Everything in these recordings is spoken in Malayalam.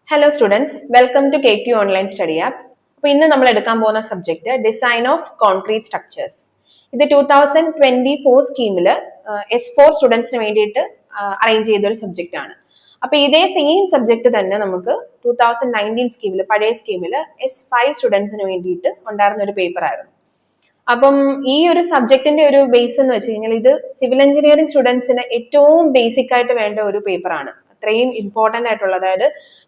Hello students, welcome to KQ Online Study App. അപ്പോൾ ഇന്ന് നമ്മൾ എടുക്കാൻ പോകുന്ന subject design of concrete structures. ഇത് 2024 സ്കീമിൽ S4 സ്റ്റുഡൻസിന് വേണ്ടിയിട്ട് അറേഞ്ച് ചെയ്തൊരു സബ്ജക്റ്റ് ആണ്. അപ്പോൾ ഇതേ സെയിം സബ്ജക്റ്റ് തന്നെ നമുക്ക് 2019 സ്കീമിൽ പഴയ സ്കീമിൽ S5 സ്റ്റുഡൻസിന് വേണ്ടിയിട്ട് ഉണ്ടായിരുന്ന ഒരു പേപ്പർ ആയിരുന്നു. അപ്പം ഈ ഒരു സബ്ജക്റ്റിന്റെ ഒരു ബേസ് എന്ന് വെച്ച് കഴിഞ്ഞാൽ ഇത് സിവിൽ എഞ്ചിനീയറിംഗ് സ്റ്റുഡൻസിന് ഏറ്റവും ബേസിക് ആയിട്ട് വേണ്ട ഒരു പേപ്പറാണ്. അത്രയും ഇമ്പോർട്ടന്റ് ആയിട്ടുള്ള, അതായത്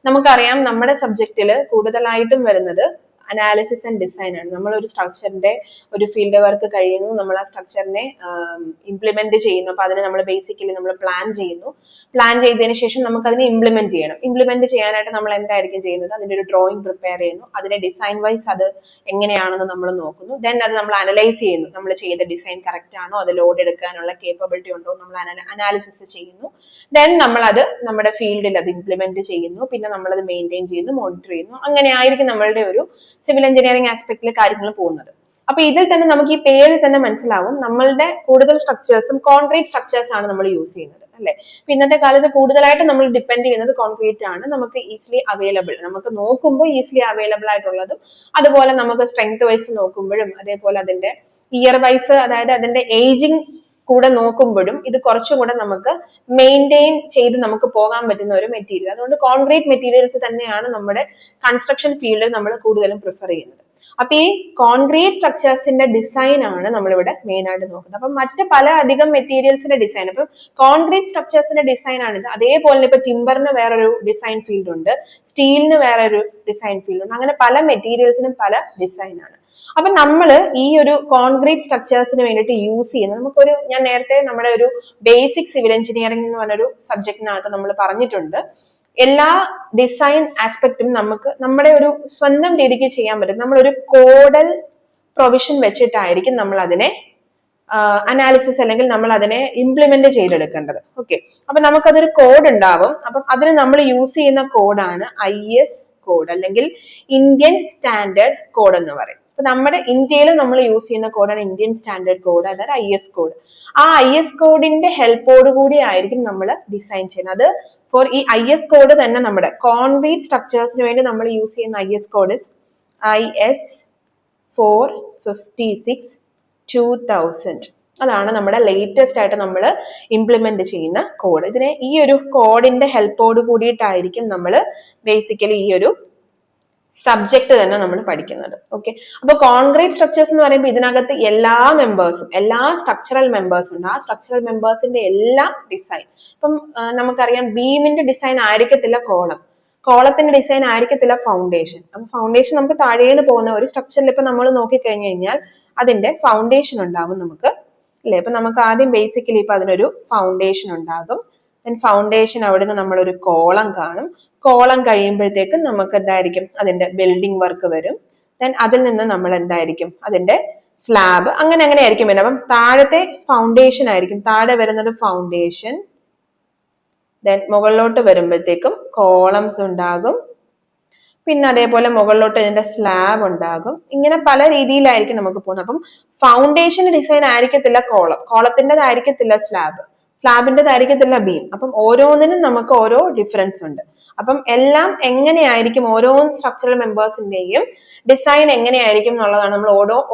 നമുക്കറിയാം നമ്മുടെ സബ്ജക്റ്റിൽ കൂടുതലായിട്ടും വരുന്നത് അനാലിസിസ് ആൻഡ് ഡിസൈൻ ആണ്. നമ്മൾ ഒരു സ്ട്രക്ചറിന്റെ ഒരു ഫീൽഡ് വർക്ക് കഴിയുന്നു, നമ്മൾ ആ സ്ട്രക്ചറിനെ ഇംപ്ലിമെന്റ് ചെയ്യുന്നു. അപ്പൊ അതിന് നമ്മൾ ബേസിക്കലി നമ്മൾ പ്ലാൻ ചെയ്യുന്നു. പ്ലാൻ ചെയ്തതിന് ശേഷം നമുക്ക് അതിനെ ഇംപ്ലിമെന്റ് ചെയ്യണം. ഇംപ്ലിമെന്റ് ചെയ്യാനായിട്ട് നമ്മൾ എന്തായിരിക്കും ചെയ്യുന്നത്? അതിന്റെ ഒരു ഡ്രോയിങ് പ്രിപ്പയർ ചെയ്യുന്നു. അതിന്റെ ഡിസൈൻ വൈസ് അത് എങ്ങനെയാണെന്ന് നമ്മൾ നോക്കുന്നു. ദെൻ അത് നമ്മൾ അനലൈസ് ചെയ്യുന്നു. നമ്മൾ ചെയ്ത ഡിസൈൻ കറക്റ്റ് ആണോ, അത് ലോഡ് എടുക്കാനുള്ള കേപ്പബിലിറ്റി ഉണ്ടോ, നമ്മൾ അനാലിസിസ് ചെയ്യുന്നു. ദെൻ നമ്മൾ അത് നമ്മുടെ ഫീൽഡിൽ അത് ഇംപ്ലിമെന്റ് ചെയ്യുന്നു. പിന്നെ നമ്മൾ അത് മെയിൻറ്റെയിൻ ചെയ്യുന്നു, മോണിറ്റർ ചെയ്യുന്നു. അങ്ങനെ ആയിരിക്കും നമ്മളുടെ ഒരു സിവിൽ എഞ്ചിനീയറിംഗ് ആസ്പെക്റ്റിൽ കാര്യങ്ങൾ പോകുന്നത്. അപ്പൊ ഇതിൽ തന്നെ നമുക്ക് ഈ പേരിൽ തന്നെ മനസ്സിലാവും നമ്മളുടെ കൂടുതൽ സ്ട്രക്ചേഴ്സും കോൺക്രീറ്റ് സ്ട്രക്ചേഴ്സ് ആണ് നമ്മൾ യൂസ് ചെയ്യുന്നത്, അല്ലെ? ഇന്നത്തെ കാലത്ത് കൂടുതലായിട്ട് നമ്മൾ ഡിപ്പെൻഡ് ചെയ്യുന്നത് കോൺക്രീറ്റ് ആണ്. നമുക്ക് ഈസിലി അവൈലബിൾ, നമുക്ക് നോക്കുമ്പോൾ ഈസിലി അവൈലബിൾ ആയിട്ടുള്ളതും, അതുപോലെ നമുക്ക് സ്ട്രെങ്ത് വൈസ് നോക്കുമ്പോഴും, അതേപോലെ അതിന്റെ ഇയർ വൈസ്, അതായത് അതിന്റെ ഏജിങ് കൂടെ നോക്കുമ്പോഴും ഇത് കുറച്ചുകൂടെ നമുക്ക് മെയിൻറ്റെയിൻ ചെയ്ത് നമുക്ക് പോകാൻ പറ്റുന്ന ഒരു മെറ്റീരിയൽ. അതുകൊണ്ട് കോൺക്രീറ്റ് മെറ്റീരിയൽസ് തന്നെയാണ് നമ്മുടെ കൺസ്ട്രക്ഷൻ ഫീൽഡിൽ നമ്മൾ കൂടുതലും പ്രിഫർ ചെയ്യുന്നത്. അപ്പൊ ഈ കോൺക്രീറ്റ് സ്ട്രക്ചേഴ്സിന്റെ ഡിസൈൻ ആണ് നമ്മളിവിടെ മെയിൻ ആയിട്ട് നോക്കുന്നത്. അപ്പൊ മറ്റ് പല അധികം മെറ്റീരിയൽസിന്റെ ഡിസൈൻ, അപ്പൊ കോൺക്രീറ്റ് സ്ട്രക്ചേഴ്സിന്റെ ഡിസൈൻ ആണിത്. അതേപോലെ ഇപ്പൊ ടിമ്പറിന് വേറൊരു ഡിസൈൻ ഫീൽഡ് ഉണ്ട്, സ്റ്റീലിന് വേറൊരു ഡിസൈൻ ഫീൽഡ് ഉണ്ട്. അങ്ങനെ പല മെറ്റീരിയൽസിനും പല ഡിസൈൻ ആണ്. അപ്പൊ നമ്മൾ ഈ ഒരു കോൺക്രീറ്റ് സ്ട്രക്ചേഴ്സിന് വേണ്ടിയിട്ട് യൂസ് ചെയ്യുന്നത്, നമുക്കൊരു, ഞാൻ നേരത്തെ നമ്മുടെ ഒരു ബേസിക് സിവിൽ എഞ്ചിനീയറിംഗ് എന്ന് പറഞ്ഞൊരു സബ്ജക്റ്റിനകത്ത് നമ്മൾ പറഞ്ഞിട്ടുണ്ട്, എല്ലാ ഡിസൈൻ ആസ്പെക്റ്റും നമുക്ക് നമ്മുടെ ഒരു സ്വന്തം രീതിക്ക് ചെയ്യാൻ പറ്റും. നമ്മളൊരു കോഡൽ പ്രൊവിഷൻ വെച്ചിട്ടായിരിക്കും നമ്മൾ അതിനെ അനാലിസിസ് അല്ലെങ്കിൽ നമ്മൾ അതിനെ ഇംപ്ലിമെന്റ് ചെയ്തെടുക്കേണ്ടത്. ഓക്കെ, അപ്പൊ നമുക്കതൊരു കോഡ് ഉണ്ടാവും. അപ്പം അതിന് നമ്മൾ യൂസ് ചെയ്യുന്ന കോഡാണ് IS കോഡ് അല്ലെങ്കിൽ ഇന്ത്യൻ സ്റ്റാൻഡേർഡ് കോഡ് എന്ന് പറയും. അപ്പൊ നമ്മുടെ ഇന്ത്യയിൽ നമ്മൾ യൂസ് ചെയ്യുന്ന കോഡാണ് ഇന്ത്യൻ സ്റ്റാൻഡേർഡ് കോഡ്, അതായത് IS കോഡ്. ആ IS കോഡിന്റെ ഹെൽപ്പോട് കൂടി ആയിരിക്കും നമ്മൾ ഡിസൈൻ ചെയ്യുന്നത്. അത് ഫോർ ഈ IS കോഡ് തന്നെ നമ്മുടെ കോൺക്രീറ്റ് സ്ട്രക്ചേഴ്സിന് വേണ്ടി നമ്മൾ യൂസ് ചെയ്യുന്ന IS കോഡ് IS 456/2000. അതാണ് നമ്മുടെ ലേറ്റസ്റ്റ് ആയിട്ട് നമ്മൾ ഇംപ്ലിമെന്റ് ചെയ്യുന്ന കോഡ്. ഇതിനെ ഈ ഒരു കോഡിന്റെ ഹെൽപ്പോട് കൂടിയിട്ടായിരിക്കും നമ്മൾ ബേസിക്കലി ഈ ഒരു സബ്ജക്ട് തന്നെ നമ്മൾ പഠിക്കുന്നത്. ഓക്കെ, അപ്പൊ കോൺക്രീറ്റ് സ്ട്രക്ചേഴ്സ് എന്ന് പറയുമ്പോൾ ഇതിനകത്ത് എല്ലാ മെമ്പേഴ്സും, എല്ലാ സ്ട്രക്ചറൽ മെമ്പേഴ്സും ഉണ്ട്. ആ സ്ട്രക്ചറൽ മെമ്പേഴ്സിന്റെ എല്ലാ ഡിസൈൻ, ഇപ്പം നമുക്കറിയാം ബീമിന്റെ ഡിസൈൻ ആയിരിക്കത്തില്ല കോളം, കോളത്തിന്റെ ഡിസൈൻ ആയിരിക്കത്തില്ല ഫൗണ്ടേഷൻ. അപ്പൊ ഫൗണ്ടേഷൻ നമുക്ക് താഴേന്ന് പോകുന്ന ഒരു സ്ട്രക്ചറിൽ ഇപ്പൊ നമ്മൾ നോക്കിക്കഴിഞ്ഞു കഴിഞ്ഞാൽ അതിന്റെ ഫൗണ്ടേഷൻ ഉണ്ടാവും നമുക്ക്, അല്ലെ? അപ്പൊ നമുക്ക് ആദ്യം ബേസിക്കലി ഇപ്പൊ അതിനൊരു ഫൗണ്ടേഷൻ ഉണ്ടാകും. ഫൗണ്ടേഷൻ അവിടുന്ന് നമ്മളൊരു കോളം കാണും. കോളം കഴിയുമ്പോഴത്തേക്കും നമുക്ക് എന്തായിരിക്കും? അതിന്റെ ബിൽഡിംഗ് വർക്ക് വരും. ദെൻ അതിൽ നിന്ന് നമ്മൾ എന്തായിരിക്കും? അതിന്റെ സ്ലാബ്, അങ്ങനെ ആയിരിക്കും വരുന്നത്. അപ്പം താഴത്തെ ഫൗണ്ടേഷൻ ആയിരിക്കും, താഴെ വരുന്നത് ഫൗണ്ടേഷൻ. ദെൻ മുകളിലോട്ട് വരുമ്പോഴത്തേക്കും കോളംസ് ഉണ്ടാകും. പിന്നെ അതേപോലെ മുകളിലോട്ട് ഇതിന്റെ സ്ലാബ് ഉണ്ടാകും. ഇങ്ങനെ പല രീതിയിലായിരിക്കും നമുക്ക് പോകുന്നത്. അപ്പം ഫൗണ്ടേഷൻ ഡിസൈൻ ആയിരിക്കത്തില്ല കോളം, കോളത്തിൻ്റെതായിരിക്കത്തില്ല സ്ലാബ്, സ്ലാബിൻ്റെതായിരിക്കത്തില്ല ബീം. അപ്പം ഓരോന്നിനും നമുക്ക് ഓരോ ഡിഫറൻസ് ഉണ്ട്. അപ്പം എല്ലാം എങ്ങനെയായിരിക്കും, ഓരോ സ്ട്രക്ചറൽ മെമ്പേഴ്സിന്റെയും ഡിസൈൻ എങ്ങനെയായിരിക്കും എന്നുള്ളതാണ് നമ്മൾ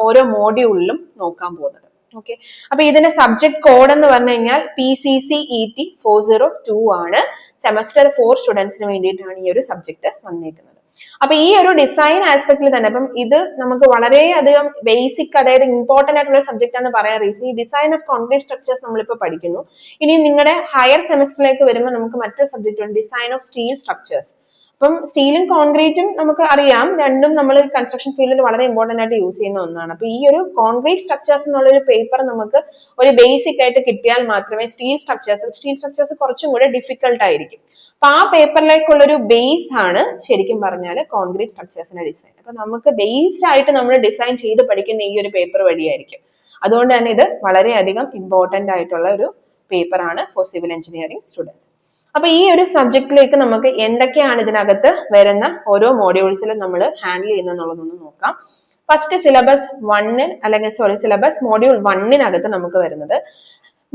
ഓരോ മോഡ്യൂളിലും നോക്കാൻ പോകുന്നത്. ഓക്കെ, അപ്പൊ ഇതിന്റെ സബ്ജക്ട് കോഡ് എന്ന് പറഞ്ഞു കഴിഞ്ഞാൽ PCCET 402 ആണ്. സെമസ്റ്റർ 4 സ്റ്റുഡൻസിന് വേണ്ടിയിട്ടാണ് ഈ ഒരു സബ്ജക്ട് വന്നേക്കുന്നത്. അപ്പൊ ഈ ഒരു ഡിസൈൻ ആസ്പെക്റ്റിൽ തന്നെ, അപ്പം ഇത് നമുക്ക് വളരെയധികം ബേസിക്, അതായത് ഇമ്പോർട്ടന്റ് ആയിട്ടുള്ള സബ്ജക്റ്റ് എന്ന് പറയാൻ റീസൺ, ഈ ഡിസൈൻ ഓഫ് കോൺക്രീറ്റ് സ്ട്രക്ചേഴ്സ് നമ്മളിപ്പോൾ പഠിക്കുന്നു. ഇനി നിങ്ങളുടെ ഹയർ സെമസ്റ്ററിലേക്ക് വരുമ്പോൾ നമുക്ക് മറ്റൊരു സബ്ജക്റ്റ് ഉണ്ട്, ഡിസൈൻ ഓഫ് സ്റ്റീൽ സ്ട്രക്ചേഴ്സ്. അപ്പം സ്റ്റീലും കോൺക്രീറ്റും നമുക്ക് അറിയാം, രണ്ടും നമ്മൾ കൺസ്ട്രക്ഷൻ ഫീൽഡിൽ വളരെ ഇമ്പോർട്ടന്റ് ആയിട്ട് യൂസ് ചെയ്യുന്ന ഒന്നാണ്. അപ്പൊ ഈ ഒരു കോൺക്രീറ്റ് സ്ട്രക്ചേഴ്സ് എന്നുള്ള ഒരു പേപ്പർ നമുക്ക് ഒരു ബേസിക് ആയിട്ട് കിട്ടിയാൽ മാത്രമേ സ്റ്റീൽ സ്ട്രക്ചേഴ്സ് കുറച്ചും കൂടെ ഡിഫിക്കൽട്ട് ആയിരിക്കും. അപ്പൊ ആ പേപ്പറിലേക്കുള്ളൊരു ബേസ് ആണ് ശരിക്കും പറഞ്ഞാൽ കോൺക്രീറ്റ് സ്ട്രക്ചേഴ്സിന്റെ ഡിസൈൻ. അപ്പൊ നമുക്ക് ബേസ് ആയിട്ട് നമ്മൾ ഡിസൈൻ ചെയ്ത് പഠിക്കുന്ന ഈ ഒരു പേപ്പർ വഴിയായിരിക്കും. അതുകൊണ്ട് തന്നെ ഇത് വളരെയധികം ഇമ്പോർട്ടന്റ് ആയിട്ടുള്ള ഒരു പേപ്പറാണ് ഫോർ സിവിൽ എഞ്ചിനീയറിംഗ് സ്റ്റുഡൻസ്. അപ്പൊ ഈ ഒരു സബ്ജക്റ്റിലേക്ക് നമുക്ക് എന്തൊക്കെയാണ് ഇതിനകത്ത് വരുന്ന ഓരോ മോഡ്യൂൾസിലും നമ്മൾ ഹാൻഡിൽ ചെയ്യുന്നതെന്നുള്ളതൊന്ന് നോക്കാം. ഫസ്റ്റ് സിലബസ് മോഡ്യൂൾ 1-നകത്ത് നമുക്ക് വരുന്നത്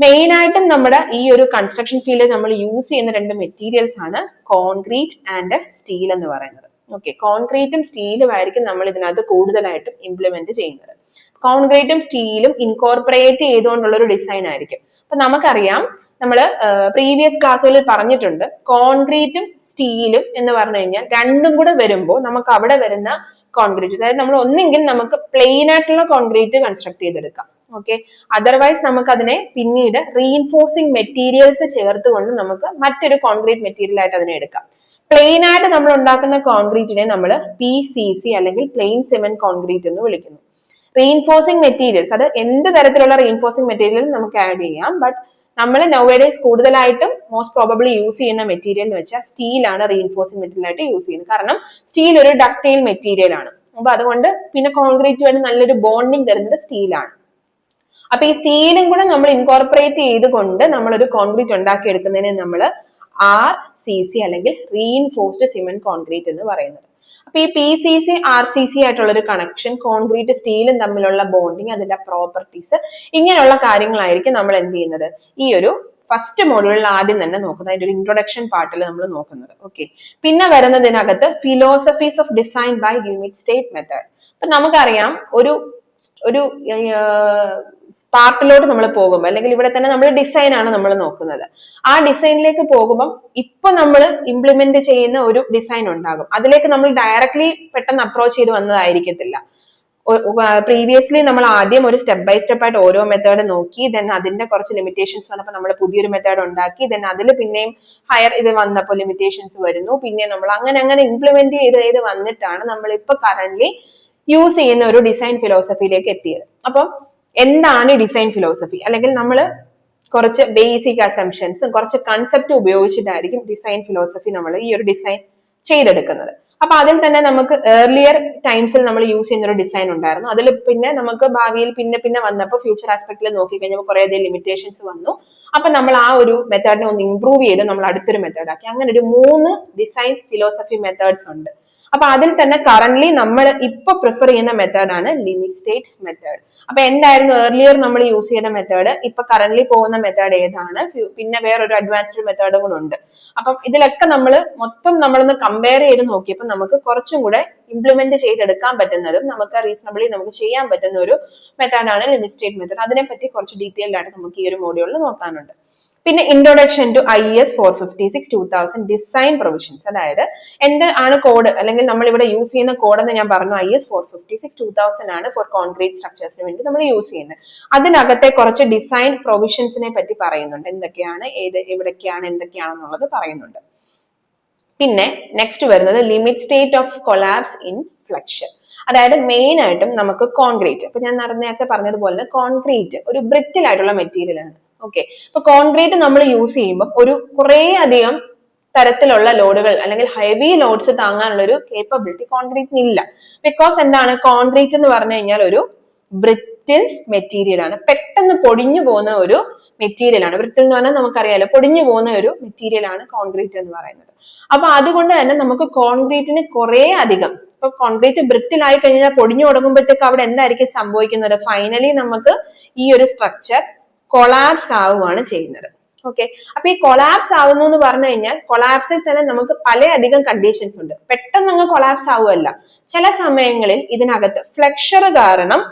മെയിൻ ആയിട്ടും നമ്മുടെ ഈ ഒരു കൺസ്ട്രക്ഷൻ ഫീൽഡിൽ നമ്മൾ യൂസ് ചെയ്യുന്ന രണ്ട് മെറ്റീരിയൽസ് ആണ് കോൺക്രീറ്റ് ആൻഡ് സ്റ്റീൽ എന്ന് പറയുന്നത്. ഓക്കെ, കോൺക്രീറ്റും സ്റ്റീലും ആയിരിക്കും നമ്മൾ ഇതിനകത്ത് കൂടുതലായിട്ടും ഇംപ്ലിമെന്റ് ചെയ്യുന്നത്. കോൺക്രീറ്റും സ്റ്റീലും ഇൻകോർപ്പറേറ്റ് ചെയ്തുകൊണ്ടുള്ള ഒരു ഡിസൈൻ ആയിരിക്കും. അപ്പൊ നമുക്കറിയാം, നമ്മൾ പ്രീവിയസ് ക്ലാസ്സുകളിൽ പറഞ്ഞിട്ടുണ്ട്, കോൺക്രീറ്റും സ്റ്റീലും എന്ന് പറഞ്ഞു കഴിഞ്ഞാൽ രണ്ടും കൂടെ വരുമ്പോൾ നമുക്ക് അവിടെ വരുന്ന കോൺക്രീറ്റ്, അതായത് നമ്മൾ ഒന്നെങ്കിൽ നമുക്ക് പ്ലെയിൻ ആയിട്ടുള്ള കോൺക്രീറ്റ് കൺസ്ട്രക്ട് ചെയ്തെടുക്കാം. ഓക്കെ, അതർവൈസ് നമുക്ക് അതിനെ പിന്നീട് റീഇൻഫോഴ്സിങ് മെറ്റീരിയൽസ് ചേർത്തുകൊണ്ട് നമുക്ക് മറ്റൊരു കോൺക്രീറ്റ് മെറ്റീരിയൽ ആയിട്ട് അതിനെ എടുക്കാം. പ്ലെയിൻ ആയിട്ട് നമ്മൾ ഉണ്ടാക്കുന്ന കോൺക്രീറ്റിനെ നമ്മൾ PCC അല്ലെങ്കിൽ പ്ലെയിൻ സിമെന്റ് കോൺക്രീറ്റ് എന്ന് വിളിക്കുന്നു. റീഇൻഫോഴ്സിങ് മെറ്റീരിയൽസ്, അത് എന്ത് തരത്തിലുള്ള റീഇൻഫോഴ്സിങ് മെറ്റീരിയലും നമുക്ക് ആഡ് ചെയ്യാം. ബട്ട് നമ്മൾ നൗഡേയ്സ് കൂടുതലായിട്ടും മോസ്റ്റ് പ്രോബബ്ലി യൂസ് ചെയ്യുന്ന മെറ്റീരിയൽ എന്ന് വെച്ചാൽ സ്റ്റീൽ ആണ് റീഇൻഫോഴ്സിങ് മെറ്റീരിയൽ ആയിട്ട് യൂസ് ചെയ്യുന്നത്. കാരണം സ്റ്റീൽ ഒരു ഡക്റ്റൈൽ മെറ്റീരിയൽ ആണ്. അപ്പൊ അതുകൊണ്ട് പിന്നെ കോൺക്രീറ്റ് വേണ്ടി നല്ലൊരു ബോണ്ടിങ് തരുന്നത് സ്റ്റീലാണ്. അപ്പൊ ഈ സ്റ്റീലും കൂടെ നമ്മൾ ഇൻകോർപ്പറേറ്റ് ചെയ്തുകൊണ്ട് നമ്മളൊരു കോൺക്രീറ്റ് ഉണ്ടാക്കി എടുക്കുന്നതിന് നമ്മൾ RCC അല്ലെങ്കിൽ റീഇൻഫോഴ്സ്ഡ് സിമെന്റ് കോൺക്രീറ്റ് എന്ന് പറയുന്നത്. അപ്പൊ ഈ PCC RCC ആയിട്ടുള്ള ഒരു കണക്ഷൻ, കോൺക്രീറ്റ് സ്റ്റീലും തമ്മിലുള്ള ബോണ്ടിങ്, അതിന്റെ പ്രോപ്പർട്ടീസ്, ഇങ്ങനെയുള്ള കാര്യങ്ങളായിരിക്കും നമ്മൾ എന്ത് ചെയ്യുന്നത് ഈ ഒരു ഫസ്റ്റ് മോഡ്യൂളിൽ ആദ്യം തന്നെ നോക്കുന്നത്, അതിന്റെ ഒരു ഇൻട്രൊഡക്ഷൻ പാർട്ടിൽ നമ്മൾ നോക്കുന്നത്. ഓക്കെ, പിന്നെ വരുന്നതിനകത്ത് philosophies of design by limit state method. അപ്പൊ നമുക്കറിയാം, ഒരു പാർട്ടിലോട്ട് നമ്മൾ പോകുമ്പോൾ, അല്ലെങ്കിൽ ഇവിടെ തന്നെ നമ്മൾ ഡിസൈൻ ആണ് നമ്മൾ നോക്കുന്നത്. ആ ഡിസൈനിലേക്ക് പോകുമ്പോൾ ഇപ്പൊ നമ്മൾ ഇംപ്ലിമെന്റ് ചെയ്യുന്ന ഒരു ഡിസൈൻ ഉണ്ടാകും. അതിലേക്ക് നമ്മൾ ഡയറക്ട്ലി പെട്ടെന്ന് അപ്രോച്ച് ചെയ്ത് വന്നതായിരിക്കത്തില്ല. പ്രീവിയസ്ലി നമ്മൾ ആദ്യം ഒരു സ്റ്റെപ്പ് ബൈ സ്റ്റെപ്പ് ആയിട്ട് ഓരോ മെത്തേഡ് നോക്കി, ദെൻ അതിന്റെ കുറച്ച് ലിമിറ്റേഷൻസ് വന്നപ്പോൾ നമ്മൾ പുതിയൊരു മെത്തേഡ് ഉണ്ടാക്കി, ദെൻ അതിൽ പിന്നെയും ഹയർ ഇത് വന്നപ്പോൾ ലിമിറ്റേഷൻസ് വരുന്നു, പിന്നെ നമ്മൾ അങ്ങനെ ഇംപ്ലിമെന്റ് ചെയ്ത് വന്നിട്ടാണ് നമ്മൾ ഇപ്പൊ കറന്റ്ലി യൂസ് ചെയ്യുന്ന ഒരു ഡിസൈൻ ഫിലോസഫിയിലേക്ക് എത്തിയത്. അപ്പം എന്താണ് ഡിസൈൻ ഫിലോസഫി? അല്ലെങ്കിൽ നമ്മൾ കുറച്ച് ബേസിക് അസംഷൻസും കുറച്ച് കൺസെപ്റ്റ് ഉപയോഗിച്ചിട്ടായിരിക്കും ഡിസൈൻ ഫിലോസഫി നമ്മൾ ഈ ഒരു ഡിസൈൻ ചെയ്തെടുക്കുന്നത്. അപ്പൊ അതിൽ തന്നെ നമുക്ക് ഏർലിയർ ടൈംസിൽ നമ്മൾ യൂസ് ചെയ്യുന്ന ഒരു ഡിസൈൻ ഉണ്ടായിരുന്നു. അതിൽ പിന്നെ നമുക്ക് ഭാവിയിൽ പിന്നെ വന്നപ്പോൾ ഫ്യൂച്ചർ ആസ്പെക്റ്റിൽ നോക്കി കഴിഞ്ഞപ്പോൾ കുറെ അധികം ലിമിറ്റേഷൻസ് വന്നു. അപ്പൊ നമ്മൾ ആ ഒരു മെത്തേഡിനെ ഒന്ന് ഇംപ്രൂവ് ചെയ്ത് നമ്മൾ അടുത്തൊരു മെത്തേഡ് ആക്കി. അങ്ങനെ ഒരു 3 ഡിസൈൻ ഫിലോസഫി മെത്തേഡ്സ് ഉണ്ട്. അപ്പൊ അതിൽ തന്നെ കറന്റ്ലി നമ്മൾ ഇപ്പൊ പ്രിഫർ ചെയ്യുന്ന മെത്തേഡാണ് ലിമിറ്റ് സ്റ്റേറ്റ് മെത്തേഡ്. അപ്പൊ എന്തായിരുന്നു ഏർലിയർ നമ്മൾ യൂസ് ചെയ്യുന്ന മെത്തേഡ്, ഇപ്പൊ കറന്റ്ലി പോകുന്ന മെത്തേഡ് ഏതാണ്, പിന്നെ വേറൊരു അഡ്വാൻസ്ഡ് മെത്തേഡും കൂടെ ഉണ്ട്. അപ്പം ഇതിലൊക്കെ നമ്മളൊന്ന് കമ്പയർ ചെയ്ത് നോക്കിയപ്പോൾ നമുക്ക് കുറച്ചും കൂടെ ഇംപ്ലിമെന്റ് ചെയ്തെടുക്കാൻ പറ്റുന്നതും നമുക്ക് റീസണബിളി നമുക്ക് ചെയ്യാൻ പറ്റുന്ന ഒരു മെത്തേഡാണ് ലിമിറ്റ് സ്റ്റേറ്റ് മെത്തേഡ്. അതിനെപ്പറ്റി കുറച്ച് ഡീറ്റെയിൽഡ് ആയിട്ട് നമുക്ക് ഈ ഒരു മോഡ്യൂളിൽ നോക്കാനുണ്ട്. പിന്നെ introduction to IS 456 2000 design provisions, അതായത് എന്താണ് കോഡ്, അല്ലെങ്കിൽ നമ്മൾ ഇവിടെ യൂസ് ചെയ്യുന്ന കോഡ് എന്ന് ഞാൻ പറഞ്ഞു, IS 456 2000 ആണ് ഫോർ കോൺക്രീറ്റ് സ്ട്രക്ചേഴ്സിന് വേണ്ടി നമ്മൾ യൂസ് ചെയ്യുന്നത്. അതിനകത്തെ കുറച്ച് ഡിസൈൻ പ്രൊവിഷൻസിനെ പറ്റി പറയുന്നുണ്ട്, എന്തൊക്കെയാണ്, എവിടൊക്കെയാണ്, എന്തൊക്കെയാണെന്നുള്ളത് പറയുന്നുണ്ട്. പിന്നെ നെക്സ്റ്റ് വരുന്നത് limit state of collapse in flexion, അതായത് മെയിൻ ആയിട്ടും നമുക്ക് കോൺക്രീറ്റ്, അപ്പൊ ഞാൻ നേരത്തെ പറഞ്ഞതുപോലെ കോൺക്രീറ്റ് ഒരു ബ്രിറ്റിൽ ആയിട്ടുള്ള മെറ്റീരിയൽ ആണ്. ഓക്കെ, അപ്പൊ കോൺക്രീറ്റ് നമ്മൾ യൂസ് ചെയ്യുമ്പോൾ കുറെ അധികം തരത്തിലുള്ള ലോഡുകൾ അല്ലെങ്കിൽ ഹെവി ലോഡ്സ് താങ്ങാനുള്ള ഒരു കേപ്പബിലിറ്റി കോൺക്രീറ്റിന് ഇല്ല. ബിക്കോസ് എന്താണ്, കോൺക്രീറ്റ് എന്ന് പറഞ്ഞു കഴിഞ്ഞാൽ ഒരു ബ്രിറ്റിൽ മെറ്റീരിയൽ ആണ്, പെട്ടെന്ന് പൊടിഞ്ഞു പോകുന്ന ഒരു മെറ്റീരിയൽ ആണ്. ബ്രിറ്റിൽ എന്ന് പറഞ്ഞാൽ നമുക്കറിയാലോ, പൊടിഞ്ഞു പോകുന്ന ഒരു മെറ്റീരിയൽ ആണ് കോൺക്രീറ്റ് എന്ന് പറയുന്നത്. അപ്പൊ അതുകൊണ്ട് തന്നെ നമുക്ക് കോൺക്രീറ്റിന് കുറെ അധികം, ഇപ്പൊ കോൺക്രീറ്റ് ബ്രിറ്റിൽ ആയി കഴിഞ്ഞാൽ പൊടിഞ്ഞു തുടങ്ങുമ്പോഴത്തേക്ക് അവിടെ എന്തായിരിക്കും സംഭവിക്കുന്നത്, ഫൈനലി നമുക്ക് ഈ ഒരു സ്ട്രക്ചർ കൊളാപ്സ് ആവുകയാണ് ചെയ്യുന്നത്. ഓക്കെ, അപ്പൊ ഈ കൊളാപ്സ് ആവുന്നു എന്ന് പറഞ്ഞു കഴിഞ്ഞാൽ കൊളാപ്സിൽ തന്നെ നമുക്ക് പല അധികം കണ്ടീഷൻസ് ഉണ്ട്. പെട്ടെന്ന് അങ്ങ് കൊളാപ്സ് ആവുമല്ല, ചില സമയങ്ങളിൽ ഇതിനകത്ത് ഫ്ലെക്ചർ കാരണം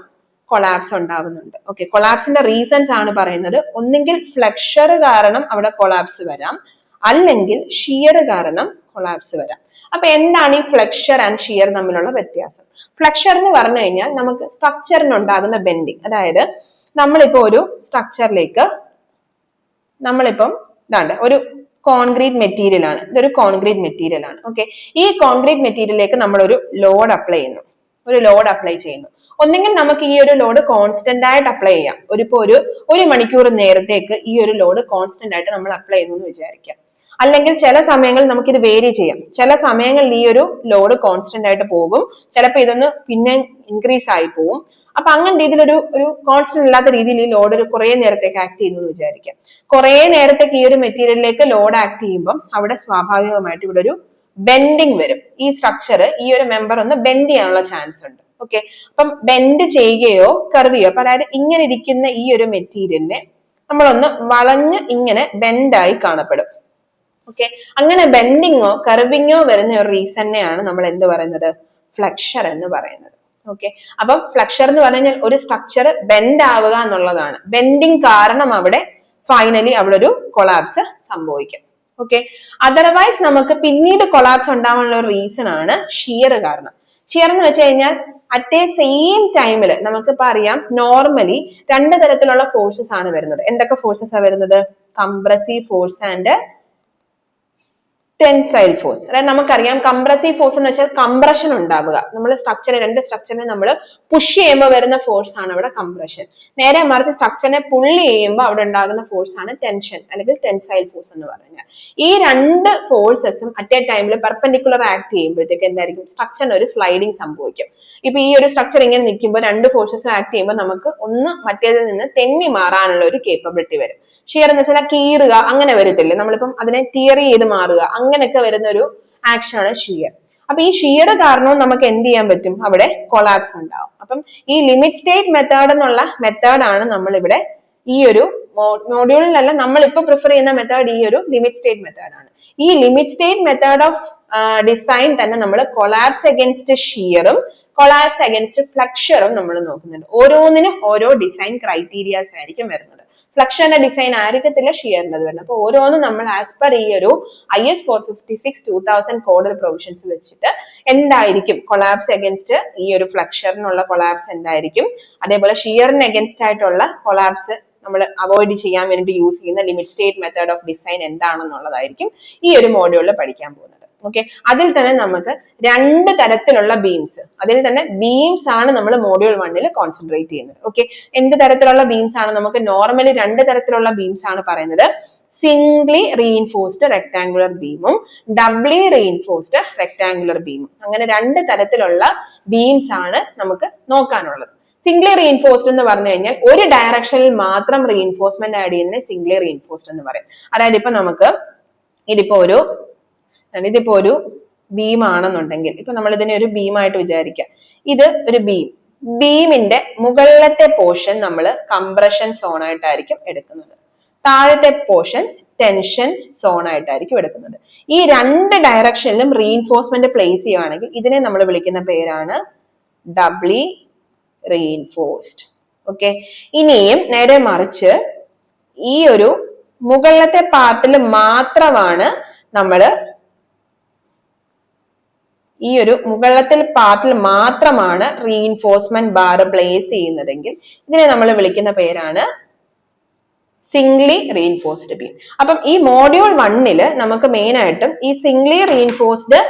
കൊളാപ്സ് ഉണ്ടാവുന്നുണ്ട്. ഓക്കെ, കൊളാപ്സിന്റെ റീസൺസ് ആണ് പറയുന്നത്. ഒന്നെങ്കിൽ ഫ്ലെക്ചർ കാരണം അവിടെ കൊളാപ്സ് വരാം, അല്ലെങ്കിൽ ഷിയർ കാരണം കൊളാപ്സ് വരാം. അപ്പൊ എന്താണ് ഈ ഫ്ലെക്ചർ ആൻഡ് ഷിയർ തമ്മിലുള്ള വ്യത്യാസം? ഫ്ലെക്ചർ എന്ന് പറഞ്ഞു കഴിഞ്ഞാൽ നമുക്ക് സ്ട്രക്ചറിന് ഉണ്ടാകുന്ന ബെൻഡിങ്, അതായത് നമ്മളിപ്പോ ഒരു സ്ട്രക്ചറിലേക്ക് ഒരു കോൺക്രീറ്റ് മെറ്റീരിയൽ ആണ്, ഇതൊരു കോൺക്രീറ്റ് മെറ്റീരിയൽ ആണ്. ഓക്കെ, ഈ കോൺക്രീറ്റ് മെറ്റീരിയലിലേക്ക് നമ്മൾ ഒരു ലോഡ് അപ്ലൈ ചെയ്യുന്നു. ഒന്നെങ്കിൽ നമുക്ക് ഈ ഒരു ലോഡ് കോൺസ്റ്റന്റ് ആയിട്ട് അപ്ലൈ ചെയ്യാം. ഒരു മണിക്കൂർ നേരത്തേക്ക് ഈ ഒരു ലോഡ് കോൺസ്റ്റന്റ് ആയിട്ട് നമ്മൾ അപ്ലൈ ചെയ്യുന്നു എന്ന് വിചാരിക്കാം. അല്ലെങ്കിൽ ചില സമയങ്ങളിൽ നമുക്ക് ഇത് വേരി ചെയ്യാം. ചില സമയങ്ങളിൽ ഈ ഒരു ലോഡ് കോൺസ്റ്റന്റ് ആയിട്ട് പോകും, ചിലപ്പോൾ ഇതൊന്ന് പിന്നെ ഇൻക്രീസ് ആയി പോകും. അപ്പൊ അങ്ങനെ രീതിയിൽ ഒരു കോൺസ്റ്റന്റ് ഇല്ലാത്ത രീതിയിൽ ഈ ലോഡ് കുറെ നേരത്തേക്ക് ആക്ട് ചെയ്യുന്നു എന്ന് വിചാരിക്കാം. കുറെ നേരത്തേക്ക് ഈ ഒരു മെറ്റീരിയലിലേക്ക് ലോഡ് ആക്ട് ചെയ്യുമ്പോൾ അവിടെ സ്വാഭാവികമായിട്ട് ഇവിടെ ഒരു ബെൻഡിങ് വരും. ഈ സ്ട്രക്ചർ, ഈ ഒരു മെമ്പർ ഒന്ന് ബെൻഡ് ചെയ്യാനുള്ള ചാൻസ് ഉണ്ട്. ഓക്കെ, അപ്പം ബെൻഡ് ചെയ്യുകയോ കർവ് ചെയ്യോ, അപ്പൊ അതായത് ഇങ്ങനെ ഇരിക്കുന്ന ഈ ഒരു മെറ്റീരിയലിനെ നമ്മളൊന്ന് വളഞ്ഞ് ഇങ്ങനെ ബെൻഡായി കാണപ്പെടും. ഓക്കെ, അങ്ങനെ ബെൻഡിങ്ങോ കർവിങ്ങോ വരുന്ന ഒരു റീസണിനെയാണ് നമ്മൾ എന്ത് പറയുന്നത്, ഫ്ലെക്ചർ എന്ന് പറയുന്നത്. ഓക്കെ, അപ്പം ഫ്ലെക്ചർ എന്ന് പറഞ്ഞു കഴിഞ്ഞാൽ ഒരു സ്ട്രക്ചർ ബെൻഡ് ആവുക എന്നുള്ളതാണ്. ബെൻഡിങ് കാരണം അവിടെ ഫൈനലി അവിടെ ഒരു കൊളാപ്സ് സംഭവിക്കും. ഓക്കെ, അതർവൈസ് നമുക്ക് പിന്നീട് കൊളാപ്സ് ഉണ്ടാവാനുള്ള ഒരു റീസൺ ആണ് ഷിയർ കാരണം. ഷിയർ എന്ന് വെച്ച് കഴിഞ്ഞാൽ അറ്റ് എ സെയിം ടൈമിൽ നമുക്കിപ്പോ അറിയാം നോർമലി രണ്ട് തരത്തിലുള്ള ഫോഴ്സസ് ആണ് വരുന്നത്. എന്തൊക്കെ ഫോഴ്സസ് ആണ് വരുന്നത്, compressive force and tensile force. അതായത് നമുക്കറിയാം കംപ്രസീവ് ഫോഴ്സ് എന്ന് വെച്ചാൽ കംപ്രഷൻ ഉണ്ടാവുക. നമ്മൾ രണ്ട് സ്ട്രക്ചറിനെ നമ്മൾ പുഷ് ചെയ്യുമ്പോൾ വരുന്ന ഫോഴ്സ് ആണ് അവിടെ കംപ്രഷൻ. നേരെ മറിച്ച് സ്ട്രക്ചറിനെ പുള്ളി ചെയ്യുമ്പോൾ അവിടെ ഉണ്ടാകുന്ന ഫോഴ്സ് ആണ് ടെൻഷൻ അല്ലെങ്കിൽ ടെൻസൈൽ ഫോഴ്സ് എന്ന് പറഞ്ഞാൽ. ഈ രണ്ട് ഫോഴ്സസും അറ്റ് എ ടൈമിൽ പെർപെൻഡിക്കുലർ ആക്ട് ചെയ്യുമ്പോഴത്തേക്ക് എന്തായിരിക്കും, സ്ട്രക്ചറിന് ഒരു സ്ലൈഡിങ് സംഭവിക്കും. ഇപ്പൊ ഈ ഒരു സ്ട്രക്ചർ ഇങ്ങനെ നിൽക്കുമ്പോൾ രണ്ട് ഫോഴ്സസും ആക്ട് ചെയ്യുമ്പോൾ നമുക്ക് ഒന്ന് മറ്റേതിൽ നിന്ന് തെന്നി മാറാനുള്ള ഒരു കേപ്പബിലിറ്റി വരും. ഷിയർ എന്ന് വെച്ചാൽ കീറുക അങ്ങനെ വരത്തില്ലേ, നമ്മളിപ്പം അതിനെ ടിയർ ചെയ്ത് മാറുക അങ്ങനെയൊക്കെ വരുന്ന ഒരു ആക്ഷൻ ആണ് ഷിയർ. അപ്പൊ ഈ ഷിയർ കാരണവും നമുക്ക് എന്ത് ചെയ്യാൻ പറ്റും, അവിടെ കൊളാപ്സ് ഉണ്ടാവും. അപ്പം ഈ ലിമിറ്റ് സ്റ്റേറ്റ് മെത്തേഡ് എന്നുള്ള മെത്തേഡാണ് നമ്മൾ ഇവിടെ ഈ ഒരു മോഡ്യൂളിലല്ല നമ്മളിപ്പോ പ്രിഫർ ചെയ്യുന്ന മെത്തേഡ് ഈ ഒരു ലിമിറ്റ് സ്റ്റേറ്റ് മെത്തേഡാണ്. ഈ limit state method of design തന്നെ നമ്മൾ കൊളാപ്സ് അഗൈൻസ്റ്റ് ഷിയറും കൊളാപ്സ് അഗൈൻസ്റ്റ് ഫ്ലെക്ചറും നമ്മൾ നോക്കുന്നുണ്ട്. ഓരോന്നിനും ഓരോ ഡിസൈൻ ക്രൈറ്റീരിയാസ് ആയിരിക്കും വരുന്നത്. ഫ്ലെക്ചറിന്റെ ഡിസൈൻ ആയിരിക്കത്തില്ല ഷിയറിന്റെ വരുന്നത്. അപ്പൊ ഓരോന്നും നമ്മൾ ആസ് പെർ ഈ ഒരു IS 456/2000 കോഡൽ പ്രൊവിഷൻസ് വെച്ചിട്ട് എന്തായിരിക്കും കൊളാപ്സ് അഗൈൻസ്റ്റ് ഈ ഒരു ഫ്ലെക്ചറിനുള്ള കൊളാപ്സ് എന്തായിരിക്കും, അതേപോലെ ഷിയറിന് അഗൈൻസ്റ്റ് ആയിട്ടുള്ള കൊളാപ്സ് നമ്മൾ അവോയ്ഡ് ചെയ്യാൻ വേണ്ടി യൂസ് ചെയ്യുന്ന limit state method of design എന്താണെന്നുള്ളതായിരിക്കും ഈ ഒരു മോഡ്യൂളിൽ പഠിക്കാൻ പോകുന്നത്. ഓക്കെ, അതിൽ തന്നെ നമുക്ക് രണ്ട് തരത്തിലുള്ള ബീംസ്, അതിൽ തന്നെ ബീംസ് ആണ് നമ്മൾ മോഡ്യൂൾ 1 കോൺസെൻട്രേറ്റ് ചെയ്യുന്നത്. ഓക്കെ, എന്ത് തരത്തിലുള്ള ബീംസ് ആണ്, നമുക്ക് നോർമലി രണ്ട് തരത്തിലുള്ള ബീംസ് ആണ് പറയുന്നത്. സിംഗ്ലി റീഇൻഫോഴ്സ്ഡ് റെക്ടാങ്കുലർ ബീമും ഡബ്ലി റീഇൻഫോഴ്സ്ഡ് റെക്ടാങ്കുലർ ബീമും. അങ്ങനെ രണ്ട് തരത്തിലുള്ള ബീംസ് ആണ് നമുക്ക് നോക്കാനുള്ളത്. സിംഗ്ലി റീഇൻഫോഴ്സ്ഡ് എന്ന് പറഞ്ഞു കഴിഞ്ഞാൽ ഒരു ഡയറക്ഷനിൽ മാത്രം റീഇൻഫോഴ്സ്മെന്റ് ആഡ് ചെയ്യുന്നതിനെ സിംഗ്ലി റീഇൻഫോഴ്സ്ഡ് എന്ന് പറയും. അതായത് ഇപ്പൊ നമുക്ക് ഇതിപ്പോ ഒരു ബീം ആണെന്നുണ്ടെങ്കിൽ, ഇപ്പൊ നമ്മൾ ഇതിനെ ഒരു ബീമായിട്ട് വിചാരിക്കാം. ഇത് ഒരു ബീമിന്റെ മുകളിലത്തെ പോർഷൻ നമ്മൾ കംപ്രഷൻ സോൺ ആയിട്ടായിരിക്കും എടുക്കുന്നത്, താഴത്തെ പോർഷൻ ടെൻഷൻ സോൺ ആയിട്ടായിരിക്കും എടുക്കുന്നത്. ഈ രണ്ട് ഡയറക്ഷനിലും റീഇൻഫോഴ്സ്മെന്റ് പ്ലേസ് ചെയ്യുകയാണെങ്കിൽ ഇതിനെ നമ്മൾ വിളിക്കുന്ന പേരാണ് ഡബ്ലി റീഇൻഫോഴ്സ്ഡ്. ഓക്കെ, ഇനിയും നേരെ മറിച്ച് ഈ ഒരു മുകളിലത്തെ പാർട്ടിൽ മാത്രമാണ് നമ്മൾ റീഇൻഫോഴ്സ്മെന്റ് ബാർ പ്ലേസ് ചെയ്യുന്നതെങ്കിൽ ഇതിനെ നമ്മൾ വിളിക്കുന്ന പേരാണ് സിംഗ്ലി റീഇൻഫോഴ്സ്ഡ് ബീം. അപ്പം ഈ മോഡ്യൂൾ 1 നമുക്ക് മെയിൻ ആയിട്ടും ഈ സിംഗ്ലി റീഇൻഫോഴ്സ്ഡ്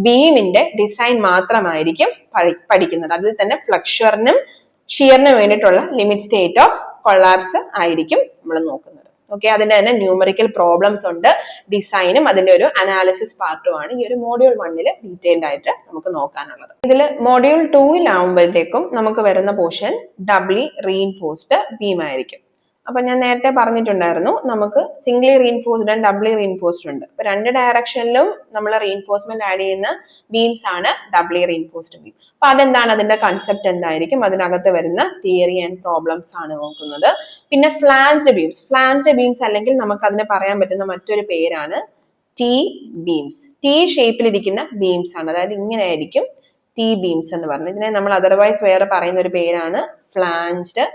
ബീമിന്റെ ഡിസൈൻ മാത്രമായിരിക്കും പഠിക്കുന്നത്. അതിൽ തന്നെ ഫ്ലെക്ചറിനും ഷിയറിനും വേണ്ടിയിട്ടുള്ള ലിമിറ്റ് സ്റ്റേറ്റ് ഓഫ് കൊളാപ്സ് ആയിരിക്കും നമ്മൾ നോക്കുന്നത്. ഓക്കെ, അതിന്റെ തന്നെ ന്യൂമറിക്കൽ പ്രോബ്ലംസ് ഉണ്ട്, ഡിസൈനും അതിന്റെ ഒരു അനാലിസിസ് പാർട്ടുമാണ് ഈ ഒരു മോഡ്യൂൾ 1 ഡീറ്റെയിൽഡ് ആയിട്ട് നമുക്ക് നോക്കാനുള്ളത്. ഇതിൽ മോഡ്യൂൾ 2 ആവുമ്പോഴത്തേക്കും നമുക്ക് വരുന്ന പോർഷൻ ഡബ്ലി റീഇൻഫോഴ്സ്ഡ് ബീം ആയിരിക്കും. അപ്പൊ ഞാൻ നേരത്തെ പറഞ്ഞിട്ടുണ്ടായിരുന്നു നമുക്ക് Zwingli reinforced and doubly reinforced ഉണ്ട്. അപ്പൊ രണ്ട് ഡയറക്ഷനിലും നമ്മൾ റീഇൻഫോഴ്സ്മെന്റ് ആഡ് ചെയ്യുന്ന ബീംസ് ആണ് ഡബ്ലി റീഇൻഫോഴ്സ്ഡ് ബീം. അപ്പൊ അതെന്താണ്, അതിന്റെ കൺസെപ്റ്റ് എന്തായിരിക്കും, അതിനകത്ത് വരുന്ന തിയറി ആൻഡ് പ്രോബ്ലംസ് ആണ് നോക്കുന്നത്. പിന്നെ ഫ്ലാഞ്ച്ഡ് ബീംസ് അല്ലെങ്കിൽ നമുക്ക് അതിനെ പറയാൻ പറ്റുന്ന മറ്റൊരു പേരാണ് ടി ബീംസ്. ടി ഷേപ്പിലിരിക്കുന്ന ബീംസ് ആണ്, അതായത് ഇങ്ങനെ ആയിരിക്കും ടി ബീംസ് എന്ന് പറഞ്ഞത്. ഇതിനെ നമ്മൾ അതർവൈസ് വേറെ പറയുന്ന ഒരു പേരാണ് ഫ്ലാഞ്ച്ഡ്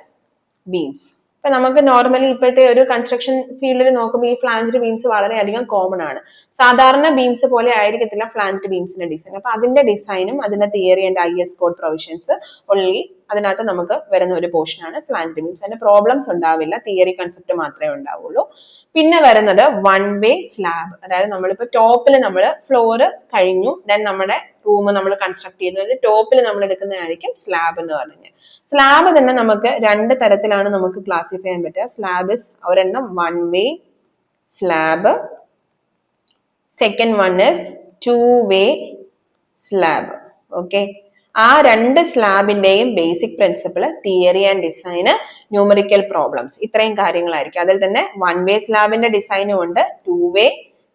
ബീംസ്. അപ്പൊ നമുക്ക് നോർമലി ഇപ്പോഴത്തെ ഒരു കൺസ്ട്രക്ഷൻ ഫീൽഡിൽ നോക്കുമ്പോൾ ഈ ഫ്ലാഞ്ച്ഡ് ബീംസ് വളരെയധികം കോമൺ ആണ്. സാധാരണ ബീംസ് പോലെ ആയിരിക്കത്തില്ല ഫ്ലാഞ്ച്ഡ് ബീംസിന്റെ ഡിസൈൻ. അപ്പൊ അതിന്റെ ഡിസൈനും അതിന്റെ theory and IS code provisions only അതിനകത്ത് നമുക്ക് വരുന്ന ഒരു പോർഷൻ ആണ് ഫ്ലാഞ്ച്ഡ് ബീംസ്. അതിന്റെ പ്രോബ്ലംസ് ഉണ്ടാവില്ല, തിയറി കൺസെപ്റ്റ് മാത്രമേ ഉണ്ടാവുള്ളൂ. പിന്നെ വരുന്നത് വൺ വേ സ്ലാബ്, അതായത് നമ്മളിപ്പോ ടോപ്പിൽ നമ്മൾ ഫ്ലോർ കഴിഞ്ഞു, ദെൻ നമ്മുടെ റൂം നമ്മൾ കൺസ്ട്രക്ട് ചെയ്യുന്നത് ടോപ്പിൽ നമ്മൾ എടുക്കുന്നതായിരിക്കും സ്ലാബ് എന്ന് പറഞ്ഞാൽ. സ്ലാബ് തന്നെ നമുക്ക് രണ്ട് തരത്തിലാണ് നമുക്ക് ക്ലാസിഫൈ ചെയ്യാൻ പറ്റുക. സ്ലാബ് ഇസ് ഒരെണ്ണം one way slab, second one is two way slab. Okay, ആ രണ്ട് സ്ലാബിന്റെയും ബേസിക് പ്രിൻസിപ്പിൾ, തിയറി ആൻഡ് ഡിസൈന്, ന്യൂമറിക്കൽ പ്രോബ്ലംസ്, ഇത്രയും കാര്യങ്ങളായിരിക്കും. അതിൽ തന്നെ വൺ വേ സ്ലാബിന്റെ ഡിസൈനും ഉണ്ട്, ടു വേ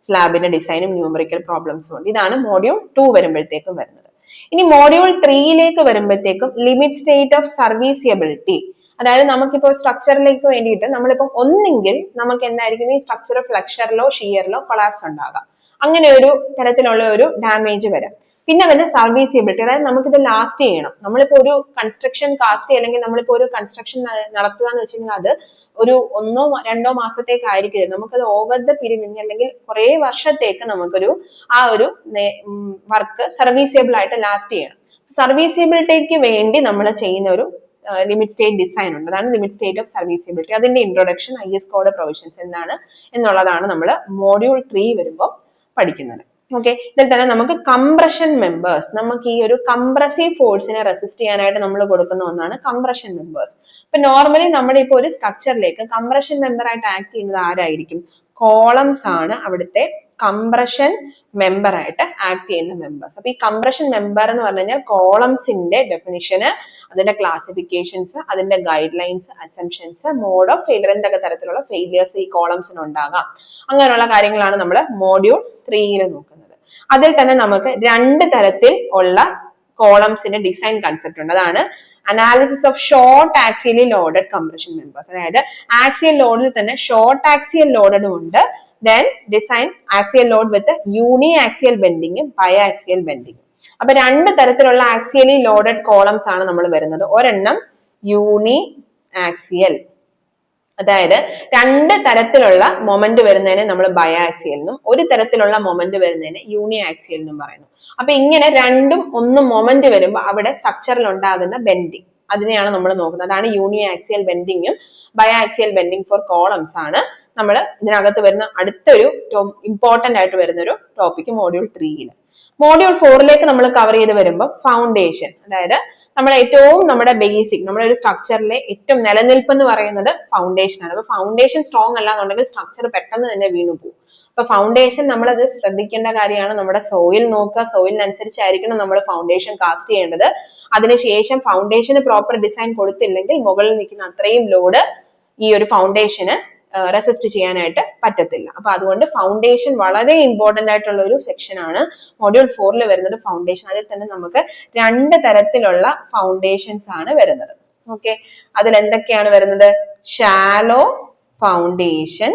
സ്ലാബിന്റെ ഡിസൈനും ന്യൂമറിക്കൽ പ്രോബ്ലംസും ഉണ്ട്. ഇതാണ് മോഡ്യൂൾ 2 വരുമ്പോഴത്തേക്കും വരുന്നത്. ഇനി മോഡ്യൂൾ 3 വരുമ്പോഴത്തേക്കും ലിമിറ്റ് സ്റ്റേറ്റ് ഓഫ് സർവീസിയബിലിറ്റി, അതായത് നമുക്കിപ്പോൾ സ്ട്രക്ചറിലേക്ക് വേണ്ടിയിട്ട് നമ്മളിപ്പം ഒന്നെങ്കിൽ നമുക്ക് എന്തായിരിക്കും ഈ സ്ട്രക്ചർ ഫ്ലെക്ചറിലോ ഷിയറിലോ കൊളാപ്സ് ഉണ്ടാകാം, അങ്ങനെ ഒരു തരത്തിലുള്ള ഒരു ഡാമേജ് വരാം. പിന്നെ അവരുടെ സർവീസിബിലിറ്റി, അതായത് നമുക്കിത് ലാസ്റ്റ് ചെയ്യണം. നമ്മളിപ്പോ ഒരു കൺസ്ട്രക്ഷൻ കാസ്റ്റ് അല്ലെങ്കിൽ നമ്മളിപ്പോ ഒരു കൺസ്ട്രക്ഷൻ നടത്തുക എന്ന് വെച്ച് കഴിഞ്ഞാൽ അത് ഒരു 1-2 മാസത്തേക്കായിരിക്കും. നമുക്കത് ഓവർ ദ പീരീഡ് അല്ലെങ്കിൽ കുറെ വർഷത്തേക്ക് നമുക്കൊരു ആ ഒരു വർക്ക് സർവീസിബിൾ ആയിട്ട് ലാസ്റ്റ് ചെയ്യണം. സർവീസിബിലിറ്റിക്ക് വേണ്ടി നമ്മൾ ചെയ്യുന്ന ഒരു ലിമിറ്റ് സ്റ്റേറ്റ് ഡിസൈൻ ഉണ്ട്. അതാണ് ലിമിറ്റ് സ്റ്റേറ്റ് ഓഫ് സർവീസിബിലിറ്റി. അതിന്റെ ഇൻട്രൊഡക്ഷൻ, IS കോഡ് പ്രൊവിഷൻസ് എന്താണ് എന്നുള്ളതാണ് നമ്മൾ മോഡ്യൂൾ 3 വരുമ്പോൾ പഠിക്കുന്നത്. ഓക്കെ, ഇതിൽ തന്നെ നമുക്ക് കംപ്രഷൻ മെമ്പേഴ്സ്, നമുക്ക് ഈ ഒരു കംപ്രസീവ് ഫോഴ്സിനെ റെസിസ്റ്റ് ചെയ്യാനായിട്ട് നമ്മൾ കൊടുക്കുന്ന ഒന്നാണ് കംപ്രഷൻ മെമ്പേഴ്സ്. ഇപ്പൊ നോർമലി നമ്മുടെ ഇപ്പോൾ ഒരു സ്ട്രക്ചറിലേക്ക് കംപ്രഷൻ മെമ്പർ ആയിട്ട് ആക്ട് ചെയ്യുന്നത് ആരായിരിക്കും? കോളംസ് ആണ് അവിടുത്തെ കംപ്രഷൻ മെമ്പർ ആയിട്ട് ആക്ട് ചെയ്യുന്ന മെമ്പേഴ്സ്. അപ്പൊ ഈ കംപ്രഷൻ മെമ്പർ എന്ന് പറഞ്ഞു കഴിഞ്ഞാൽ കോളംസിന്റെ ഡെഫിനിഷന്, അതിന്റെ ക്ലാസിഫിക്കേഷൻസ്, അതിന്റെ guidelines, assumptions, mode of failure, എന്തൊക്കെ തരത്തിലുള്ള ഫെയിലിയേഴ്സ് ഈ കോളംസിന് ഉണ്ടാകാം, അങ്ങനെയുള്ള കാര്യങ്ങളാണ് നമ്മൾ മോഡ്യൂൾ 3 നോക്കുന്നത്. അതിൽ തന്നെ നമുക്ക് 2 തരത്തിൽ ഉള്ള കോളംസിന്റെ ഡിസൈൻ കൺസെപ്റ്റ് ഉണ്ട്. അതാണ് analysis of short axially loaded compression members. അതായത് ആക്സിയൽ ലോഡിൽ തന്നെ ഷോർട്ട് ആക്സിയൽ ലോഡഡും ഉണ്ട്, then design axial load with uniaxial bending, biaxial bending. അപ്പൊ 2 തരത്തിലുള്ള ആക്സിയലി ലോഡഡ് കോളംസ് ആണ് നമ്മൾ വരുന്നത്. ഒരെണ്ണം യൂണി ആക്സിയൽ, അതായത് 2 തരത്തിലുള്ള മൊമെന്റ് വരുന്നതിനെ നമ്മൾ ബയാക്സിയൽ എന്നും 1 തരത്തിലുള്ള മൊമെന്റ് വരുന്നതിനെ യൂണി ആക്സിയൽ എന്നും പറയുന്നു. അപ്പൊ ഇങ്ങനെ 2 മൊമെന്റ് വരുമ്പോൾ അവിടെ സ്ട്രക്ചറിൽ ഉണ്ടാകുന്ന ബെൻഡിങ്, അതിനെയാണ് നമ്മൾ നോക്കുന്നത്. അതാണ് യൂണി ആക്സിയൽ ബെൻഡിങ്ങും ബയാക്സിയൽ ബെൻഡിങ് ഫോർ കോളംസ് ആണ് നമ്മൾ ഇതിനകത്ത് വരുന്ന അടുത്തൊരു ഇമ്പോർട്ടന്റ് ആയിട്ട് വരുന്ന ഒരു ടോപ്പിക് മോഡ്യൂൾ 3. മോഡ്യൂൾ 4 നമ്മൾ കവർ ചെയ്ത് വരുമ്പോൾ ഫൗണ്ടേഷൻ, അതായത് നമ്മുടെ ബേസിക്, നമ്മുടെ ഒരു സ്ട്രക്ചറിലെ ഏറ്റവും നിലനിൽപ്പ് എന്ന് പറയുന്നത് ഫൗണ്ടേഷൻ ആണ്. അപ്പൊ ഫൗണ്ടേഷൻ സ്ട്രോങ് അല്ല എന്നുണ്ടെങ്കിൽ സ്ട്രക്ചർ പെട്ടെന്ന് തന്നെ വീണു പോകും. അപ്പൊ ഫൗണ്ടേഷൻ നമ്മളത് ശ്രദ്ധിക്കേണ്ട കാര്യമാണ്. നമ്മുടെ സോയിൽ നോക്കുക, സോയിലിനനുസരിച്ചായിരിക്കണം നമ്മൾ ഫൗണ്ടേഷൻ കാസ്റ്റ് ചെയ്യേണ്ടത്. അതിനുശേഷം ഫൗണ്ടേഷന് പ്രോപ്പർ ഡിസൈൻ കൊടുത്തില്ലെങ്കിൽ മുകളിൽ നിൽക്കുന്ന അത്രയും ലോഡ് ഈ ഒരു ഫൗണ്ടേഷന് റെസിസ്റ്റ് ചെയ്യാനായിട്ട് പറ്റത്തില്ല. അപ്പൊ അതുകൊണ്ട് ഫൗണ്ടേഷൻ വളരെ ഇമ്പോർട്ടന്റ് ആയിട്ടുള്ള ഒരു സെക്ഷൻ ആണ് മോഡ്യൂൾ 4 വരുന്നത് ഫൗണ്ടേഷൻ. അതിൽ തന്നെ നമുക്ക് 2 തരത്തിലുള്ള ഫൗണ്ടേഷൻസ് ആണ് വരുന്നത്. ഓക്കെ, അതിൽ എന്തൊക്കെയാണ് വരുന്നത്? Shallow foundation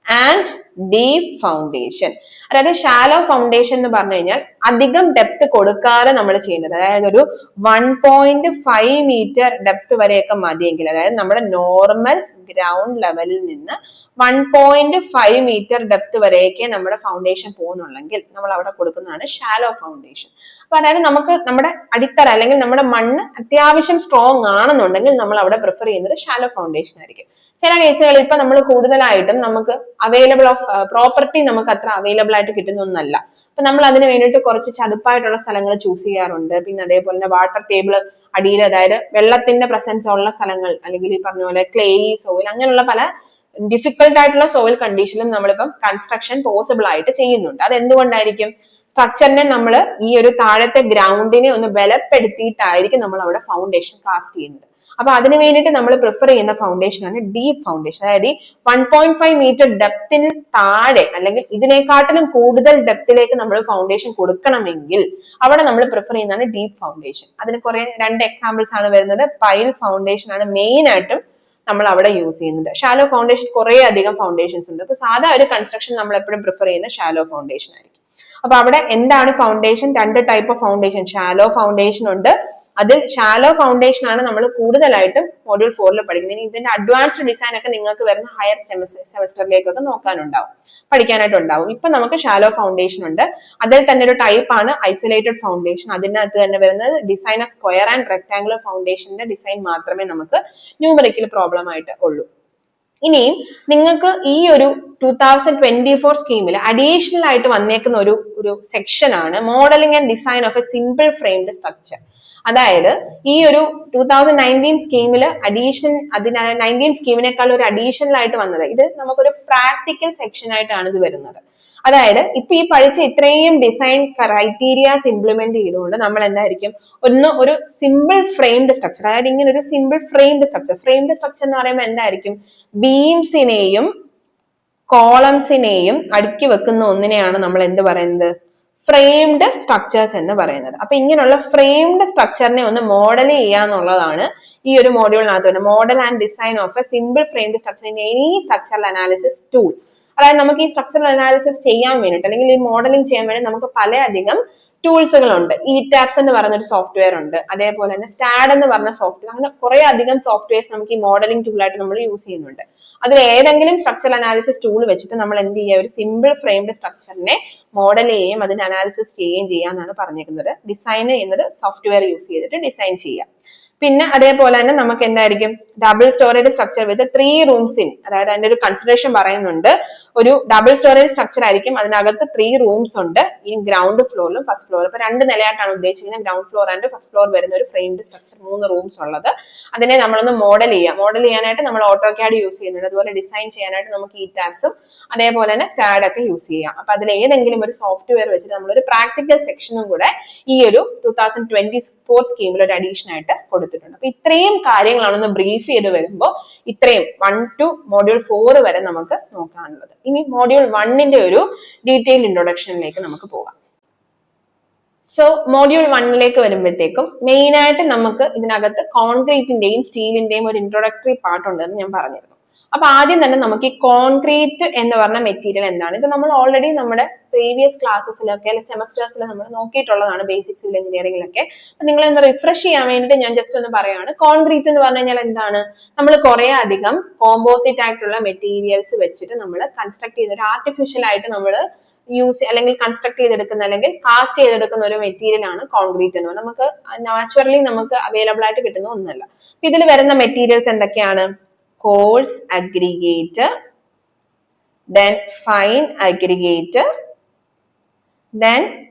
and deep foundation. അതായത് ഷാലോ ഫൗണ്ടേഷൻ എന്ന് പറഞ്ഞു കഴിഞ്ഞാൽ അധികം ഡെപ്ത് കൊടുക്കാതെ നമ്മൾ ചെയ്യുന്നത്, അതായത് ഒരു 1.5 മീറ്റർ ഡെപ്ത് വരെയൊക്കെ മതിയെങ്കിൽ, അതായത് നമ്മുടെ നോർമൽ ഗ്രൗണ്ട് ലെവലിൽ നിന്ന് 1.5 മീറ്റർ ഡെപ്ത് വരെയൊക്കെ നമ്മുടെ ഫൗണ്ടേഷൻ പോകുന്നുണ്ടെങ്കിൽ നമ്മൾ അവിടെ കൊടുക്കുന്നതാണ് ഷാലോ ഫൗണ്ടേഷൻ. അപ്പൊ അതായത് നമുക്ക് നമ്മുടെ അടിത്തറ അല്ലെങ്കിൽ നമ്മുടെ മണ്ണ് അത്യാവശ്യം സ്ട്രോങ് ആണെന്നുണ്ടെങ്കിൽ നമ്മൾ അവിടെ പ്രിഫർ ചെയ്യുന്നത് ഷാലോ ഫൗണ്ടേഷൻ ആയിരിക്കും. ചില കേസുകളിൽ ഇപ്പൊ നമ്മൾ കൂടുതലായിട്ടും നമുക്ക് അവൈലബിൾ ഓഫ് പ്രോപ്പർട്ടി നമുക്ക് അത്ര അവൈലബിൾ ആയിട്ട് കിട്ടുന്നൊന്നല്ല. അപ്പൊ നമ്മൾ അതിന് വേണ്ടിയിട്ട് കുറച്ച് ചതുപ്പായിട്ടുള്ള സ്ഥലങ്ങൾ ചൂസ് ചെയ്യാറുണ്ട്. പിന്നെ അതേപോലെ തന്നെ വാട്ടർ ടേബിൾ അടിയിൽ, അതായത് വെള്ളത്തിന്റെ പ്രസൻസ് ഉള്ള സ്ഥലങ്ങൾ, അല്ലെങ്കിൽ ഈ പറഞ്ഞ പോലെ ക്ലേയി സോയിൽ, അങ്ങനെയുള്ള പല ഡിഫിക്കൽട്ട് ആയിട്ടുള്ള സോയിൽ കണ്ടീഷനിലും നമ്മളിപ്പം കൺസ്ട്രക്ഷൻ പോസിബിൾ ആയിട്ട് ചെയ്യുന്നുണ്ട്. അത് എന്തുകൊണ്ടായിരിക്കും? സ്ട്രക്ചറിനെ നമ്മൾ ഈ ഒരു താഴത്തെ ഗ്രൗണ്ടിനെ ഒന്ന് ബലപ്പെടുത്തിയിട്ടായിരിക്കും നമ്മൾ അവിടെ ഫൗണ്ടേഷൻ കാസ്റ്റ് ചെയ്യുന്നത്. അപ്പൊ അതിന് വേണ്ടിയിട്ട് നമ്മൾ പ്രിഫർ ചെയ്യുന്ന ഫൗണ്ടേഷൻ ആണ് ഡീപ് ഫൗണ്ടേഷൻ. അതായത് 1.5 മീറ്റർ ഡെപ്തിന് താഴെ അല്ലെങ്കിൽ ഇതിനെക്കാട്ടിലും കൂടുതൽ ഡെപ്തിലേക്ക് നമ്മൾ ഫൗണ്ടേഷൻ കൊടുക്കണമെങ്കിൽ അവിടെ നമ്മൾ പ്രിഫർ ചെയ്യുന്നതാണ് ഡീപ് ഫൗണ്ടേഷൻ. അതിന് കുറെ 2 എക്സാമ്പിൾസ് ആണ് വരുന്നത്. പൈൽ ഫൗണ്ടേഷൻ ആണ് മെയിൻ ആയിട്ടും നമ്മൾ അവിടെ യൂസ് ചെയ്യുന്നുണ്ട്. ഷാലോ ഫൗണ്ടേഷൻ കുറെ അധികം ഫൗണ്ടേഷൻസ് ഉണ്ട്. അപ്പൊ സാധാ ഒരു കൺസ്ട്രക്ഷൻ നമ്മൾ എപ്പോഴും പ്രിഫർ ചെയ്യുന്ന ഷാലോ ഫൗണ്ടേഷൻ ആയിരിക്കും. അപ്പൊ അവിടെ എന്താണ് foundation? 2 type of foundation. Shallow foundation ഉണ്ട്. അതിൽ ഷാലോ ഫൗണ്ടേഷൻ ആണ് നമ്മൾ കൂടുതലായിട്ടും മോഡ്യൂൾ 4 പഠിക്കുന്നത്. ഇതിന്റെ അഡ്വാൻസ്ഡ് ഡിസൈൻ ഒക്കെ നിങ്ങൾക്ക് വരുന്ന ഹയർ സെമസ്റ്ററിലേക്കൊക്കെ നോക്കാനുണ്ടാവും, പഠിക്കാനായിട്ടുണ്ടാവും. ഇപ്പൊ നമുക്ക് ഷാലോ ഫൗണ്ടേഷൻ ഉണ്ട്. അതിൽ തന്നെ ഒരു ടൈപ്പ് ആണ് ഐസൊലേറ്റഡ് ഫൗണ്ടേഷൻ. അതിനകത്ത് തന്നെ വരുന്നത് design of square and rectangular ഫൗണ്ടേഷന്റെ ഡിസൈൻ മാത്രമേ നമുക്ക് ന്യൂമറിക്കൽ പ്രോബ്ലം ആയിട്ട് ഉള്ളൂ. ഇനിയും നിങ്ങൾക്ക് ഈ ഒരു 2024 സ്കീമിൽ അഡീഷണൽ ആയിട്ട് വന്നേക്കുന്ന ഒരു സെക്ഷൻ ആണ് modelling and design of A simple framed structure. അതായത് ഈ ഒരു 2019 സ്കീമിൽ 19 സ്കീമിനേക്കാൾ ഒരു അഡീഷണൽ ആയിട്ട് വന്നത്, ഇത് നമുക്കൊരു പ്രാക്ടിക്കൽ സെക്ഷൻ ആയിട്ടാണ് ഇത് വരുന്നത്. അതായത് ഇപ്പൊ ഈ പഠിച്ച ഇത്രയും ഡിസൈൻ ക്രൈറ്റീരിയാസ് ഇംപ്ലിമെന്റ് ചെയ്തുകൊണ്ട് നമ്മൾ എന്തായിരിക്കും ഒരു സിമ്പിൾ ഫ്രെയിംഡ് സ്ട്രക്ചർ, അതായത് ഇങ്ങനെ ഒരു സിമ്പിൾ ഫ്രെയിംഡ് സ്ട്രക്ചർ എന്ന് പറയുമ്പോൾ എന്തായിരിക്കും? ബീംസിനെയും കോളംസിനെയും അടുക്കി വെക്കുന്ന ഒന്നിനെയാണ് നമ്മൾ എന്ത് പറയുന്നത്? ഫ്രെയിംഡ് സ്ട്രക്ചേഴ്സ് എന്ന് പറയുന്നത്. അപ്പൊ ഇങ്ങനെയുള്ള ഫ്രെയിംഡ് സ്ട്രക്ചറിനെ ഒന്ന് മോഡൽ ചെയ്യാന്നുള്ളതാണ് ഈ ഒരു മോഡ്യൂളിനകത്ത് വരുന്നത്. Model and design of A simple framed structure in any structural analysis tool. അതായത് നമുക്ക് ഈ സ്ട്രക്ചറൽ അനാലിസിസ് ചെയ്യാൻ വേണ്ടിയിട്ട് അല്ലെങ്കിൽ ഈ മോഡലിംഗ് ചെയ്യാൻ വേണ്ടി നമുക്ക് പലയധികം ടൂൾസുകളുണ്ട്. ടാപ്സ് എന്ന് പറയുന്ന ഒരു സോഫ്റ്റ്വെയർ ഉണ്ട്, അതേപോലെ തന്നെ സ്റ്റാഡ് എന്ന് പറഞ്ഞ സോഫ്റ്റ്വെയർ, അങ്ങനെ കുറെ അധികം സോഫ്റ്റ്വെയർസ് നമുക്ക് ഈ മോഡലിംഗ് ടൂളായിട്ട് നമ്മൾ യൂസ് ചെയ്യുന്നുണ്ട്. അതിൽ ഏതെങ്കിലും സ്ട്രക്ചറൽ അനാലിസിസ് ടൂൾ വെച്ചിട്ട് നമ്മൾ എന്ത് ചെയ്യുക, ഒരു സിമ്പിൾ ഫ്രെയിംഡ് സ്ട്രക്ചറിനെ മോഡൽ ചെയ്യുകയും അതിന്റെ അനാലിസിസ് ചെയ്യുകയും ചെയ്യാന്നാണ് പറഞ്ഞിരിക്കുന്നത്. ഡിസൈൻ ചെയ്യുന്നത് സോഫ്റ്റ്വെയർ യൂസ് ചെയ്തിട്ട് ഡിസൈൻ ചെയ്യുക. പിന്നെ അതേപോലെ തന്നെ നമുക്ക് എന്തായിരിക്കും, double storage structure with 3 rooms in, അതായത് അതിന്റെ ഒരു കൺസിഡറേഷൻ പറയുന്നുണ്ട്. ഒരു ഡബിൾ സ്റ്റോറേജ് സ്ട്രക്ചർ ആയിരിക്കും, അതിനകത്ത് 3 റൂംസ് ഉണ്ട് ഈ ഗ്രൗണ്ട് ഫ്ലോറിലും ഫസ്റ്റ് ഫ്ലോറിലും. അപ്പൊ 2 നിലയായിട്ടാണ് ഉദ്ദേശിക്കുന്നത്, ground floor and first floor വരുന്ന ഒരു ഫ്രെയിംഡ് സ്ട്രക്ചർ, 3 റൂംസ് ഉള്ളത്. അതിനെ നമ്മളൊന്ന് മോഡൽ ചെയ്യാം. മോഡൽ ചെയ്യാനായിട്ട് നമ്മൾ ഓട്ടോക്യാഡ് യൂസ് ചെയ്യുന്നുണ്ട്, അതുപോലെ ഡിസൈൻ ചെയ്യാനായിട്ട് നമുക്ക് ടാപ്സും അതേപോലെ തന്നെ സ്റ്റാഡ് ഒക്കെ യൂസ് ചെയ്യാം. അപ്പൊ അതിൽ ഏതെങ്കിലും ഒരു സോഫ്റ്റ്വെയർ വെച്ചിട്ട് നമ്മളൊരു പ്രാക്ടിക്കൽ സെക്ഷനും കൂടെ ഈ ഒരു 2024 സ്കീമിൽ ഒരു അഡീഷൻ ആയിട്ട് കൊടുത്തിട്ടുണ്ട്. അപ്പൊ ഇത്രയും കാര്യങ്ങളാണ് ഒന്ന് ബ്രീഫ് ചെയ്ത് വരുമ്പോൾ ഇത്രയും 1 to മോഡ്യൂൾ 4 വരെ നമുക്ക് നോക്കാനുള്ളത്. ഇനി മോഡ്യൂൾ 1ന്റെ ഒരു ഡീറ്റെയിൽ ഇൻട്രൊഡക്ഷനിലേക്ക് നമുക്ക് പോകാം. സോ മോഡ്യൂൾ 1ലേക്ക് വരുമ്പോഴത്തേക്കും മെയിൻ ആയിട്ട് നമുക്ക് ഇതിനകത്ത് കോൺക്രീറ്റിന്റെയും സ്റ്റീലിന്റെയും ഒരു ഇൻട്രൊഡക്ടറി പാർട്ട് ഉണ്ടെന്ന് ഞാൻ പറഞ്ഞിരുന്നു. അപ്പൊ ആദ്യം തന്നെ നമുക്ക് ഈ കോൺക്രീറ്റ് എന്ന് പറഞ്ഞ മെറ്റീരിയൽ എന്താണ്, ഇത് നമ്മൾ ഓൾറെഡി നമ്മുടെ പ്രീവിയസ് ക്ലാസ്സസിലൊക്കെ അല്ലെങ്കിൽ സെമസ്റ്റേഴ്സിൽ നമ്മൾ നോക്കിയിട്ടുള്ളതാണ്, ബേസിക് സിവിൽ എഞ്ചിനീയറിംഗിലൊക്കെ. അപ്പൊ നിങ്ങൾ ഒന്ന് റിഫ്രഷ് ചെയ്യാൻ വേണ്ടിയിട്ട് ഞാൻ ജസ്റ്റ് ഒന്ന് പറയാണ്. കോൺക്രീറ്റ് എന്ന് പറഞ്ഞു കഴിഞ്ഞാൽ എന്താണ്, നമ്മൾ കുറെ അധികം കോമ്പോസിറ്റ് ആയിട്ടുള്ള മെറ്റീരിയൽസ് വെച്ചിട്ട് നമ്മൾ കൺസ്ട്രക്ട് ചെയ്യുന്ന ഒരു ആർട്ടിഫിഷ്യൽ ആയിട്ട് നമ്മൾ അല്ലെങ്കിൽ കൺസ്ട്രക്ട് ചെയ്തെടുക്കുന്ന അല്ലെങ്കിൽ കാസ്റ്റ് ചെയ്തെടുക്കുന്ന ഒരു മെറ്റീരിയൽ ആണ് കോൺക്രീറ്റ് എന്ന് പറയുന്നത്. നമുക്ക് നാച്ചുറലി നമുക്ക് അവൈലബിൾ ആയിട്ട് കിട്ടുന്ന ഒന്നല്ല. ഇതിൽ വരുന്ന മെറ്റീരിയൽസ് എന്തൊക്കെയാണ്, coarse aggregate, then fine aggregate, then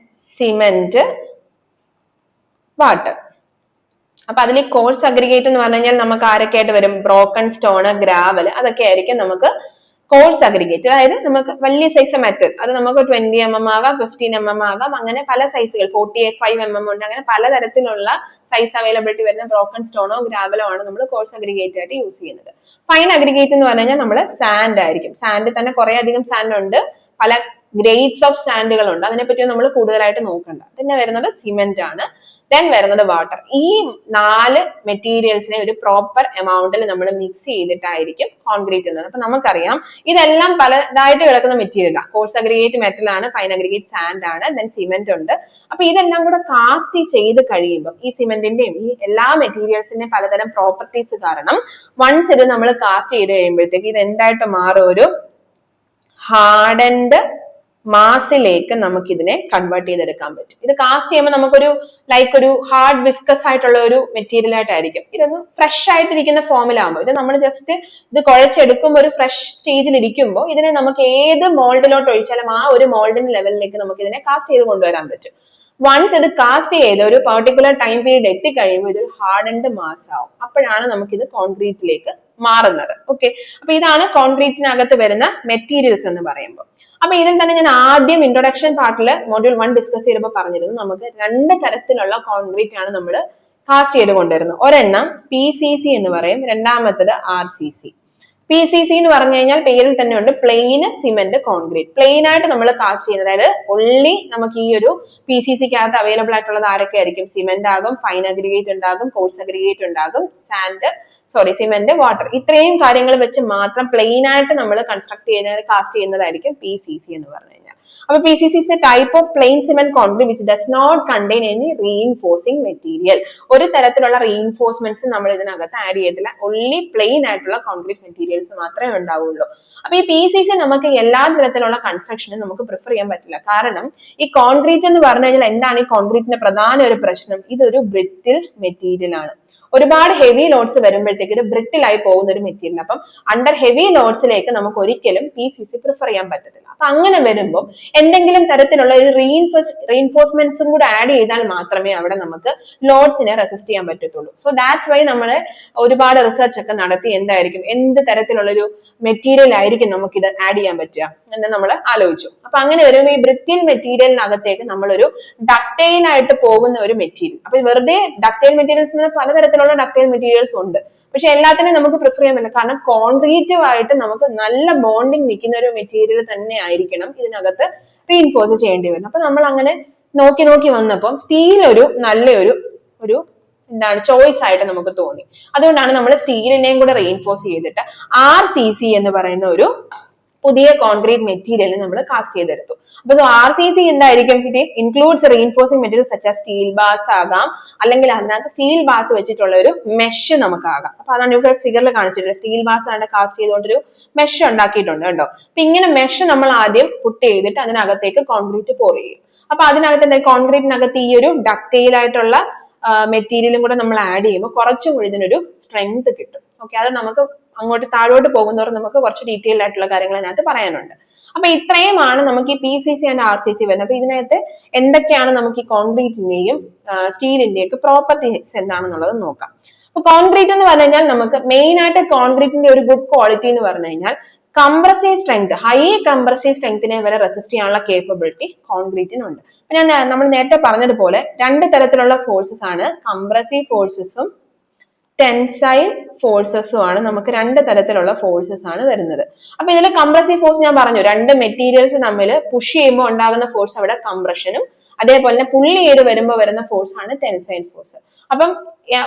cement, water. അപ്പൊ അതിൽ കോഴ്സ് അഗ്രിഗേറ്റ് എന്ന് പറഞ്ഞു കഴിഞ്ഞാൽ നമുക്ക് ആരൊക്കെ ആയിട്ട് വരും, ബ്രോക്കൺ സ്റ്റോൺ, ഗ്രാവൽ, അതൊക്കെ ആയിരിക്കും നമുക്ക് കോഴ്സ് അഗ്രിഗേറ്റ്. അതായത് നമുക്ക് വലിയ സൈസ് മെറ്റൽ, അത് നമുക്ക് 20 mm ആകാം, 15 mm ആകാം, അങ്ങനെ പല സൈസുകൾ, 45 mm ഉണ്ട്, അങ്ങനെ പലതരത്തിലുള്ള സൈസ് അവൈലബിലിറ്റി വരുന്ന ബ്രോക്കൺ സ്റ്റോണോ ഗ്രാവലോ ആണ് നമ്മൾ കോഴ്സ് അഗ്രിഗേറ്റ് ആയിട്ട് യൂസ് ചെയ്യുന്നത്. ഫൈൻ അഗ്രിഗേറ്റ് എന്ന് പറഞ്ഞു കഴിഞ്ഞാൽ നമ്മൾ സാൻഡ് ആയിരിക്കും. സാൻഡ് തന്നെ കുറെ അധികം സാൻഡ് ഉണ്ട്, പല ഗ്രേഡ്സ് ഓഫ് സാൻഡുകൾ ഉണ്ട്, അതിനെപ്പറ്റി നമ്മൾ കൂടുതലായിട്ട് നോക്കണ്ട. പിന്നെ വരുന്നത് സിമെന്റ് ആണ്, ദെൻ വരുന്നത് വാട്ടർ. ഈ 4 മെറ്റീരിയൽസിനെ ഒരു പ്രോപ്പർ എമൗണ്ടിൽ നമ്മൾ മിക്സ് ചെയ്തിട്ടായിരിക്കും കോൺക്രീറ്റ് എന്നത്. അപ്പൊ നമുക്കറിയാം ഇതെല്ലാം പലതായിട്ട് കിടക്കുന്ന മെറ്റീരിയലാണ്. കോഴ്സ് അഗ്രിഗേറ്റ് മെറ്റൽ ആണ്, ഫൈൻ അഗ്രിഗേറ്റ് സാൻഡ് ആണ്, ദെൻ സിമെന്റ് ഉണ്ട്. അപ്പൊ ഇതെല്ലാം കൂടെ കാസ്റ്റ് ചെയ്ത് കഴിയുമ്പോൾ ഈ സിമെന്റിന്റെയും ഈ എല്ലാ മെറ്റീരിയൽസിന്റെയും പലതരം പ്രോപ്പർട്ടീസ് കാരണം വൺസ് ഇത് നമ്മൾ കാസ്റ്റ് ചെയ്ത് കഴിയുമ്പോഴത്തേക്ക് ഇത് എന്തായിട്ട് മാറും, ഒരു ഹാർഡൻഡ് മാസിലേക്ക് നമുക്ക് ഇതിനെ കൺവേർട്ട് ചെയ്തെടുക്കാൻ പറ്റും. ഇത് കാസ്റ്റ് ചെയ്യുമ്പോൾ നമുക്കൊരു ഒരു ഹാർഡ് വിസ്കസ് ആയിട്ടുള്ള ഒരു മെറ്റീരിയൽ ആയിട്ടായിരിക്കും. ഇതൊന്ന് ഫ്രഷ് ആയിട്ടിരിക്കുന്ന ഫോമിലാകുമ്പോൾ, ഇത് നമ്മൾ ജസ്റ്റ് ഇത് കുഴച്ചെടുക്കുമ്പോൾ ഒരു ഫ്രഷ് സ്റ്റേജിൽ ഇരിക്കുമ്പോൾ ഇതിനെ നമുക്ക് ഏത് മോൾഡിലോട്ട് ഒഴിച്ചാലും ആ ഒരു മോൾഡിന്റെ ലെവലിലേക്ക് നമുക്ക് ഇതിനെ കാസ്റ്റ് ചെയ്ത് കൊണ്ടുവരാൻ പറ്റും. വൺസ് ഇത് കാസ്റ്റ് ചെയ്ത് ഒരു പെർട്ടിക്കുലർ ടൈം പീരീഡ് എത്തിക്കഴിയുമ്പോൾ ഇതൊരു ഹാർഡൻഡ് മാസ് ആവും. അപ്പോഴാണ് നമുക്കിത് കോൺക്രീറ്റിലേക്ക് മാറുന്നത്. ഓക്കെ, അപ്പൊ ഇതാണ് കോൺക്രീറ്റിനകത്ത് വരുന്ന മെറ്റീരിയൽസ് എന്ന് പറയുമ്പോൾ. അപ്പൊ ഇതിൽ തന്നെ ഞാൻ ആദ്യം ഇൻട്രൊഡക്ഷൻ പാർട്ടിൽ മോഡ്യൂൾ 1 ഡിസ്കസ് ചെയ്തപ്പോൾ പറഞ്ഞിരുന്നു, നമുക്ക് 2 തരത്തിലുള്ള കോൺക്രീറ്റ് ആണ് നമ്മൾ കാസ്റ്റ് ചെയ്ത് കൊണ്ടുവരുന്നത്. ഒരെണ്ണം PCC എന്ന് പറയും, രണ്ടാമത്തത് RCC. PCC എന്ന് പറഞ്ഞു കഴിഞ്ഞാൽ പേരിൽ തന്നെ ഉണ്ട്, പ്ലെയിൻ സിമെന്റ് കോൺക്രീറ്റ്. പ്ലെയിൻ ആയിട്ട് നമ്മൾ കാസ്റ്റ് ചെയ്യുന്നത്, അതായത് ഒൺലി നമുക്ക് ഈ ഒരു PCCക്കകത്ത് അവൈലബിൾ ആയിട്ടുള്ളത് ആരൊക്കെ ആയിരിക്കും, സിമെന്റ് ആകും, ഫൈൻ അഗ്രിഗേറ്റ് ഉണ്ടാകും, കോഴ്സ് അഗ്രിഗേറ്റ് ഉണ്ടാകും, സിമെന്റ്, വാട്ടർ. ഇത്രയും കാര്യങ്ങൾ വെച്ച് മാത്രം പ്ലെയിൻ ആയിട്ട് നമ്മൾ കൺസ്ട്രക്ട് ചെയ്യുന്നത്, കാസ്റ്റ് ചെയ്യുന്നതായിരിക്കും PCC എന്ന് പറഞ്ഞു കഴിഞ്ഞാൽ. അപ്പൊ PCC is a type of plain cement concrete which does not contain any reinforcing material. ഒരു തരത്തിലുള്ള റീഇൻഫോഴ്സ്മെന്റ്സ് നമ്മൾ ഇതിനകത്ത് ആഡ് ചെയ്തില്ല, ഒൺലി പ്ലെയിൻ ആയിട്ടുള്ള കോൺക്രീറ്റ് മെറ്റീരിയൽസ് മാത്രമേ ഉണ്ടാവുള്ളൂ. അപ്പൊ ഈ PCC നമുക്ക് എല്ലാ തരത്തിലുള്ള കൺസ്ട്രക്ഷനും നമുക്ക് പ്രിഫർ ചെയ്യാൻ പറ്റില്ല. കാരണം ഈ കോൺക്രീറ്റ് എന്ന് പറഞ്ഞു കഴിഞ്ഞാൽ എന്താണ് ഈ കോൺക്രീറ്റിന്റെ പ്രധാന ഒരു പ്രശ്നം, ഇതൊരു ബ്രിറ്റിൽ മെറ്റീരിയൽ ആണ്. ഒരുപാട് ഹെവി ലോഡ്സ് വരുമ്പോഴത്തേക്ക് ഇത് ബ്രിട്ടിൽ ആയി പോകുന്ന ഒരു മെറ്റീരിയൽ. അപ്പം അണ്ടർ ഹെവി ലോഡ്സിലേക്ക് നമുക്ക് ഒരിക്കലും PCC പ്രിഫർ ചെയ്യാൻ പറ്റത്തില്ല. അപ്പൊ അങ്ങനെ വരുമ്പോൾ എന്തെങ്കിലും തരത്തിലുള്ള ഒരു റീഇൻഫോഴ്സ്മെന്റ്സും കൂടെ ആഡ് ചെയ്താൽ മാത്രമേ അവിടെ നമുക്ക് ലോഡ്സിനെ റെസിസ്റ്റ് ചെയ്യാൻ പറ്റത്തുള്ളൂ. സോ ദാറ്റ്സ് വൈ നമ്മൾ ഒരുപാട് റിസർച്ച് ഒക്കെ നടത്തി എന്തായിരിക്കും, എന്ത് തരത്തിലുള്ള ഒരു മെറ്റീരിയൽ ആയിരിക്കും നമുക്ക് ഇത് ആഡ് ചെയ്യാൻ പറ്റുക എന്ന് നമ്മൾ ആലോചിച്ചു. അപ്പൊ അങ്ങനെ വരുമ്പോൾ ഈ ബ്രിട്ടിൽ മെറ്റീരിയലിനകത്തേക്ക് നമ്മളൊരു ഡക്റ്റൈൽ ആയിട്ട് പോകുന്ന ഒരു മെറ്റീരിയൽ. അപ്പൊ വെറുതെ ഡക്റ്റൈൽ മെറ്റീരിയൽസിന് പലതരത്തിലുള്ള തരത്തിലുള്ള ഡക്റ്റൈൽ മെറ്റീരിയൽസ് ഉണ്ട്. പക്ഷെ എല്ലാത്തിനും നമുക്ക് പ്രിഫർ ചെയ്യാൻ പറ്റില്ല. കാരണം കോൺക്രീറ്റീവ് ആയിട്ട് നമുക്ക് നല്ല ബോണ്ടിങ് നിൽക്കുന്ന ഒരു മെറ്റീരിയൽ തന്നെ ആയിരിക്കണം ഇതിനകത്ത് റീഇൻഫോഴ്സ് ചെയ്യേണ്ടി വരുന്നത്. അപ്പൊ നമ്മൾ അങ്ങനെ നോക്കി നോക്കി വന്നപ്പം സ്റ്റീൽ ഒരു നല്ലൊരു ഒരു എന്താണ് ചോയ്സ് ആയിട്ട് നമുക്ക് തോന്നി. അതുകൊണ്ടാണ് നമ്മൾ സ്റ്റീലിനെയും കൂടെ റീഇൻഫോഴ്സ് ചെയ്തിട്ട് RCC എന്ന് പറയുന്ന ഒരു പുതിയ കോൺക്രീറ്റ് മെറ്റീരിയൽ നമ്മൾ കാസ്റ്റ് ചെയ്തെടുത്തു. അപ്പൊ RCC എന്തായിരിക്കും? ഇത് includes reinforcing material such as steel bars ആകാം, അല്ലെങ്കിൽ അതിനകത്ത് സ്റ്റീൽ ബാർസ് വെച്ചിട്ടുള്ള ഒരു മെഷ് നമുക്കാകാം. അപ്പൊ അതാണ് ഇവിടെ ഫിഗറിൽ കാണിച്ചിട്ടുള്ളത്. സ്റ്റീൽ ബാർസ് ആണ് കാസ്റ്റ് ചെയ്തുകൊണ്ടൊരു മെഷ് ഉണ്ടാക്കിയിട്ടുണ്ട് കേട്ടോ. അപ്പൊ ഇങ്ങനെ മെഷ് നമ്മൾ ആദ്യം പുട്ട് ചെയ്തിട്ട് അതിനകത്തേക്ക് കോൺക്രീറ്റ് പോർ ചെയ്യും. അപ്പൊ അതിനകത്ത് എന്താ, കോൺക്രീറ്റിനകത്ത് ഈ ഒരു ഡക്റ്റൈൽ ആയിട്ടുള്ള മെറ്റീരിയലും കൂടെ നമ്മൾ ആഡ് ചെയ്യുമ്പോൾ കുറച്ചും കൂടി ഇതിനൊരു സ്ട്രെങ്ത് കിട്ടും. ഓക്കെ, അത് നമുക്ക് അങ്ങോട്ട് താഴോട്ട് പോകുന്നവർ നമുക്ക് കുറച്ച് ഡീറ്റെയിൽ ആയിട്ടുള്ള കാര്യങ്ങൾ അതിനകത്ത് പറയാനുണ്ട്. അപ്പൊ ഇത്രയുമാണ് നമുക്ക് ഈ PCC ആൻഡ് RCC വരുന്നത്. അപ്പൊ ഇതിനകത്ത് എന്തൊക്കെയാണ് നമുക്ക് ഈ കോൺക്രീറ്റിന്റെയും സ്റ്റീലിന്റെയും ഒക്കെ പ്രോപ്പർട്ടീസ് എന്താണെന്നുള്ളത് നോക്കാം. അപ്പൊ കോൺക്രീറ്റ് എന്ന് പറഞ്ഞു കഴിഞ്ഞാൽ നമുക്ക് മെയിൻ ആയിട്ട് കോൺക്രീറ്റിന്റെ ഒരു ഗുഡ് ക്വാളിറ്റി എന്ന് പറഞ്ഞു കഴിഞ്ഞാൽ കംപ്രസീവ് സ്ട്രെങ്ത്, ഹൈ കംപ്രസീവ് സ്ട്രെങ്തിനെ വരെ റെസിസ്റ്റ് ചെയ്യാനുള്ള കേപ്പബിലിറ്റി കോൺക്രീറ്റിനുണ്ട്. നമ്മൾ നേരത്തെ പറഞ്ഞതുപോലെ രണ്ട് തരത്തിലുള്ള ഫോഴ്സസ് ആണ്, കംപ്രസീവ് ഫോഴ്സസും ടെൻസൈൽ ഫോഴ്സസും ആണ്. നമുക്ക് രണ്ട് തരത്തിലുള്ള ഫോഴ്സസ് ആണ് വരുന്നത്. അപ്പൊ ഇതിൽ കംപ്രസീവ് ഫോഴ്സ് ഞാൻ പറഞ്ഞു, രണ്ട് മെറ്റീരിയൽസ് തമ്മിൽ പുഷ് ചെയ്യുമ്പോൾ ഉണ്ടാകുന്ന ഫോഴ്സ് അവിടെ കംപ്രഷനും, അതേപോലെ തന്നെ പുള്ളി ചെയ്ത് വരുമ്പോൾ വരുന്ന ഫോഴ്സ് ആണ് ടെൻസൈൽ ഫോഴ്സ്. അപ്പം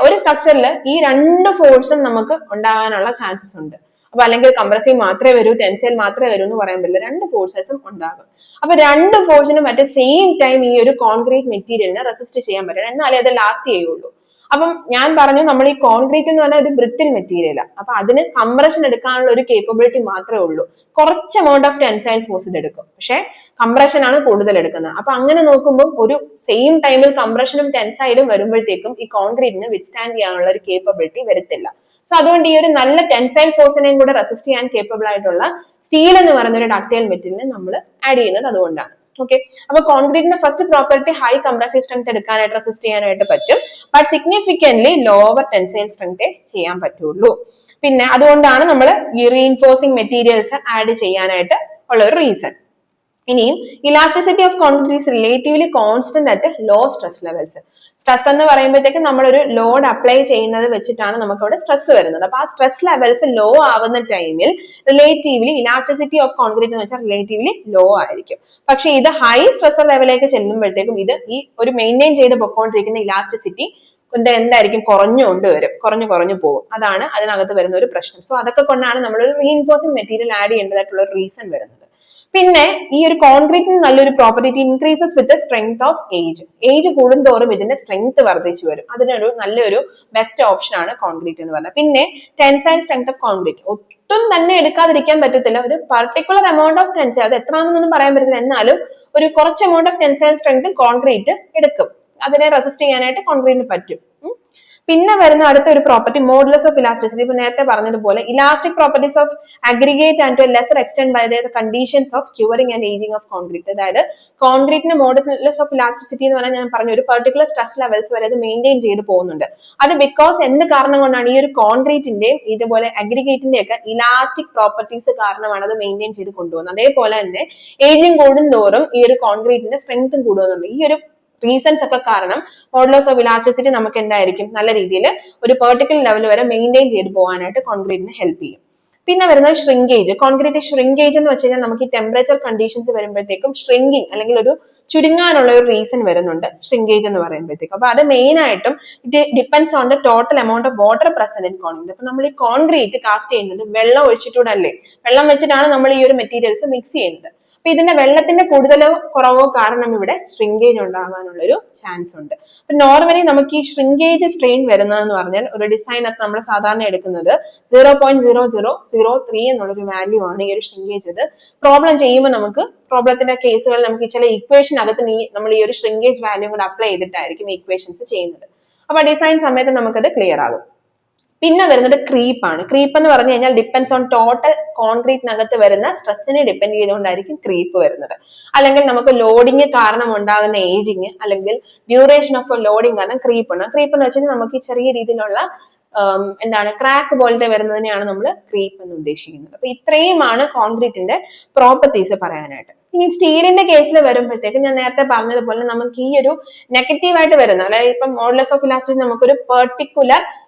ഒരു സ്ട്രക്ചറിൽ ഈ രണ്ട് ഫോഴ്സും നമുക്ക് ഉണ്ടാകാനുള്ള ചാൻസസ് ഉണ്ട്. അപ്പൊ അല്ലെങ്കിൽ കംപ്രസീവ് മാത്രമേ വരൂ, ടെൻസൈൽ മാത്രമേ വരൂ എന്ന് പറയാൻ പറ്റില്ല, രണ്ട് ഫോഴ്സസും ഉണ്ടാകും. അപ്പൊ രണ്ട് ഫോഴ്സിനും അറ്റ് സെയിം ടൈം ഈ ഒരു കോൺക്രീറ്റ് മെറ്റീരിയലിനെ റെസിസ്റ്റ് ചെയ്യാൻ പറ്റണം, എന്നാലേ അത് ലാസ്റ്റ് ചെയ്യുള്ളൂ. അപ്പം ഞാൻ പറഞ്ഞു, നമ്മൾ ഈ കോൺക്രീറ്റ് എന്ന് പറഞ്ഞാൽ ഒരു ബ്രിട്ടിൽ മെറ്റീരിയലാണ്. അപ്പൊ അതിന് കംപ്രഷൻ എടുക്കാനുള്ള ഒരു കേപ്പബിലിറ്റി മാത്രമേ ഉള്ളൂ. കുറച്ച് എമൗണ്ട് ഓഫ് ടെൻസൈൽ ഫോഴ്സ് ഇത് എടുക്കും, പക്ഷെ കംപ്രഷൻ ആണ് കൂടുതൽ എടുക്കുന്നത്. അപ്പൊ അങ്ങനെ നോക്കുമ്പോൾ ഒരു സെയിം ടൈമിൽ കംപ്രഷനും ടെൻസൈലും വരുമ്പോഴത്തേക്കും ഈ കോൺക്രീറ്റിന് വിത്ത്സ്റ്റാൻഡ് ചെയ്യാനുള്ള ഒരു കേപ്പബിലിറ്റി വരത്തില്ല. സോ അതുകൊണ്ട് ഈ ഒരു നല്ല ടെൻസൈൽ ഫോഴ്സിനെയും കൂടെ റെസിസ്റ്റ് ചെയ്യാൻ കേപ്പബിൾ ആയിട്ടുള്ള സ്റ്റീൽ എന്ന് പറയുന്ന ഒരു ഡക്റ്റൈൽ മെറ്റീരിയൽ നമ്മൾ ആഡ് ചെയ്യുന്നത് അതുകൊണ്ടാണ്. ഓക്കെ, അപ്പൊ കോൺക്രീറ്റിന്റെ first property high compressive strength എടുക്കാനായിട്ട് റെസിസ്റ്റ് ചെയ്യാനായിട്ട് പറ്റും, but significantly lower tensile strength ചെയ്യാൻ പറ്റുള്ളൂ. പിന്നെ അതുകൊണ്ടാണ് നമ്മൾ ഈ റീഇൻഫോഴ്സിംഗ് മെറ്റീരിയൽസ് ആഡ് ചെയ്യാനായിട്ട് ഉള്ള ഒരു റീസൺ. ഇനിയും elasticity of concrete is relatively constant at low stress levels. Stress എന്ന് പറയുമ്പോഴത്തേക്ക് നമ്മളൊരു ലോഡ് അപ്ലൈ ചെയ്യുന്നത് വെച്ചിട്ടാണ് നമുക്ക് അവിടെ സ്ട്രെസ് വരുന്നത്. അപ്പൊ ആ സ്ട്രെസ് ലെവൽസ് ലോ ആവുന്ന ടൈമിൽ റിലേറ്റീവ്ലി ഇലാസ്റ്റിസിറ്റി ഓഫ് കോൺക്രീറ്റ് എന്ന് വെച്ചാൽ റിലേറ്റീവ്ലി ലോ ആയിരിക്കും. പക്ഷെ ഇത് ഹൈ സ്ട്രെസ് ലെവലിലേക്ക് ചെല്ലുമ്പോഴത്തേക്കും ഇത് ഈ ഒരു മെയിൻറ്റെയിൻ ചെയ്ത് പൊക്കോണ്ടിരിക്കുന്ന ഇലാസ്റ്റിസിറ്റി എന്തായിരിക്കും, കുറഞ്ഞു പോകും. അതാണ് അതിനകത്ത് വരുന്ന ഒരു പ്രശ്നം. സോ അതൊക്കെ കൊണ്ടാണ് നമ്മൾ ഒരു റീഇൻഫോഴ്സിംഗ് മെറ്റീരിയൽ ആഡ് ചെയ്യേണ്ടതായിട്ടുള്ള ഒരു റീസൺ വരുന്നത്. പിന്നെ ഈ ഒരു കോൺക്രീറ്റിന് നല്ലൊരു property increases with strength of age കൂടുന്തോറും ഇതിന്റെ സ്ട്രെങ്ത് വർദ്ധിച്ചു വരും. അതിനൊരു നല്ലൊരു ബെസ്റ്റ് ഓപ്ഷൻ ആണ് കോൺക്രീറ്റ് എന്ന് പറഞ്ഞാൽ. പിന്നെ ടെൻസൈൽ സ്ട്രെങ്ത് ഓഫ് കോൺക്രീറ്റ് ഒട്ടും തന്നെ എടുക്കാതിരിക്കാൻ പറ്റത്തില്ല. ഒരു പർട്ടിക്കുലർ എമൗണ്ട് ഓഫ് ടെൻസൈൽ, അത് എത്രയാണെന്നൊന്നും പറയാൻ പറ്റത്തില്ല, എന്നാലും ഒരു കുറച്ച് amount of tensile strength concrete എടുക്കും. അതിനെ റെസിസ്റ്റ് ചെയ്യാനായിട്ട് കോൺക്രീറ്റിന് പറ്റും. പിന്നെ വരുന്ന അടുത്ത ഒരു പ്രോപ്പർട്ടി മോഡുലസ് ഓഫ് ഇലാസ്റ്റിസിറ്റി. ഇപ്പൊ നേരത്തെ പറഞ്ഞതുപോലെ elastic properties of aggregate and to a lesser extent by the conditions of curing and ageing of concrete. അതായത് കോൺക്രീറ്റിന് മോഡുലസ് ഓഫ് ഇലാസ്റ്റിസിറ്റി എന്ന് പറഞ്ഞാൽ ഞാൻ പറഞ്ഞു ഒരു പർട്ടിക്കുലർ സ്ട്രെസ് ലെവൽസ് വരെ അത് മെയിൻറ്റെയിൻ ചെയ്ത് പോകുന്നുണ്ട്. അത് ബിക്കോസ് എന്ത് കാരണം കൊണ്ടാണ് ഈ ഒരു കോൺക്രീറ്റിന്റെയും ഇതുപോലെ അഗ്രിഗേറ്റിന്റെ ഒക്കെ ഇലാസ്റ്റിക് പ്രോപ്പർട്ടീസ് കാരണമാണ് അത് മെയിൻറ്റെയിൻ ചെയ്ത് കൊണ്ടുപോകുന്നത്. അതേപോലെ തന്നെ ഏജിംഗ് കൂടുന്തോറും ഈ ഒരു കോൺക്രീറ്റിന്റെ സ്ട്രെങ്ത്തും കൂടുന്നുണ്ട്. ഈ ഒരു റീസൺസ് ഒക്കെ കാരണം മോഡുലസ് ഓഫ് ഇലാസ്റ്റിസിറ്റി നമുക്ക് എന്തായിരിക്കും, നല്ല രീതിയിൽ ഒരു പെർട്ടിക്കുലർ ലെവൽ വരെ മെയിൻറ്റെയിൻ ചെയ്ത് പോകാനായിട്ട് കോൺക്രീറ്റിന് ഹെൽപ്പ് ചെയ്യും. പിന്നെ വരുന്നത് ഷ്രിങ്കേജ്. കോൺക്രീറ്റ് ഷ്രിങ്കേജ് എന്ന് വെച്ച് കഴിഞ്ഞാൽ നമുക്ക് ഈ ടെമ്പറേച്ചർ കണ്ടീഷൻസ് വരുമ്പോഴത്തേക്കും ഷ്രിങ്കിങ് അല്ലെങ്കിൽ ഒരു ചുരുങ്ങാനുള്ള ഒരു റീസൺ വരുന്നുണ്ട് ഷ്രിങ്കേജ് എന്ന് പറയുമ്പോഴത്തേക്കും. അപ്പൊ അത് മെയിൻ ആയിട്ടും ഇത് depends on the total amount of water present in concrete. അപ്പൊ നമ്മൾ ഈ കോൺക്രീറ്റ് കാസ്റ്റ് ചെയ്യുന്നത് വെള്ളം ഒഴിച്ചിട്ടൂടല്ലേ, വെള്ളം വെച്ചിട്ടാണ് നമ്മൾ ഈ ഒരു മെറ്റീരിയൽസ് മിക്സ് ചെയ്യുന്നത്. അപ്പൊ ഇതിന്റെ വെള്ളത്തിന്റെ കൂടുതലോ കുറവോ കാരണം ഇവിടെ ഷ്രിങ്കേജ് ഉണ്ടാകാനുള്ള ഒരു ചാൻസ് ഉണ്ട്. അപ്പൊ നോർമലി നമുക്ക് ഈ ഷ്രിങ്കേജ് സ്ട്രെയിൻ വരുന്നതെന്ന് പറഞ്ഞാൽ ഒരു ഡിസൈനകത്ത് നമ്മൾ സാധാരണ എടുക്കുന്നത് 0.0003 എന്നുള്ളൊരു വാല്യൂ ആണ് ഈ ഒരു ഷ്രിങ്കേജ്. ഇത് പ്രോബ്ലം ചെയ്യുമ്പോൾ നമുക്ക് പ്രോബ്ലത്തിന്റെ കേസുകളിൽ നമുക്ക് ചില ഇക്വേഷൻ അകത്ത് നമ്മൾ ഈ ഒരു ഷ്രിങ്കേജ് വാല്യൂ കൂടെ അപ്ലൈ ചെയ്തിട്ടായിരിക്കും ഇക്വേഷൻസ് ചെയ്യുന്നത്. അപ്പൊ ഡിസൈൻ സമയത്ത് നമുക്കത് ക്ലിയർ ആകും. പിന്നെ വരുന്നത് ക്രീപ്പ് ആണ്. ക്രീപ്പ് എന്ന് പറഞ്ഞു കഴിഞ്ഞാൽ ഡിപ്പെൻഡ്സ് ഓൺ ടോട്ടൽ കോൺക്രീറ്റിനകത്ത് വരുന്ന സ്ട്രെസ്സിനെ ഡിപ്പെൻഡ് ചെയ്തുകൊണ്ടായിരിക്കും ക്രീപ്പ് വരുന്നത്. അല്ലെങ്കിൽ നമുക്ക് ലോഡിങ് കാരണം ഉണ്ടാകുന്ന ഏജിങ് അല്ലെങ്കിൽ ഡ്യൂറേഷൻ ഓഫ് ലോഡിങ് കാരണം ക്രീപ്പ് ഉണ്ട്. ക്രീപ്പ് എന്ന് വെച്ചാൽ നമുക്ക് ഈ ചെറിയ രീതിയിലുള്ള ക്രാക്ക് പോലത്തെ വരുന്നതിനെയാണ് നമ്മൾ ക്രീപ്പ് എന്ന് ഉദ്ദേശിക്കുന്നത്. അപ്പൊ ഇത്രയുമാണ് കോൺക്രീറ്റിന്റെ പ്രോപ്പർട്ടീസ് പറയാനായിട്ട്. ഇനി സ്റ്റീലിന്റെ കേസിൽ വരുമ്പോഴത്തേക്ക് ഞാൻ നേരത്തെ പറഞ്ഞതുപോലെ നമുക്ക് ഈ ഒരു നെഗറ്റീവ് ആയിട്ട് വരുന്ന, അതായത് ഇപ്പം മോഡുലസ് ഓഫ് ഇലാസ്റ്റിസിറ്റി നമുക്കൊരു പെർട്ടിക്കുലർ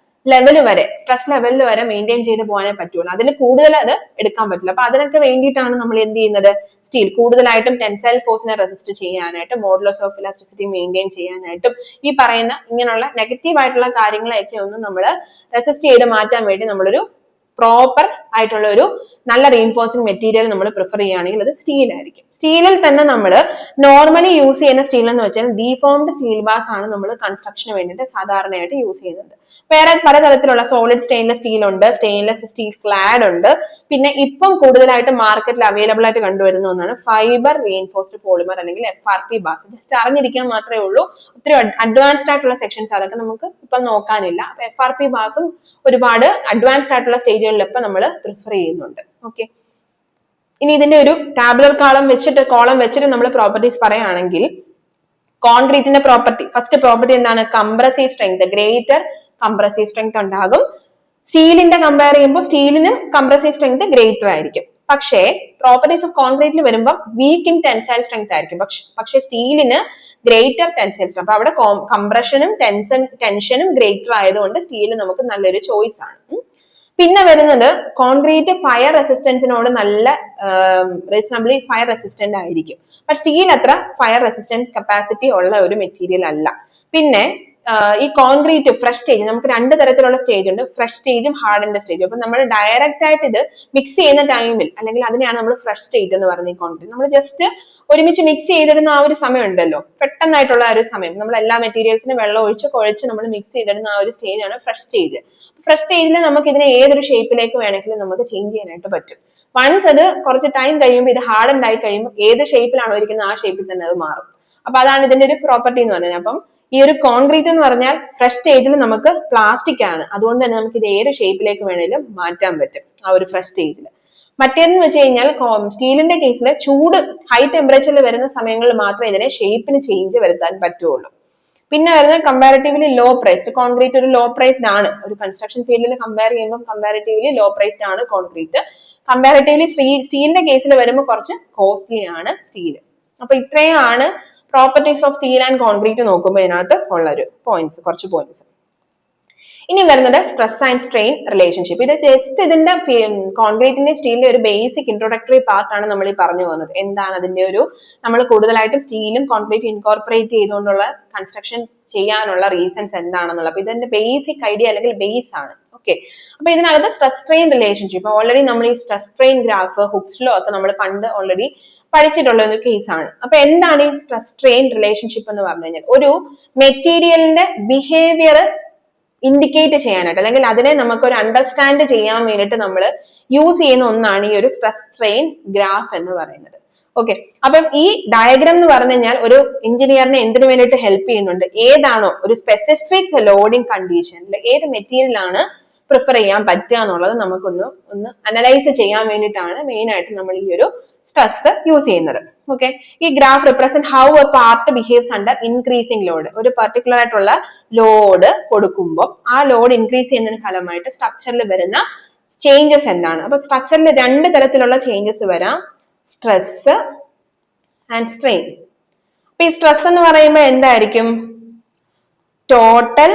ലെവൽ വരെ, സ്ട്രെസ് ലെവലിൽ വരെ മെയിൻറ്റെയിൻ ചെയ്ത് പോകാനേ പറ്റുള്ളൂ. അതിൽ കൂടുതൽ അത് എടുക്കാൻ പറ്റില്ല. അപ്പൊ അതിനൊക്കെ വേണ്ടിയിട്ടാണ് നമ്മൾ എന്ത് ചെയ്യുന്നത്, സ്റ്റീൽ കൂടുതലായിട്ടും ടെൻസൈൽ ഫോഴ്സിനെ റെസിസ്റ്റ് ചെയ്യാനായിട്ട്, മോഡുലസ് ഓഫ് ഇലാസ്റ്റിസിറ്റി മെയിൻറ്റെയിൻ ചെയ്യാനായിട്ടും, ഈ പറയുന്ന ഇങ്ങനെയുള്ള നെഗറ്റീവ് ആയിട്ടുള്ള കാര്യങ്ങളെയൊക്കെ ഒന്ന് നമ്മൾ റെസിസ്റ്റ് ചെയ്ത് മാറ്റാൻ വേണ്ടി നമ്മളൊരു പ്രോപ്പർ ആയിട്ടുള്ള ഒരു നല്ല റീഇൻഫോഴ്സിംഗ് മെറ്റീരിയൽ നമ്മൾ പ്രിഫർ ചെയ്യുകയാണെങ്കിൽ അത് സ്റ്റീൽ ആയിരിക്കും. സ്റ്റീലിൽ തന്നെ നമ്മൾ നോർമലി യൂസ് ചെയ്യുന്ന സ്റ്റീൽ എന്ന് വെച്ചാൽ ഡീഫോംഡ് സ്റ്റീൽ ബാർസ് ആണ് നമ്മൾ കൺസ്ട്രക്ഷന് വേണ്ടിയിട്ട് സാധാരണയായിട്ട് യൂസ് ചെയ്യുന്നത്. വേറെ പലതരത്തിലുള്ള സോളിഡ് സ്റ്റെയിൻലെസ് സ്റ്റീൽ ഉണ്ട്, സ്റ്റെയിൻലെസ് സ്റ്റീൽ ക്ലാഡ് ഉണ്ട്. പിന്നെ ഇപ്പം കൂടുതലായിട്ട് മാർക്കറ്റിൽ അവൈലബിൾ ആയിട്ട് കണ്ടുവരുന്ന ഒന്നാണ് ഫൈബർ റീഇൻഫോഴ്സ്ഡ് പോളിമർ അല്ലെങ്കിൽ FRP ബാർസ്. ജസ്റ്റ് അറിഞ്ഞിരിക്കാൻ മാത്രമേ ഉള്ളൂ. ഒത്തിരി അഡ്വാൻസ്ഡ് ആയിട്ടുള്ള സെക്ഷൻസ് അതൊക്കെ നമുക്ക് ഇപ്പം നോക്കാനില്ല. അപ്പൊ FRP ബാർസും ഒരുപാട് അഡ്വാൻസ്ഡ് ആയിട്ടുള്ള സ്റ്റേജുകളിലൊക്കെ നമ്മൾ പ്രിഫർ ചെയ്യുന്നുണ്ട്. ഓക്കെ, ഇനി ഇതിന്റെ ഒരു ടാബുലർ കോളം വെച്ചിട്ട് നമ്മൾ പ്രോപ്പർട്ടീസ് പറയുകയാണെങ്കിൽ, കോൺക്രീറ്റിന്റെ പ്രോപ്പർട്ടി, ഫസ്റ്റ് പ്രോപ്പർട്ടി എന്താണ്, compressive strength, greater compressive strength ഉണ്ടാകും. സ്റ്റീലിന്റെ കമ്പയർ ചെയ്യുമ്പോൾ സ്റ്റീലിനും കംപ്രസീവ് സ്ട്രെങ്ത് ഗ്രേറ്റർ ആയിരിക്കും. പക്ഷേ പ്രോപ്പർട്ടീസ് ഓഫ് കോൺക്രീറ്റിൽ വരുമ്പോൾ വീക്ക് ഇൻ ടെൻസൈൽ സ്ട്രെങ്ത് ആയിരിക്കും. പക്ഷേ സ്റ്റീലിന് ഗ്രേറ്റർ ടെൻസൈൽ സ്ട്രെങ്ത്. അപ്പൊ അവിടെ കംപ്രഷനും ടെൻഷനും ഗ്രേറ്റർ ആയതുകൊണ്ട് സ്റ്റീൽ നമുക്ക് നല്ലൊരു ചോയ്സ് ആണ്. പിന്നെ വരുന്നത് കോൺക്രീറ്റ് ഫയർ റെസിസ്റ്റൻസിനോട് നല്ല റീസണബിളി ഫയർ റെസിസ്റ്റന്റ് ആയിരിക്കും. ബട്ട് സ്റ്റീൽ അത്ര ഫയർ റെസിസ്റ്റന്റ് കപ്പാസിറ്റി ഉള്ള ഒരു മെറ്റീരിയൽ അല്ല. പിന്നെ ഈ കോൺക്രീറ്റ് ഫ്രഷ് സ്റ്റേജ്, നമുക്ക് രണ്ട് തരത്തിലുള്ള സ്റ്റേജ് ഉണ്ട്, ഫ്രഷ് സ്റ്റേജും ഹാർഡൻഡ് സ്റ്റേജും. അപ്പൊ നമ്മൾ ഡയറക്റ്റ് ആയിട്ട് ഇത് മിക്സ് ചെയ്യുന്ന ടൈമിൽ, അല്ലെങ്കിൽ അതിനെയാണ് നമ്മൾ ഫ്രഷ് സ്റ്റേജ് എന്ന് പറയുന്നത്. ഈ കോൺക്രീറ്റ് നമ്മൾ ജസ്റ്റ് ഒരുമിച്ച് മിക്സ് ചെയ്തിടുന്ന ആ ഒരു സമയം ഉണ്ടല്ലോ, പെട്ടെന്നായിട്ടുള്ള ആ ഒരു സമയം, നമ്മൾ എല്ലാ മെറ്റീരിയൽസിനും വെള്ളം കുഴച്ച് നമ്മൾ മിക്സ് ചെയ്തിടുന്ന ആ ഒരു സ്റ്റേജ് ആണ് ഫ്രഷ് സ്റ്റേജ്. ഫ്രഷ് സ്റ്റേജിൽ നമുക്ക് ഇതിനെ ഏതൊരു ഷേപ്പിലേക്ക് വേണമെങ്കിലും നമുക്ക് ചേഞ്ച് ചെയ്യാനായിട്ട് പറ്റും. വൺസ് അത് കുറച്ച് ടൈം കഴിയുമ്പോൾ, ഇത് ഹാർഡൻഡ് ആയി കഴിയുമ്പോൾ ഏത് ഷേപ്പിലാണോ ഇരിക്കുന്നത് ആ ഷേപ്പിൽ തന്നെ അത് മാറും. അപ്പൊ അതാണ് ഇതിന്റെ ഒരു പ്രോപ്പർട്ടി എന്ന് പറയുന്നത്. അപ്പം ഈ ഒരു കോൺക്രീറ്റ് എന്ന് പറഞ്ഞാൽ ഫ്രഷ് സ്റ്റേജിൽ നമുക്ക് പ്ലാസ്റ്റിക് ആണ്, അതുകൊണ്ട് തന്നെ നമുക്ക് ഇത് ഏത് ഷേപ്പിലേക്ക് വേണേലും മാറ്റാൻ പറ്റും ആ ഒരു ഫ്രഷ് സ്റ്റേജിൽ. മറ്റേതെന്ന് വെച്ച് കഴിഞ്ഞാൽ സ്റ്റീലിന്റെ കേസിൽ ചൂട് ഹൈ ടെമ്പറേച്ചറിൽ വരുന്ന സമയങ്ങളിൽ മാത്രമേ ഇതിനെ ഷേപ്പിന് ചേഞ്ച് വരുത്താൻ പറ്റുള്ളൂ. പിന്നെ വരുന്നത് കമ്പാരിറ്റീവ്ലി ലോ പ്രൈസ്ഡ്. കോൺക്രീറ്റ് ഒരു ലോ പ്രൈസ്ഡ് ആണ്, ഒരു കൺസ്ട്രക്ഷൻ ഫീൽഡിൽ കമ്പയർ ചെയ്യുമ്പോൾ കമ്പാരിറ്റീവ്ലി ലോ പ്രൈസ്ഡ് ആണ് കോൺക്രീറ്റ്. കമ്പാരിറ്റീവ്ലി സ്റ്റീലിന്റെ കേസിൽ വരുമ്പോൾ കുറച്ച് കോസ്റ്റ്ലി ആണ് സ്റ്റീൽ. അപ്പൊ ഇത്രയാണ് properties of steel and concrete നോക്കുമ്പോൾ ഇതിനകത്ത് ഉള്ളൊരു കുറച്ച് പോയിന്റ്സ്. ഇനി വരുന്നത് സ്ട്രെസ് ആൻഡ് സ്ട്രെയിൻ റിലേഷൻഷിപ്പ്. ഇത് ജസ്റ്റ് ഇതിന്റെ കോൺക്രീറ്റിന്റെ സ്റ്റീലിന്റെ ഒരു ബേസിക് ഇൻട്രോഡക്ടറി പാർട്ടാണ് നമ്മൾ ഈ പറഞ്ഞു പോകുന്നത്. എന്താണ് അതിന്റെ ഒരു, നമ്മൾ കൂടുതലായിട്ടും സ്റ്റീലും കോൺക്രീറ്റ് ഇൻകോർപ്പറേറ്റ് ചെയ്തുകൊണ്ടുള്ള കൺസ്ട്രക്ഷൻ ചെയ്യാനുള്ള റീസൺസ് എന്താണെന്നുള്ളത്. അപ്പൊ ഇതിന്റെ ബേസിക് ഐഡിയ അല്ലെങ്കിൽ ബേസ് ആണ്. ഓക്കെ, അപ്പൊ ഇതിനകത്ത് സ്ട്രെസ് സ്ട്രെയിൻ റിലേഷൻഷിപ്പ് ഓൾറെഡി നമ്മൾ ഈ stress strain graph hooks law ഒക്കെ നമ്മൾ പണ്ട് ഓൾറെഡി പഠിച്ചിട്ടുള്ള ഒരു കേസാണ്. അപ്പൊ എന്താണ് ഈ സ്ട്രെസ് സ്ട്രെയിൻ റിലേഷൻഷിപ്പ് എന്ന് പറഞ്ഞു കഴിഞ്ഞാൽ, ഒരു മെറ്റീരിയലിന്റെ ബിഹേവിയർ ഇൻഡിക്കേറ്റ് ചെയ്യാനായിട്ട്, അല്ലെങ്കിൽ അതിനെ നമുക്ക് ഒരു അണ്ടർസ്റ്റാൻഡ് ചെയ്യാൻ വേണ്ടിയിട്ട് നമ്മൾ യൂസ് ചെയ്യുന്ന ഒന്നാണ് ഈ ഒരു സ്ട്രെസ് സ്ട്രെയിൻ ഗ്രാഫ് എന്ന് പറയുന്നത്. ഓക്കെ, അപ്പം ഈ ഡയഗ്രാം എന്ന് പറഞ്ഞു കഴിഞ്ഞാൽ ഒരു എഞ്ചിനീയറിനെ എന്തിനു വേണ്ടിയിട്ട് ഹെൽപ്പ് ചെയ്യുന്നുണ്ട്, ഏതാണോ ഒരു സ്പെസിഫിക് ലോഡിംഗ് കണ്ടീഷനിൽ ഏത് മെറ്റീരിയൽ ആണ് പ്രിഫർ ചെയ്യാൻ പറ്റുക എന്നുള്ളത് നമുക്കൊന്ന് അനലൈസ് ചെയ്യാൻ വേണ്ടിയിട്ടാണ് മെയിൻ ആയിട്ട് നമ്മൾ ഈ ഒരു സ്ട്രെസ് യൂസ് ചെയ്യുന്നത്. ഓക്കെ, ഈ graph represent how A part behaves under increasing load. ഒരു പർട്ടിക്കുലർ ആയിട്ടുള്ള ലോഡ് കൊടുക്കുമ്പോൾ ആ ലോഡ് ഇൻക്രീസ് ചെയ്യുന്നതിന് ഫലമായിട്ട് സ്ട്രക്ചറിൽ വരുന്ന ചേഞ്ചസ് എന്താണ്. അപ്പൊ സ്ട്രക്ചറിൽ രണ്ട് തരത്തിലുള്ള ചേഞ്ചസ് വരാം, സ്ട്രെസ് ആൻഡ് സ്ട്രെയിൻ. അപ്പൊ ഈ സ്ട്രെസ് എന്ന് പറയുമ്പോൾ എന്തായിരിക്കും, total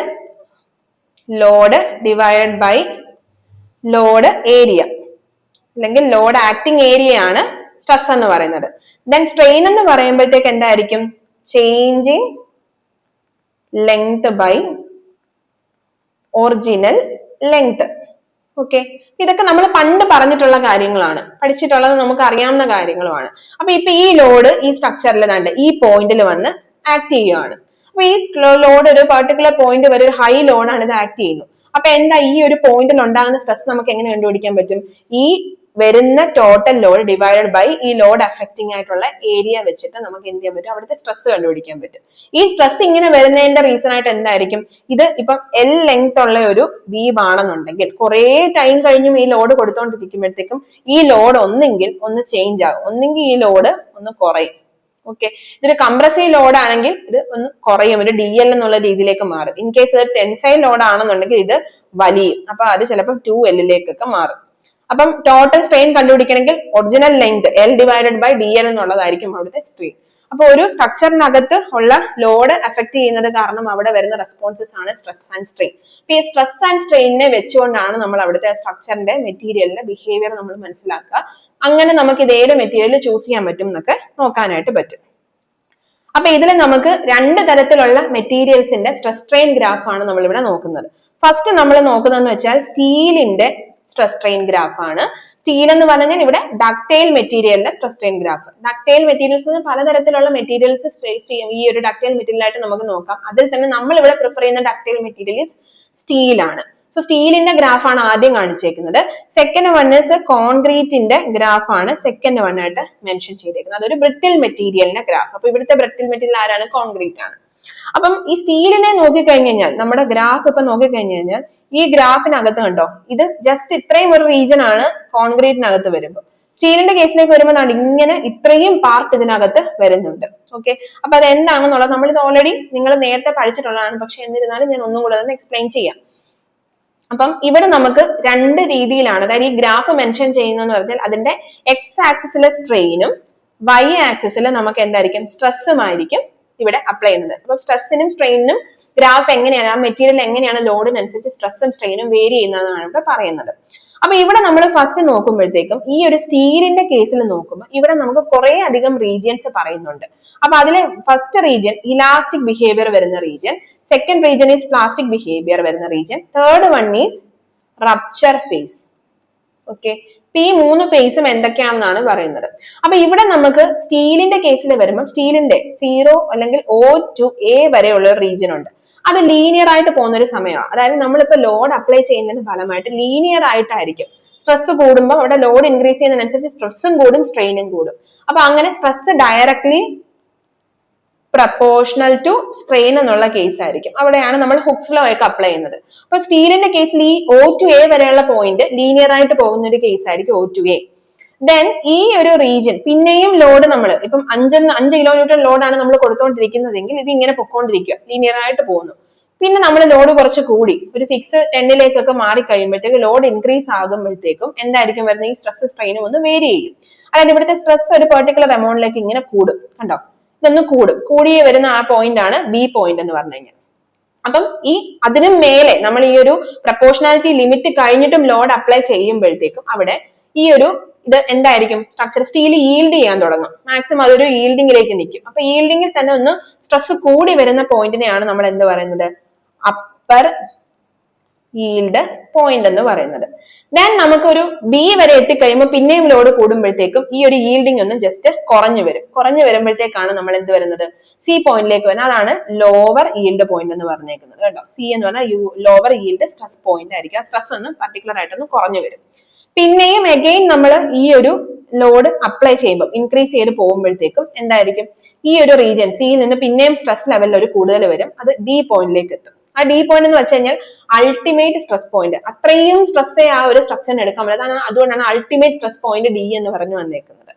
load divided by load area, അല്ലെങ്കിൽ ലോഡ് ആക്ടിങ് ഏരിയ ആണ് സ്ട്രെസ് എന്ന് പറയുന്നത്. ദെൻ സ്ട്രെയിൻ എന്ന് പറയുമ്പോഴത്തേക്ക് എന്തായിരിക്കും, changing length by original length. Okay, ഇതൊക്കെ നമ്മൾ പണ്ട് പറഞ്ഞിട്ടുള്ള കാര്യങ്ങളാണ്, പഠിച്ചിട്ടുള്ളത്, നമുക്ക് അറിയാവുന്ന കാര്യങ്ങളുമാണ്. അപ്പൊ ഇപ്പൊ ഈ ലോഡ് ഈ സ്ട്രക്ചറിൽ കണ്ട് ഈ പോയിന്റിൽ വന്ന് ആക്ട് ചെയ്യുകയാണ്. അപ്പൊ ഈ ലോഡ് ഒരു പെർട്ടിക്കുലർ പോയിന്റ് വരെ ഒരു ഹൈ ലോഡാണ് ഇത് ആക്ട് ചെയ്യുന്നു. അപ്പൊ എന്താ ഈ ഒരു പോയിന്റിൽ ഉണ്ടാകുന്ന സ്ട്രെസ് നമുക്ക് എങ്ങനെ കണ്ടുപിടിക്കാൻ പറ്റും, ഈ വരുന്ന ടോട്ടൽ ലോഡ് ഡിവൈഡഡ് ബൈ ഈ ലോഡ് അഫക്റ്റിംഗ് ആയിട്ടുള്ള ഏരിയ വെച്ചിട്ട് നമുക്ക് എന്ത് ചെയ്യാൻ പറ്റും, അവിടുത്തെ സ്ട്രെസ് കണ്ടുപിടിക്കാൻ പറ്റും. ഈ സ്ട്രെസ് ഇങ്ങനെ വരുന്നതിന്റെ റീസൺ ആയിട്ട് എന്തായിരിക്കും, ഇത് ഇപ്പം എൽ ലെങ്ത് ഉള്ള ഒരു വീവ് ആണെന്നുണ്ടെങ്കിൽ കുറെ ടൈം കഴിഞ്ഞും ഈ ലോഡ് കൊടുത്തോണ്ടിരിക്കുമ്പോഴത്തേക്കും ഈ ലോഡ് ഒന്നെങ്കിൽ ഒന്ന് ചേഞ്ച് ആകും, ഒന്നെങ്കിൽ ഈ ലോഡ് ഒന്ന് കുറയും. ഓക്കെ, ഇതൊരു കംപ്രസീവ് ലോഡ് ആണെങ്കിൽ ഇത് ഒന്ന് കുറയും, ഒരു DL എന്നുള്ള രീതിയിലേക്ക് മാറും. ഇൻ കേസ് ഇത് ടെൻസൈൽ ലോഡ് ആണെന്നുണ്ടെങ്കിൽ ഇത് വലിയും, അപ്പൊ അത് ചിലപ്പോൾ 2L മാറും. അപ്പം ടോട്ടൽ സ്ട്രെയിൻ കണ്ടുപിടിക്കണമെങ്കിൽ original length L divided by DL എന്നുള്ളതായിരിക്കും അവിടുത്തെ സ്ട്രെയിൻ. അപ്പൊ ഒരു സ്ട്രക്ചറിനകത്ത് ഉള്ള ലോഡ് അഫക്ട് ചെയ്യുന്നത് കാരണം അവിടെ വരുന്ന റെസ്പോൺസസ് ആണ് സ്ട്രെസ് ആൻഡ് സ്ട്രെയിൻ. ഈ സ്ട്രെസ് ആൻഡ് സ്ട്രെയിനെ വെച്ചുകൊണ്ടാണ് നമ്മൾ അവിടുത്തെ സ്ട്രക്ചറിന്റെ മെറ്റീരിയലിന്റെ ബിഹേവിയർ നമ്മൾ മനസ്സിലാക്കുക. അങ്ങനെ നമുക്ക് ഇത് ഏത് മെറ്റീരിയൽ ചൂസ് ചെയ്യാൻ പറ്റും എന്നൊക്കെ നോക്കാനായിട്ട് പറ്റും. അപ്പൊ ഇതിൽ നമുക്ക് രണ്ട് തരത്തിലുള്ള മെറ്റീരിയൽസിന്റെ സ്ട്രെസ് സ്ട്രെയിൻ ഗ്രാഫ് ആണ് നമ്മൾ ഇവിടെ നോക്കുന്നത്. ഫസ്റ്റ് നമ്മൾ നോക്കുന്നതെന്ന് വെച്ചാൽ സ്റ്റീലിന്റെ സ്ട്രെസ് സ്ട്രെയിൻ ഗ്രാഫ് ആണ്. സ്റ്റീൽ എന്ന് പറഞ്ഞാൽ ഇവിടെ ഡക്ടൈൽ മെറ്റീരിയലിന്റെ stress strain graph. Ductile materials പലതരത്തിലുള്ള മെറ്റീരിയൽസ് ഈ ഒരു ഡക്ടൈൽ മെറ്റീരിയൽ ആയിട്ട് നമുക്ക് നോക്കാം. അതിൽ തന്നെ നമ്മൾ ഇവിടെ പ്രിഫർ ചെയ്യുന്ന ഡക്ടൈൽ മെറ്റീരിയൽ സ്റ്റീൽ ആണ്. സോ സ്റ്റീലിന്റെ ഗ്രാഫ് ആണ് ആദ്യം കാണിച്ചേക്കുന്നത്. സെക്കൻഡ് വൺ ഇസ് കോൺക്രീറ്റിന്റെ ഗ്രാഫ് ആണ് സെക്കൻഡ് വൺ ആയിട്ട് മെൻഷൻ ചെയ്തേക്കുന്നത്. അതൊരു ബ്രിട്ടിൽ മെറ്റീരിയലിന്റെ ഗ്രാഫ്. അപ്പൊ ഇവിടുത്തെ ബ്രിട്ടിൽ മെറ്റീരിയൽ ആരാണ്? കോൺക്രീറ്റ് ആണ്. അപ്പം ഈ സ്റ്റീലിനെ നോക്കിക്കഴിഞ്ഞു കഴിഞ്ഞാൽ നമ്മുടെ ഗ്രാഫ് ഇപ്പൊ നോക്കിക്കഴിഞ്ഞു കഴിഞ്ഞാൽ ഈ ഗ്രാഫിനകത്ത് കണ്ടോ, ഇത് ജസ്റ്റ് ഇത്രയും ഒരു റീജിയൻ ആണ് കോൺക്രീറ്റിനകത്ത് വരുമ്പോൾ. സ്റ്റീലിന്റെ കേസിലേക്ക് വരുമ്പോൾ ഇങ്ങനെ ഇത്രയും പാർട്ട് ഇതിനകത്ത് വരുന്നുണ്ട്. ഓക്കെ, അപ്പൊ അത് എന്താണെന്നുള്ളത് നമ്മൾ ഇത് ഓൾറെഡി നിങ്ങൾ നേരത്തെ പഠിച്ചിട്ടുള്ളതാണ്. പക്ഷെ എന്നിരുന്നാലും ഞാൻ ഒന്നും കൂടെ ഒന്ന് എക്സ്പ്ലെയിൻ ചെയ്യാം. അപ്പം ഇവിടെ നമുക്ക് രണ്ട് രീതിയിലാണ്, അതായത് ഈ ഗ്രാഫ് മെൻഷൻ ചെയ്യുന്നതെന്ന് പറഞ്ഞാൽ അതിന്റെ എക്സ് ആക്സിസിലെ സ്ട്രെയിനും വൈ ആക്സിസിൽ നമുക്ക് എന്തായിരിക്കും? സ്ട്രെസ്സും ആയിരിക്കും ഇവിടെ അപ്ലൈ ചെയ്യുന്നത്. അപ്പൊ സ്ട്രെസ്സിനും സ്ട്രെയിനും ഗ്രാഫ് എങ്ങനെയാണ്, ആ മെറ്റീരിയൽ എങ്ങനെയാണ് ലോഡിനനുസരിച്ച് സ്ട്രെസ്സും സ്ട്രെയിനും വേരി ചെയ്യുന്നതാണ് ഇവിടെ പറയുന്നത്. അപ്പൊ ഇവിടെ നമ്മൾ ഫസ്റ്റ് നോക്കുമ്പോഴത്തേക്കും ഈ ഒരു സ്റ്റീലിന്റെ കേസിൽ നോക്കുമ്പോൾ ഇവിടെ നമുക്ക് കുറെ അധികം റീജിയൻസ് പറയുന്നുണ്ട്. അപ്പൊ അതിലെ ഫസ്റ്റ് റീജിയൻ ഇലാസ്റ്റിക് ബിഹേവിയർ വരുന്ന region, second region is plastic behaviour വരുന്ന region, third one is rupture phase. Okay, ഈ മൂന്ന് ഫേസും എന്തൊക്കെയാണെന്നാണ് പറയുന്നത്. അപ്പൊ ഇവിടെ നമുക്ക് സ്റ്റീലിന്റെ കേസിൽ വരുമ്പോൾ സ്റ്റീലിന്റെ 0 അല്ലെങ്കിൽ O to A വരെയുള്ള ഒരു റീജിയൻ ഉണ്ട്. അത് ലീനിയർ ആയിട്ട് പോകുന്ന ഒരു സമയമാണ്. അതായത് നമ്മളിപ്പോ ലോഡ് അപ്ലൈ ചെയ്യുന്നതിന് ഫലമായിട്ട് ലീനിയർ ആയിട്ടായിരിക്കും. സ്ട്രെസ് കൂടുമ്പോൾ അവിടെ ലോഡ് ഇൻക്രീസ് ചെയ്യുന്നതിനനുസരിച്ച് സ്ട്രെസ്സും കൂടും സ്ട്രെയിനും കൂടും. അപ്പൊ അങ്ങനെ stress directly proportional to strain എന്നുള്ള കേസ് ആയിരിക്കും. അവിടെയാണ് നമ്മൾ ഹുക്സ് ലോ ഒക്കെ അപ്ലൈ ചെയ്യുന്നത്. അപ്പൊ സ്റ്റീലിന്റെ കേസിൽ ഈ O to A വരെയുള്ള പോയിന്റ് ലീനിയർ ആയിട്ട് പോകുന്ന ഒരു കേസ് ആയിരിക്കും O to A. ദെൻ ഈ ഒരു റീജിയൻ പിന്നെയും ലോഡ് നമ്മൾ ഇപ്പം 5 കിലോമീറ്റർ ലോഡാണ് നമ്മൾ കൊടുത്തോണ്ടിരിക്കുന്നതെങ്കിൽ ഇത് ഇങ്ങനെ പൊക്കോണ്ടിരിക്കുക, ലീനിയർ ആയിട്ട് പോകുന്നു. പിന്നെ നമ്മൾ ലോഡ് കുറച്ച് കൂടി ഒരു 6-10 മാറി കഴിയുമ്പോഴത്തേക്ക് ലോഡ് ഇൻക്രീസ് ആകുമ്പോഴത്തേക്കും എന്തായിരിക്കും വരുന്നത്? ഈ സ്ട്രെസ് സ്ട്രെയിനും ഒന്ന് വേരി ചെയ്യും. അതായത് ഇവിടുത്തെ സ്ട്രെസ് ഒരു പെർട്ടിക്കുലർ എമൗണ്ടിലേക്ക് ഇങ്ങനെ കൂടും. കണ്ടോ, ഇതൊന്ന് കൂടി വരുന്ന ആ പോയിന്റ് ആണ് ബി പോയിന്റ് എന്ന് പറഞ്ഞു കഴിഞ്ഞാൽ. അപ്പം ഈ അതിനു മേലെ നമ്മൾ ഈ ഒരു പ്രപ്പോർഷണാലിറ്റി ലിമിറ്റ് കഴിഞ്ഞിട്ടും ലോഡ് അപ്ലൈ ചെയ്യുമ്പോഴത്തേക്കും അവിടെ ഈ ഒരു ഇത് എന്തായിരിക്കും? സ്ട്രക്ചർ സ്റ്റീൽ ഈൽഡ് ചെയ്യാൻ തുടങ്ങും. മാക്സിമം അതൊരു ഈൽഡിങ്ങിലേക്ക് നിൽക്കും. അപ്പൊ ഈൽഡിങ്ങിൽ തന്നെ ഒന്ന് സ്ട്രെസ് കൂടി വരുന്ന പോയിന്റിനെയാണ് നമ്മൾ എന്ത് പറയുന്നത്? അപ്പർ ഈൽഡ് പോയിന്റ് എന്ന് പറയുന്നത്. ദെൻ നമുക്കൊരു ബി വരെ എത്തിക്കഴിയുമ്പോൾ പിന്നെയും ലോഡ് കൂടുമ്പോഴത്തേക്കും ഈ ഒരു ഈൽഡിങ് ഒന്ന് ജസ്റ്റ് കുറഞ്ഞു വരുമ്പോഴത്തേക്കാണ് നമ്മൾ എന്ത് വരുന്നത്? സി പോയിന്റിലേക്ക് വരുന്നത്. അതാണ് ലോവർ ഈൽഡ് പോയിന്റ് എന്ന് പറഞ്ഞേക്കുന്നത് കേട്ടോ. സി എന്ന് പറഞ്ഞാൽ ലോവർ ഈൽഡ് സ്ട്രെസ് പോയിന്റ് ആയിരിക്കും. ആ സ്ട്രെസ് ഒന്ന് പർട്ടിക്കുലർ ആയിട്ടൊന്ന് കുറഞ്ഞു വരും. പിന്നെയും അഗെയിൻ നമ്മൾ ഈ ഒരു ലോഡ് അപ്ലൈ ചെയ്യുമ്പോൾ ഇൻക്രീസ് ചെയ്ത് പോകുമ്പോഴത്തേക്കും എന്തായിരിക്കും? ഈ ഒരു റീജിയൻ സിയിൽ നിന്ന് പിന്നെയും സ്ട്രെസ് ലെവലിൽ ഒരു കൂടുതൽ വരും. അത് ഡി പോയിന്റിലേക്ക് എത്തും. ആ ഡി പോയിന്റ് എന്ന് വെച്ച് കഴിഞ്ഞാൽ അൾട്ടിമേറ്റ് സ്ട്രെസ് പോയിന്റ്. അത്രയും സ്ട്രെസ്സേ ആ ഒരു സ്ട്രക്ചറിന് എടുക്കാൻ പറ്റും. അതുകൊണ്ടാണ് അൾട്ടിമേറ്റ് സ്ട്രെസ് പോയിന്റ് ഡി എന്ന് പറഞ്ഞു വന്നേക്കുന്നത്.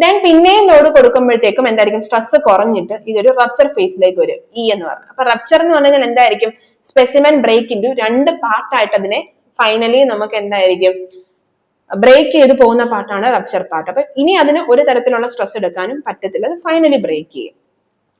ദെൻ പിന്നെയും ലോഡ് കൊടുക്കുമ്പോഴത്തേക്കും എന്തായിരിക്കും? സ്ട്രെസ് കുറഞ്ഞിട്ട് ഇതൊരു റപ്ചർ ഫേസിലേക്ക് വരും, ഇ എന്ന് പറഞ്ഞു. അപ്പൊ റപ്ചർ എന്ന് പറഞ്ഞു കഴിഞ്ഞാൽ എന്തായിരിക്കും? സ്പെസിമെൻ ബ്രേക്ക് ഇൻറ്റു 2 പാർട്ടായിട്ട് അതിനെ ഫൈനലി നമുക്ക് എന്തായിരിക്കും? ബ്രേക്ക് ചെയ്ത് പോകുന്ന പാർട്ടാണ് റപ്ചർ പാർട്ട്. അപ്പൊ ഇനി അതിന് ഒരു തരത്തിലുള്ള സ്ട്രെസ് എടുക്കാനും പറ്റത്തില്ല, അത് ഫൈനലി ബ്രേക്ക് ചെയ്യും.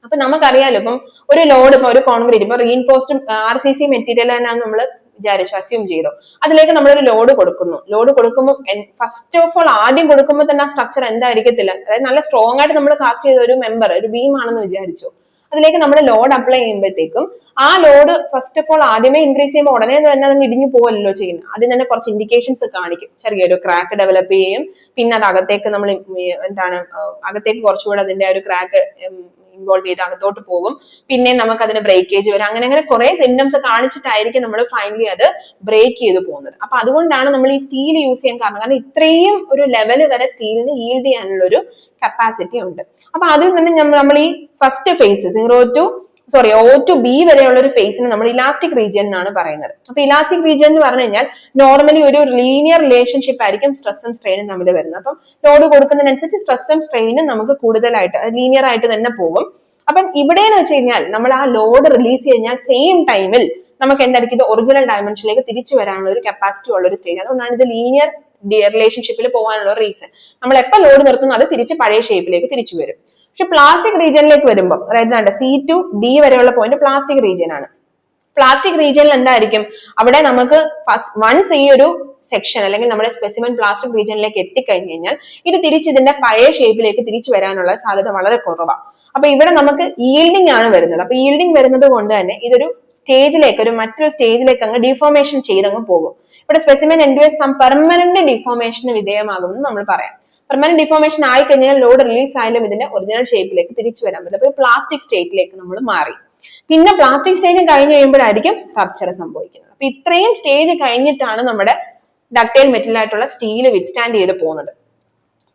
അപ്പൊ നമുക്കറിയാലോ, ഇപ്പം ഒരു ലോഡ് ഇപ്പൊ ഒരു കോൺക്രീറ്റ് ഇപ്പൊ റീഇൻഫോഴ്സ്ഡ് RCC മെറ്റീരിയൽ തന്നെയാണ് നമ്മൾ വിചാരിച്ചു, അസ്യൂം ചെയ്തു. അതിലേക്ക് നമ്മളൊരു ലോഡ് കൊടുക്കുമ്പോൾ ഫസ്റ്റ് ഓഫ് ഓൾ ആദ്യം കൊടുക്കുമ്പോൾ തന്നെ ആ സ്ട്രക്ചർ എന്തായിരിക്കത്തില്ല, അതായത് നല്ല സ്ട്രോങ് ആയിട്ട് നമ്മൾ കാസ്റ്റ് ചെയ്ത ഒരു മെമ്പർ ഒരു ബീം ആണെന്ന് വിചാരിച്ചു. അതിലേക്ക് നമ്മൾ ലോഡ് അപ്ലൈ ചെയ്യുമ്പോഴത്തേക്കും ആ ലോഡ് ഫസ്റ്റ് ഓഫ് ഓൾ ആദ്യമേ ഇൻക്രീസ് ചെയ്യുമ്പോൾ ഉടനെ തന്നെ അത് ഇടിഞ്ഞു പോവല്ലോ ചെയ്യുന്നത്. അതിന് തന്നെ കുറച്ച് ഇൻഡിക്കേഷൻസ് കാണിക്കും. ചെറിയൊരു ക്രാക്ക് ഡെവലപ്പ് ചെയ്യും. പിന്നെ അത് അകത്തേക്ക് നമ്മൾ അകത്തേക്ക് കുറച്ചുകൂടെ അതിന്റെ ഒരു ക്രാക്ക് ഇൻവോൾവ് ചെയ്ത് അകത്തോട്ട് പോകും. പിന്നെ നമുക്ക് അതിന് ബ്രേക്കേജ് വരും. അങ്ങനെ കുറെ സിംറ്റംസ് കാണിച്ചിട്ടായിരിക്കും നമ്മൾ ഫൈനലി അത് ബ്രേക്ക് ചെയ്ത് പോകുന്നത്. അപ്പൊ അതുകൊണ്ടാണ് നമ്മൾ ഈ സ്റ്റീൽ യൂസ് ചെയ്യാൻ കാരണം ഇത്രയും ഒരു ലെവല് വരെ സ്റ്റീലിന് ഈൽഡ് ചെയ്യാനുള്ള ഒരു കപ്പാസിറ്റി ഉണ്ട്. അപ്പൊ അതിൽ നിന്ന് നമ്മൾ ഈ first phase O to B വരെയുള്ള ഒരു ഫേസിന് നമ്മൾ ഇലാസ്റ്റിക് റീജിയൻ എന്നാണ് പറയുന്നത്. അപ്പൊ ഇലാസ്റ്റിക് റീജിയൻ എന്ന് പറഞ്ഞു കഴിഞ്ഞാൽ നോർമലി ഒരു ലീനിയർ റിലേഷൻഷിപ്പ് ആയിരിക്കും സ്ട്രെസ്സും സ്ട്രെയിനും തമ്മിൽ വരുന്നത്. അപ്പം ലോഡ് കൊടുക്കുന്നതിനനുസരിച്ച് സ്ട്രെസ്സും സ്ട്രെയിനും നമുക്ക് കൂടുതലായിട്ട് ലീനിയർ ആയിട്ട് തന്നെ പോകും. അപ്പം ഇവിടെ എന്ന് വെച്ച് കഴിഞ്ഞാൽ നമ്മൾ ആ ലോഡ് റിലീസ് കഴിഞ്ഞാൽ സെയിം ടൈമിൽ നമുക്ക് എന്തായിരിക്കും? ഇത് ഒറിജിനൽ ഡയമെൻഷനിലേക്ക് തിരിച്ചു വരാനുള്ള ഒരു കപ്പാസിറ്റി ഉള്ള ഒരു സ്റ്റേജ്. അതുകൊണ്ടാണ് ഇത് ലീനിയർ റിലേഷൻഷിപ്പിൽ പോകാനുള്ള റീസൺ. നമ്മൾ എപ്പോൾ ലോഡ് നിർത്തുന്നു അത് തിരിച്ച് പഴയ ഷേപ്പിലേക്ക് തിരിച്ചു വരും. പക്ഷെ പ്ലാസ്റ്റിക് റീജിയനിലേക്ക് വരുമ്പോൾ, അതായത് C to D വരെയുള്ള പോയിന്റ് പ്ലാസ്റ്റിക് റീജിയൻ ആണ്. പ്ലാസ്റ്റിക് റീജിയനിൽ എന്തായിരിക്കും, അവിടെ നമുക്ക് വൺസ് ഈ ഒരു സെക്ഷൻ അല്ലെങ്കിൽ നമ്മുടെ സ്പെസിമെൻ പ്ലാസ്റ്റിക് റീജിയനിലേക്ക് എത്തിക്കഴിഞ്ഞു കഴിഞ്ഞാൽ ഇത് തിരിച്ച് ഇതിന്റെ പഴയ ഷേപ്പിലേക്ക് തിരിച്ചു വരാനുള്ള സാധ്യത വളരെ കുറവാണ്. അപ്പൊ ഇവിടെ നമുക്ക് ഈൽഡിംഗ് ആണ് വരുന്നത്. അപ്പൊ ഈൽഡിംഗ് വരുന്നത് കൊണ്ട് തന്നെ ഇതൊരു സ്റ്റേജിലേക്ക്, മറ്റൊരു സ്റ്റേജിലേക്ക് അങ്ങ് ഡിഫോർമേഷൻ ചെയ്തങ്ങ് പോകും. ഇവിടെ സ്പെസിമെൻ എൻഡ്യൂസ് സം പെർമനന്റ് ഡിഫോർമേഷന് വിധേയമാകുമെന്ന് നമ്മൾ പറയാം. പെർമനന്റ് ഡിഫോർമേഷൻ ആയി കഴിഞ്ഞാൽ ലോഡ് റിലീസ് ആയാലും ഇതിന്റെ ഒറിജിനൽ ഷേപ്പിലേക്ക് തിരിച്ചു വരാൻ പറ്റില്ല. അപ്പൊ പ്ലാസ്റ്റിക് സ്റ്റേറ്റിലേക്ക് നമ്മൾ മാറി. പിന്നെ പ്ലാസ്റ്റിക് സ്റ്റേജ് കഴിഞ്ഞ് കഴിയുമ്പോഴായിരിക്കും റപ്ചർ സംഭവിക്കുന്നത്. അപ്പൊ ഇത്രയും സ്റ്റേജ് കഴിഞ്ഞിട്ടാണ് നമ്മുടെ ഡക്റ്റൈൽ മെറ്റൽ ആയിട്ടുള്ള സ്റ്റീൽ വിത്ത്സ്റ്റാൻഡ് ചെയ്ത് പോകുന്നത്.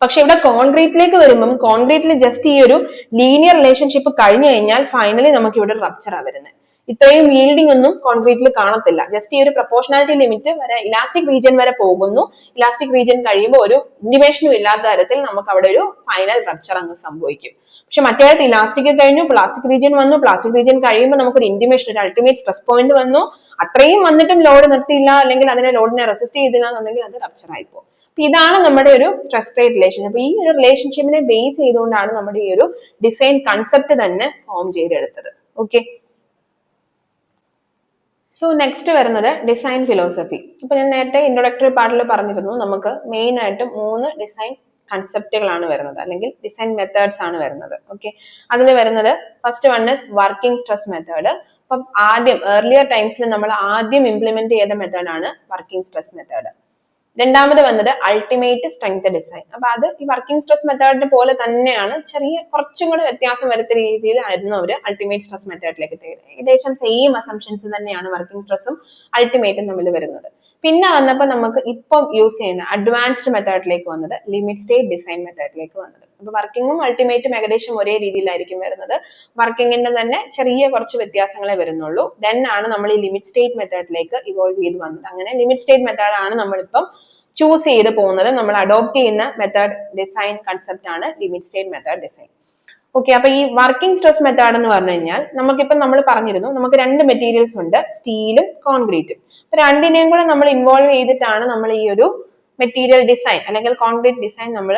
പക്ഷെ ഇവിടെ കോൺക്രീറ്റിലേക്ക് വരുമ്പം കോൺക്രീറ്റിൽ ജസ്റ്റ് ഈ ഒരു ലീനിയർ റിലേഷൻഷിപ്പ് കഴിഞ്ഞു കഴിഞ്ഞാൽ ഫൈനലി നമുക്ക് ഇവിടെ റപ്ചറാണ് വരുന്നത്. ഇത്രയും ഈൽഡിംഗ് ഒന്നും കോൺക്രീറ്റിൽ കാണത്തില്ല. ജസ്റ്റ് ഈ ഒരു പ്രൊപ്പോർഷണാലിറ്റി ലിമിറ്റ് വരെ ഇലാസ്റ്റിക് റീജിയൻ വരെ പോകുന്നു. ഇലാസ്റ്റിക് റീജിയൻ കഴിയുമ്പോൾ ഒരു ഇന്റിമേഷനും ഇല്ലാത്ത തരത്തിൽ നമുക്ക് അവിടെ ഒരു ഫൈനൽ റപ്ചർ അങ്ങ് സംഭവിക്കും. പക്ഷെ മറ്റേടത്ത് ഇലാസ്റ്റിക് കഴിഞ്ഞു, പ്ലാസ്റ്റിക് റീജിയൻ വന്നു. പ്ലാസ്റ്റിക് റീജിയൻ കഴിയുമ്പോൾ നമുക്കൊരു ഇന്റിമേഷൻ, ഒരു അൾട്ടിമേറ്റ് സ്ട്രെസ് പോയിന്റ് വന്നു. അത്രയും വന്നിട്ടും ലോഡ് നിർത്തിയില്ല, അല്ലെങ്കിൽ അതിനെ ലോഡിനെ റെസിസ്റ്റ് ചെയ്തില്ല എന്നുണ്ടെങ്കിൽ അത് റപ്ചർ ആയിപ്പോ. അപ്പൊ ഇതാണ് നമ്മുടെ ഒരു സ്ട്രെസ് സ്ട്രെയിറ്റ് റിലേഷൻഷിപ്പ്. ഈ ഒരു റിലേഷൻഷിപ്പിനെ ബേസ് ചെയ്തുകൊണ്ടാണ് നമ്മുടെ ഈ ഒരു ഡിസൈൻ കൺസെപ്റ്റ് തന്നെ ഫോം ചെയ്തെടുത്തത്. ഓക്കെ, സോ നെക്സ്റ്റ് വരുന്നത് ഡിസൈൻ ഫിലോസഫി. അപ്പൊ ഞാൻ നേരത്തെ ഇൻട്രൊഡക്ടറി പാർട്ടിൽ പറഞ്ഞിരുന്നു, നമുക്ക് മെയിൻ ആയിട്ട് 3 ഡിസൈൻ കൺസെപ്റ്റുകളാണ് വരുന്നത്, അല്ലെങ്കിൽ ഡിസൈൻ മെത്തേഡ്സ് ആണ് വരുന്നത്. ഓക്കെ, അതിൽ വരുന്നത് first one is working stress method. അപ്പം ഏർലിയർ ടൈംസിൽ നമ്മൾ ആദ്യം ഇംപ്ലിമെന്റ് ചെയ്ത മെത്തേഡാണ് വർക്കിംഗ് സ്ട്രെസ് മെത്തേഡ്. രണ്ടാമത് വന്നത് അൾട്ടിമേറ്റ് സ്ട്രെങ്ത് ഡിസൈൻ. അപ്പൊ അത് ഈ വർക്കിംഗ് സ്ട്രെസ് മെത്തേഡിനെ പോലെ തന്നെയാണ്, കുറച്ചും കൂടെ വ്യത്യാസം വരുത്തിയ രീതിയിലായിരുന്നു അവർ അൾട്ടിമേറ്റ് സ്ട്രെസ് മെത്തേഡിലേക്ക് എത്തിയത്. ഏകദേശം സെയിം അസംഷൻസ് തന്നെയാണ് വർക്കിംഗ് സ്ട്രെസ്സും അൾട്ടിമേറ്റും തമ്മിൽ വരുന്നത്. പിന്നെ വന്നപ്പോൾ നമുക്ക് ഇപ്പം യൂസ് ചെയ്യുന്ന അഡ്വാൻസ്ഡ് മെത്തേഡിലേക്ക് വന്നത് ലിമിറ്റ് സ്റ്റേറ്റ് ഡിസൈൻ മെത്തേഡിലേക്ക് വന്നത്. അപ്പൊ വർക്കിങ്ങും അൾട്ടിമേറ്റും ഏകദേശം ഒരേ രീതിയിലായിരിക്കും വരുന്നത്. വർക്കിങ്ങിന്റെ തന്നെ ചെറിയ കുറച്ച് വ്യത്യാസങ്ങളെ വരുന്നുള്ളൂ. ദെൻ ആണ് നമ്മൾ ഈ ലിമിറ്റ് സ്റ്റേറ്റ് മെത്തേഡിലേക്ക് ഇവോൾവ് ചെയ്ത് വന്നത്. അങ്ങനെ ലിമിറ്റ് സ്റ്റേറ്റ് മെത്തേഡാണ് നമ്മളിപ്പം ചൂസ് ചെയ്ത് പോകുന്നത്. നമ്മൾ അഡോപ്റ്റ് ചെയ്യുന്ന മെത്തേഡ് ഡിസൈൻ കൺസെപ്റ്റ് ആണ് limit state method design. Okay, അപ്പൊ ഈ വർക്കിംഗ് സ്ട്രെസ് മെത്തേഡ് എന്ന് പറഞ്ഞു കഴിഞ്ഞാൽ നമുക്കിപ്പം നമ്മൾ പറഞ്ഞിരുന്നു, നമുക്ക് 2 മെറ്റീരിയൽസ് ഉണ്ട്, സ്റ്റീലും കോൺക്രീറ്റും. അപ്പൊ രണ്ടിനെയും കൂടെ നമ്മൾ ഇൻവോൾവ് ചെയ്തിട്ടാണ് നമ്മൾ ഈ ഒരു മെറ്റീരിയൽ ഡിസൈൻ അല്ലെങ്കിൽ കോൺക്രീറ്റ് ഡിസൈൻ നമ്മൾ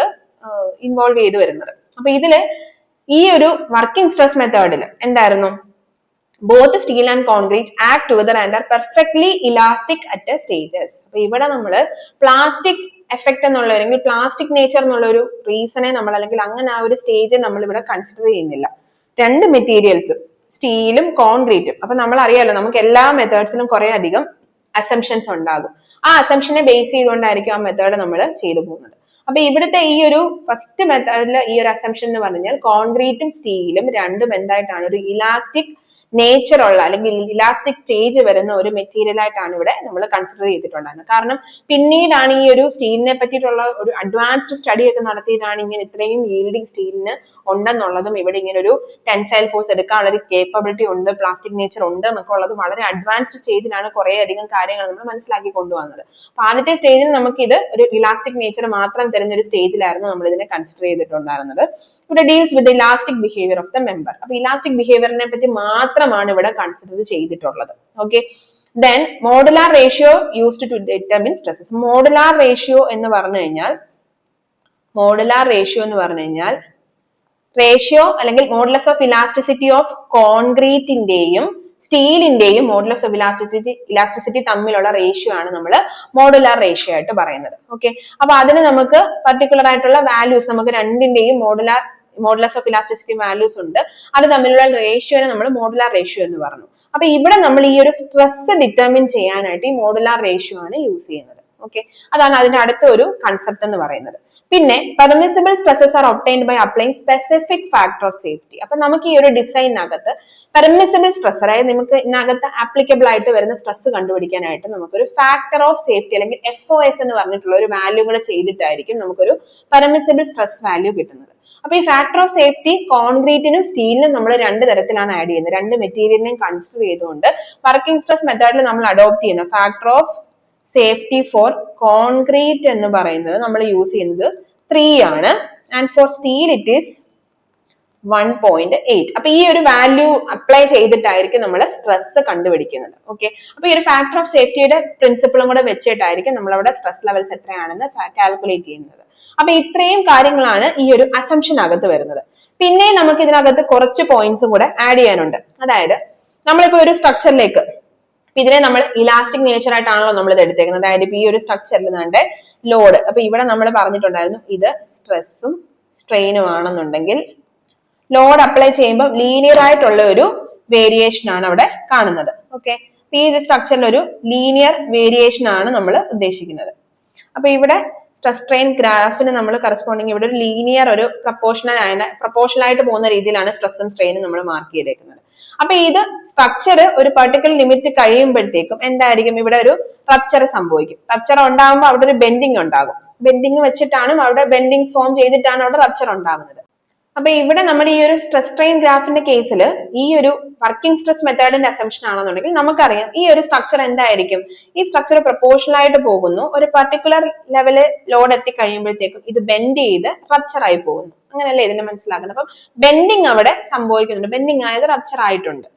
ഇൻവോൾവ് ചെയ്ത് വരുന്നത്. അപ്പൊ ഇതില് ഈ ഒരു വർക്കിംഗ് സ്ട്രെസ് മെത്തേഡിൽ എന്തായിരുന്നു, both steel and concrete act together and are perfectly elastic at a stages. അപ്പൊ ഇവിടെ നമ്മൾ പ്ലാസ്റ്റിക് എഫക്ട് എന്നുള്ള അല്ലെങ്കിൽ പ്ലാസ്റ്റിക് നേച്ചർ എന്നുള്ള ഒരു റീസണെ നമ്മൾ അല്ലെങ്കിൽ അങ്ങനെ ആ ഒരു സ്റ്റേജ് നമ്മൾ ഇവിടെ കൺസിഡർ ചെയ്യുന്നില്ല. 2 മെറ്റീരിയൽസും സ്റ്റീലും കോൺക്രീറ്റും. അപ്പൊ നമ്മൾ അറിയാലോ, നമുക്ക് എല്ലാ മെത്തേഡ്സിലും കുറെ അധികം അസംഷൻസ് ഉണ്ടാകും. ആ അസംഷനെ ബേസ് ചെയ്തുകൊണ്ടായിരിക്കും ആ മെത്തേഡ് നമ്മൾ ചെയ്തു പോകുന്നത്. അപ്പൊ ഇവിടുത്തെ ഈ ഒരു ഫസ്റ്റ് മെത്തേഡിൽ ഈ ഒരു അസംഷൻ എന്ന് പറഞ്ഞാൽ കോൺക്രീറ്റും സ്റ്റീലും രണ്ടും എന്തായിട്ടാണ് ഒരു ഇലാസ്റ്റിക് നേച്ചർ ഉള്ള അല്ലെങ്കിൽ ഇലാസ്റ്റിക് സ്റ്റേജ് വരുന്ന ഒരു മെറ്റീരിയൽ ആയിട്ടാണ് ഇവിടെ നമ്മൾ കൺസിഡർ ചെയ്തിട്ടുണ്ടായിരുന്നത്. കാരണം പിന്നീടാണ് ഈ ഒരു സ്റ്റീലിനെ പറ്റിയിട്ടുള്ള ഒരു അഡ്വാൻസ്ഡ് സ്റ്റഡി ഒക്കെ നടത്തിയിട്ടാണ് ഇങ്ങനെ ഇത്രയും yielding സ്റ്റീലിന് ഉണ്ടെന്നുള്ളതും ഇവിടെ ഇങ്ങനെ ഒരു ടെൻസൈൽ ഫോഴ്സ് എടുക്കാനുള്ള ഒരു കേപ്പബിലിറ്റി ഉണ്ട്, പ്ലാസ്റ്റിക് നേച്ചർ ഉണ്ട് എന്നൊക്കെ ഉള്ളത് വളരെ അഡ്വാൻസ്ഡ് സ്റ്റേജിലാണ് കുറെ അധികം കാര്യങ്ങൾ നമ്മൾ മനസ്സിലാക്കി കൊണ്ടുവന്നത്. അപ്പൊ ആദ്യത്തെ സ്റ്റേജിൽ നമുക്ക് ഇത് ഒരു ഇലാസ്റ്റിക് നേച്ചർ മാത്രം തരുന്ന ഒരു സ്റ്റേജിലായിരുന്നു നമ്മൾ ഇതിനെ കൺസിഡർ ചെയ്തിട്ടുണ്ടായിരുന്നത്. ഇവിടെ deals with elastic behaviour of the member. അപ്പൊ ഇലാസ്റ്റിക് ബിഹേവിയറിനെ പറ്റി മാത്രമാണ് ഇവിടെ കൺസിഡർ ചെയ്തിട്ടുള്ളത്. Okay, then modular ratio used to determine stresses. Modular ratio എന്ന് പറഞ്ഞു കഴിഞ്ഞാൽ റേഷ്യോ അല്ലെങ്കിൽ മോഡുലസ് ഓഫ് ഇലാസ്റ്റിസിറ്റി ഓഫ് കോൺക്രീറ്റിന്റെയും സ്റ്റീലിന്റെയും മോഡുലസ് ഓഫ് ഇലാസ്റ്റിസിറ്റി തമ്മിലുള്ള റേഷ്യോ ആണ് നമ്മൾ മോഡുലാർ റേഷ്യോ ആയിട്ട് പറയുന്നത്. ഓക്കെ, അപ്പൊ അതിന് നമുക്ക് പർട്ടിക്കുലർ ആയിട്ടുള്ള വാല്യൂസ്, നമുക്ക് രണ്ടിന്റെയും മോഡുലസ് ഓഫ് ഇലാസ്റ്റിസിറ്റി വാല്യൂസ് ഉണ്ട്. അത് തമ്മിലുള്ള റേഷ്യോനെ നമ്മൾ മോഡുലാർ റേഷ്യോ എന്ന് പറഞ്ഞു. അപ്പൊ ഇവിടെ നമ്മൾ ഈ ഒരു സ്ട്രെസ് ഡിറ്റർമിൻ ചെയ്യാനായിട്ട് ഈ മോഡുലാർ റേഷ്യോ ആണ് യൂസ് ചെയ്യുന്നത്. ഓക്കെ, അതാണ് അതിന്റെ അടുത്ത ഒരു കൺസെപ്റ്റ് എന്ന് പറയുന്നത്. പിന്നെ permissible stresses are obtained by applying specific factor of safety. അപ്പൊ നമുക്ക് ഈ ഒരു ഡിസൈനകത്ത് പെർമിസിബിൾ സ്ട്രെസ്, അതായത് നമുക്ക് ഇതിനകത്ത് ആപ്ലിക്കബിൾ ആയിട്ട് വരുന്ന സ്ട്രെസ് കണ്ടുപിടിക്കാനായിട്ട് നമുക്കൊരു ഫാക്ടർ ഓഫ് സേഫ്റ്റി അല്ലെങ്കിൽ FOS എന്ന് പറഞ്ഞിട്ടുള്ള ഒരു വാല്യൂ കൂടെ ചെയ്തിട്ടായിരിക്കും നമുക്കൊരു പെർമിസിബിൾ സ്ട്രെസ് വാല്യൂ കിട്ടുന്നത്. അപ്പൊ ഈ ഫാക്ടർ ഓഫ് സേഫ്റ്റി കോൺക്രീറ്റിനും സ്റ്റീലിനും നമ്മൾ 2 തരത്തിലാണ് ആഡ് ചെയ്യുന്നത്. 2 മെറ്റീരിയലിനെയും കൺസിഡർ ചെയ്തുകൊണ്ട് വർക്കിംഗ് സ്ട്രെസ് മെത്തേഡിൽ നമ്മൾ അഡോപ്റ്റ് ചെയ്യുന്ന factor of safety for concrete എന്ന് പറയുന്നത് നമ്മൾ യൂസ് ചെയ്യുന്നത് 3 ആണ്. And for steel it is 1.8. അപ്പൊ ഈ ഒരു വാല്യൂ അപ്ലൈ ചെയ്തിട്ടായിരിക്കും നമ്മൾ സ്ട്രെസ് കണ്ടുപിടിക്കുന്നത്. ഓക്കെ, അപ്പൊ ഈ ഒരു ഫാക്ടർ ഓഫ് സേഫ്റ്റിയുടെ പ്രിൻസിപ്പിളും കൂടെ വെച്ചിട്ടായിരിക്കും നമ്മൾ അവിടെ സ്ട്രെസ് ലെവൽസ് എത്രയാണെന്ന് കാൽക്കുലേറ്റ് ചെയ്യുന്നത്. അപ്പൊ ഇത്രയും കാര്യങ്ങളാണ് ഈ ഒരു അസംഷൻ അകത്ത് വരുന്നത്. പിന്നെ നമുക്ക് ഇതിനകത്ത് കുറച്ച് പോയിന്റ്സും കൂടെ ആഡ് ചെയ്യാനുണ്ട്. അതായത് നമ്മളിപ്പോ ഒരു സ്ട്രക്ചറിലേക്ക് ഇതിനെ നമ്മൾ ഇലാസ്റ്റിക് നേച്ചർ ആയിട്ടാണല്ലോ നമ്മൾ ഇത് എടുത്തേക്കുന്നത്. അതായത് ഇപ്പൊ ഈ ഒരു സ്ട്രക്ചറിൽ നിന്നുണ്ട് ലോഡ്. അപ്പൊ ഇവിടെ നമ്മൾ പറഞ്ഞിട്ടുണ്ടായിരുന്നു ഇത് സ്ട്രെസ്സും സ്ട്രെയിനും ആണെന്നുണ്ടെങ്കിൽ ലോഡ് അപ്ലൈ ചെയ്യുമ്പോൾ ലീനിയർ ആയിട്ടുള്ള ഒരു വേരിയേഷൻ ആണ് അവിടെ കാണുന്നത്. ഓക്കെ, ഈ ഒരു സ്ട്രക്ചറിൽ ഒരു ലീനിയർ വേരിയേഷൻ ആണ് നമ്മൾ ഉദ്ദേശിക്കുന്നത്. അപ്പൊ ഇവിടെ സ്ട്രെസ് സ്ട്രെയിൻ ഗ്രാഫിന് നമ്മൾ കറസ്പോണ്ടിങ് ഇവിടെ ഒരു ലീനിയർ ഒരു പ്രപ്പോർഷണൽ ആയിട്ട് പോകുന്ന രീതിയിലാണ് സ്ട്രെസ്സും സ്ട്രെയിനും നമ്മൾ മാർക്ക് ചെയ്തേക്കുന്നത്. അപ്പൊ ഇത് സ്ട്രക്ചർ ഒരു പെർട്ടിക്കുലർ ലിമിറ്റ് കഴിയുമ്പോഴത്തേക്കും എന്തായിരിക്കും, ഇവിടെ ഒരു റപ്ചർ സംഭവിക്കും. റപ്ചർ ഉണ്ടാകുമ്പോൾ അവിടെ ഒരു ബെൻഡിങ് ഉണ്ടാകും. ബെൻഡിങ് വെച്ചിട്ടാണ് അവിടെ ബെൻഡിങ് ഫോം ചെയ്തിട്ടാണ് അവിടെ റപ്ചർ ഉണ്ടാകുന്നത്. അപ്പൊ ഇവിടെ നമ്മുടെ ഈ ഒരു സ്ട്രെസ് സ്ട്രെയിൻ ഗ്രാഫിന്റെ കേസിൽ ഈ ഒരു വർക്കിംഗ് സ്ട്രെസ് മെത്തേഡിന്റെ അസംഷൻ ആണെന്നുണ്ടെങ്കിൽ നമുക്കറിയാം ഈ ഒരു സ്ട്രക്ചർ എന്തായിരിക്കും, ഈ സ്ട്രക്ചർ പ്രപ്പോർഷണൽ ആയിട്ട് പോകുന്നു. ഒരു പർട്ടിക്കുലർ ലെവല് ലോഡ് എത്തി കഴിയുമ്പോഴത്തേക്കും ഇത് ബെൻഡ് ചെയ്ത് റപ്ചർ ആയി പോകുന്നു. അങ്ങനെയല്ലേ ഇതിനെ മനസ്സിലാക്കുന്നത്. അപ്പം ബെൻഡിങ് അവിടെ സംഭവിക്കുന്നുണ്ട്. ബെൻഡിങ് ആയത് റപ്ചർ ആയിട്ടുണ്ട്.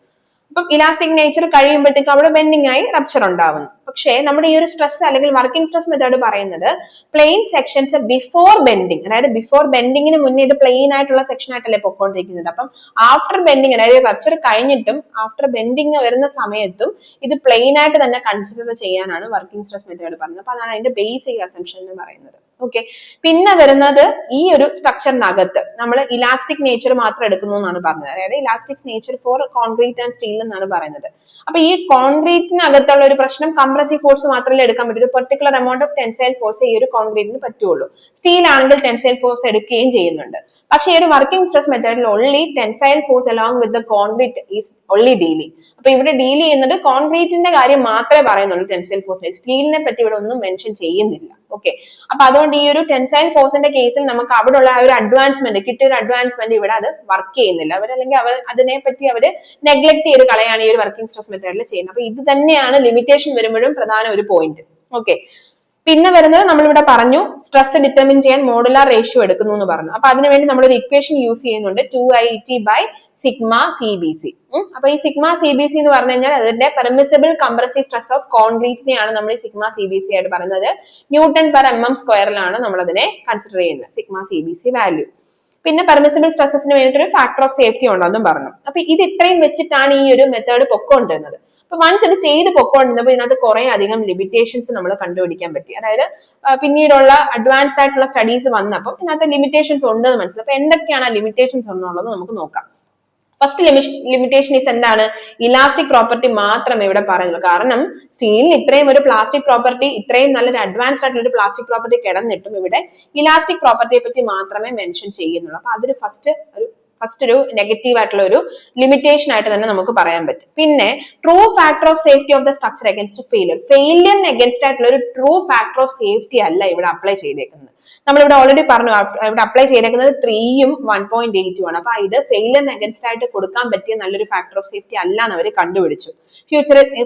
അപ്പം ഇലാസ്റ്റിക് നേച്ചർ കഴിയുമ്പോഴത്തേക്കും അവിടെ ബെൻഡിങ് ആയി റപ്ചർ ഉണ്ടാവുന്നു. പക്ഷേ നമ്മുടെ ഈ ഒരു സ്ട്രെസ് അല്ലെങ്കിൽ വർക്കിംഗ് സ്ട്രെസ് മെത്തേഡ് പറയുന്നത് പ്ലെയിൻ സെക്ഷൻസ് ബിഫോർ ബെൻഡിങ്, അതായത് ബിഫോർ ബെൻഡിങ്ങിന് മുന്നേ ഇത് പ്ലെയിൻ ആയിട്ടുള്ള സെക്ഷൻ ആയിട്ടല്ലേ പൊക്കോണ്ടിരിക്കുന്നത്. അപ്പം ആഫ്റ്റർ ബെൻഡിങ്, അതായത് റപ്ചർ കഴിഞ്ഞിട്ടും ആഫ്റ്റർ ബെൻഡിങ് വരുന്ന സമയത്തും ഇത് പ്ലെയിൻ ആയിട്ട് തന്നെ കൺസിഡർ ചെയ്യാനാണ് വർക്കിംഗ് സ്ട്രെസ് മെത്തേഡ് പറയുന്നത്. അപ്പൊ അതാണ് അതിന്റെ ബേസിക് അസംഷൻ എന്ന് പറയുന്നത്. ഓക്കെ, പിന്നെ വരുന്നത് ഈ ഒരു സ്ട്രക്ചറിനകത്ത് നമ്മൾ ഇലാസ്റ്റിക് നേച്ചർ മാത്രം എടുക്കുന്നു എന്നാണ് പറഞ്ഞത്. അതായത് elastic nature four concrete and steel എന്നാണ് പറയുന്നത്. അപ്പൊ ഈ കോൺക്രീറ്റിനകത്തുള്ള ഒരു പ്രശ്നം കംപ്രസീവ് ഫോഴ്സ് മാത്രമേ എടുക്കാൻ പറ്റൂ. ഒരു particular amount of tensile force ഈ ഒരു കോൺക്രീറ്റിന് പറ്റുള്ളൂ. സ്റ്റീൽ ആണെങ്കിൽ ടെൻസൈൽ ഫോഴ്സ് എടുക്കുകയും ചെയ്യുന്നുണ്ട്. പക്ഷെ ഈ ഒരു വർക്കിംഗ് സ്ട്രെസ് മെത്തേഡിൽ only tensile force along with the concrete is only dealing. അപ്പൊ ഇവിടെ ഡീൽ ചെയ്യുന്നത് കോൺക്രീറ്റിന്റെ കാര്യം മാത്രമേ പറയുന്നുള്ളൂ. ടെൻസൈൽ ഫോഴ്സ്, സ്റ്റീലിനെ പറ്റി ഇവിടെ ഒന്നും മെൻഷൻ ചെയ്യുന്നില്ല. ഓക്കെ, അപ്പൊ അതുകൊണ്ട് ഈ ഒരു ടെൻസൈൽ ഫോഴ്സിന്റെ കേസിൽ നമുക്ക് അവിടെ ഉള്ള ഒരു അഡ്വാൻസ്മെന്റ് കിട്ടിയ ഒരു അഡ്വാൻസ്മെന്റ് ഇവിടെ അത് വർക്ക് ചെയ്യുന്നില്ല. അല്ലെങ്കിൽ അതിനെ പറ്റി അവര് നെഗ്ലക്ട് ചെയ്ത് കളയാണ് ഈ ഒരു വർക്കിംഗ് സ്ട്രെസ് മെത്തേഡിൽ ചെയ്യുന്നത്. അപ്പൊ ഇത് തന്നെയാണ് ലിമിറ്റേഷൻ വരുമ്പോഴും പ്രധാന ഒരു പോയിന്റ്. ഓക്കെ, പിന്നെ വരുന്നത് നമ്മളിവിടെ പറഞ്ഞു സ്ട്രെസ് ഡിറ്റർമിൻ ചെയ്യാൻ മോഡുലാർ റേഷ്യോ എടുക്കുന്നു എന്ന് പറഞ്ഞു. അപ്പൊ അതിനുവേണ്ടി നമ്മൾ ഒരു ഇക്വേഷൻ യൂസ് ചെയ്യുന്നുണ്ട്, 2IT/σ-CBC. അപ്പൊ ഈ σ-CBC എന്ന് പറഞ്ഞു കഴിഞ്ഞാൽ അതിന്റെ പെർമിസിബിൾ കംപ്രസീവ് സ്ട്രെസ് ഓഫ് കോൺക്രീറ്റിനെയാണ് നമ്മൾ ഈ σ-CBC ആയിട്ട് പറയുന്നത്. Newton/mm²ലാണ് നമ്മൾ അതിനെ കൺസിഡർ ചെയ്യുന്നത് σ-CBC വാല്യൂ. പിന്നെ പെർമിസിബിൾ സ്ട്രെസ്സസിന് വേണ്ടിയിട്ട് ഒരു ഫാക്ടർ ഓഫ് സേഫ്റ്റി ഉണ്ടെന്നും പറഞ്ഞു. അപ്പൊ ഇത് ഇത്രയും വെച്ചിട്ടാണ് ഈ ഒരു മെത്തേഡ് പൊക്കോണ്ടിരുന്നത്. അപ്പൊ വൺസ് ഇത് ചെയ്ത് പൊക്കോണ്ടിരുന്നപ്പോൾ ഇതിനകത്ത് കുറെ അധികം ലിമിറ്റേഷൻസ് നമ്മൾ കണ്ടുപിടിക്കാൻ പറ്റി. അതായത് പിന്നീടുള്ള അഡ്വാൻസ്ഡ് ആയിട്ടുള്ള സ്റ്റഡീസ് വന്നപ്പോൾ ഇതിനകത്ത് ലിമിറ്റേഷൻസ് ഉണ്ടെന്ന് മനസ്സിലായി. അപ്പൊ എന്തൊക്കെയാണ് ആ ലിമിറ്റേഷൻസ് എന്നുള്ളത് നമുക്ക് നോക്കാം. ഫസ്റ്റ് ലിമിറ്റേഷൻ ഈസ് എന്താണ്, ഇലാസ്റ്റിക് പ്രോപ്പർട്ടി മാത്രമേ ഇവിടെ പറയുന്നുള്ളൂ. കാരണം സ്റ്റീലിന് ഇത്രയും ഒരു പ്ലാസ്റ്റിക് പ്രോപ്പർട്ടി, ഇത്രയും നല്ലൊരു അഡ്വാൻസ്ഡ് ആയിട്ടുള്ള ഒരു പ്ലാസ്റ്റിക് പ്രോപ്പർട്ടി കിടന്നിട്ടും ഇവിടെ ഇലാസ്റ്റിക് പ്രോപ്പർട്ടിയെ പറ്റി മാത്രമേ മെൻഷൻ ചെയ്യുന്നുള്ളൂ. അപ്പൊ അതൊരു ഫസ്റ്റ് ഒരു നെഗറ്റീവ് ആയിട്ടുള്ള ഒരു ലിമിറ്റേഷൻ ആയിട്ട് തന്നെ നമുക്ക് പറയാൻ പറ്റും. പിന്നെ true factor of safety of the structure against ഫെയിലിയറിന് അഗൻസ്റ്റ് ആയിട്ടുള്ള ഒരു ട്രൂ ഫാക്ടർ ഓഫ് സേഫ്റ്റി അല്ല ഇവിടെ അപ്ലൈ ചെയ്തേക്കുന്നത്. നമ്മളിവിടെ ഓൾറെഡി പറഞ്ഞു ഇവിടെ അപ്ലൈ ചെയ്തേക്കുന്നത് 3ഉം 1.8ഉം ആണ്. അപ്പൊ ഇത് ഫെയിലിയറിന് അഗൻസ്റ്റ് ആയിട്ട് കൊടുക്കാൻ പറ്റിയ നല്ലൊരു ഫാക്ടർ ഓഫ് സേഫ്റ്റി അല്ല എന്ന് അവർ കണ്ടുപിടിച്ചു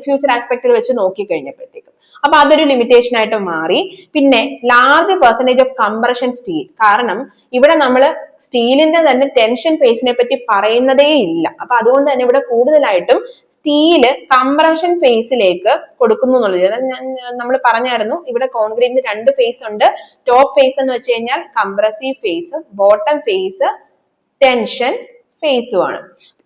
ഫ്യൂച്ചർ ആസ്പെക്ടിൽ വെച്ച് നോക്കി കഴിഞ്ഞപ്പോഴത്തേക്കും. അപ്പൊ അതൊരു ലിമിറ്റേഷൻ ആയിട്ട് മാറി. പിന്നെ large percentage of compression steel, കാരണം ഇവിടെ നമ്മൾ സ്റ്റീലിന്റെ തന്നെ ടെൻഷൻ ഫേസിനെ പറ്റി പറയുന്നതേ ഇല്ല. അപ്പൊ അതുകൊണ്ട് തന്നെ ഇവിടെ കൂടുതലായിട്ടും സ്റ്റീല് കംപ്രഷൻ ഫേസിലേക്ക് കൊടുക്കുന്നു എന്നുള്ളത് നമ്മൾ പറഞ്ഞായിരുന്നു. ഇവിടെ കോൺക്രീറ്റിന് 2 ഫേസ് ഉണ്ട്. ടോപ്പ് ഫേസ് എന്ന് വെച്ച് കഴിഞ്ഞാൽ compressive face, bottom face tension ഫേസുമാണ്.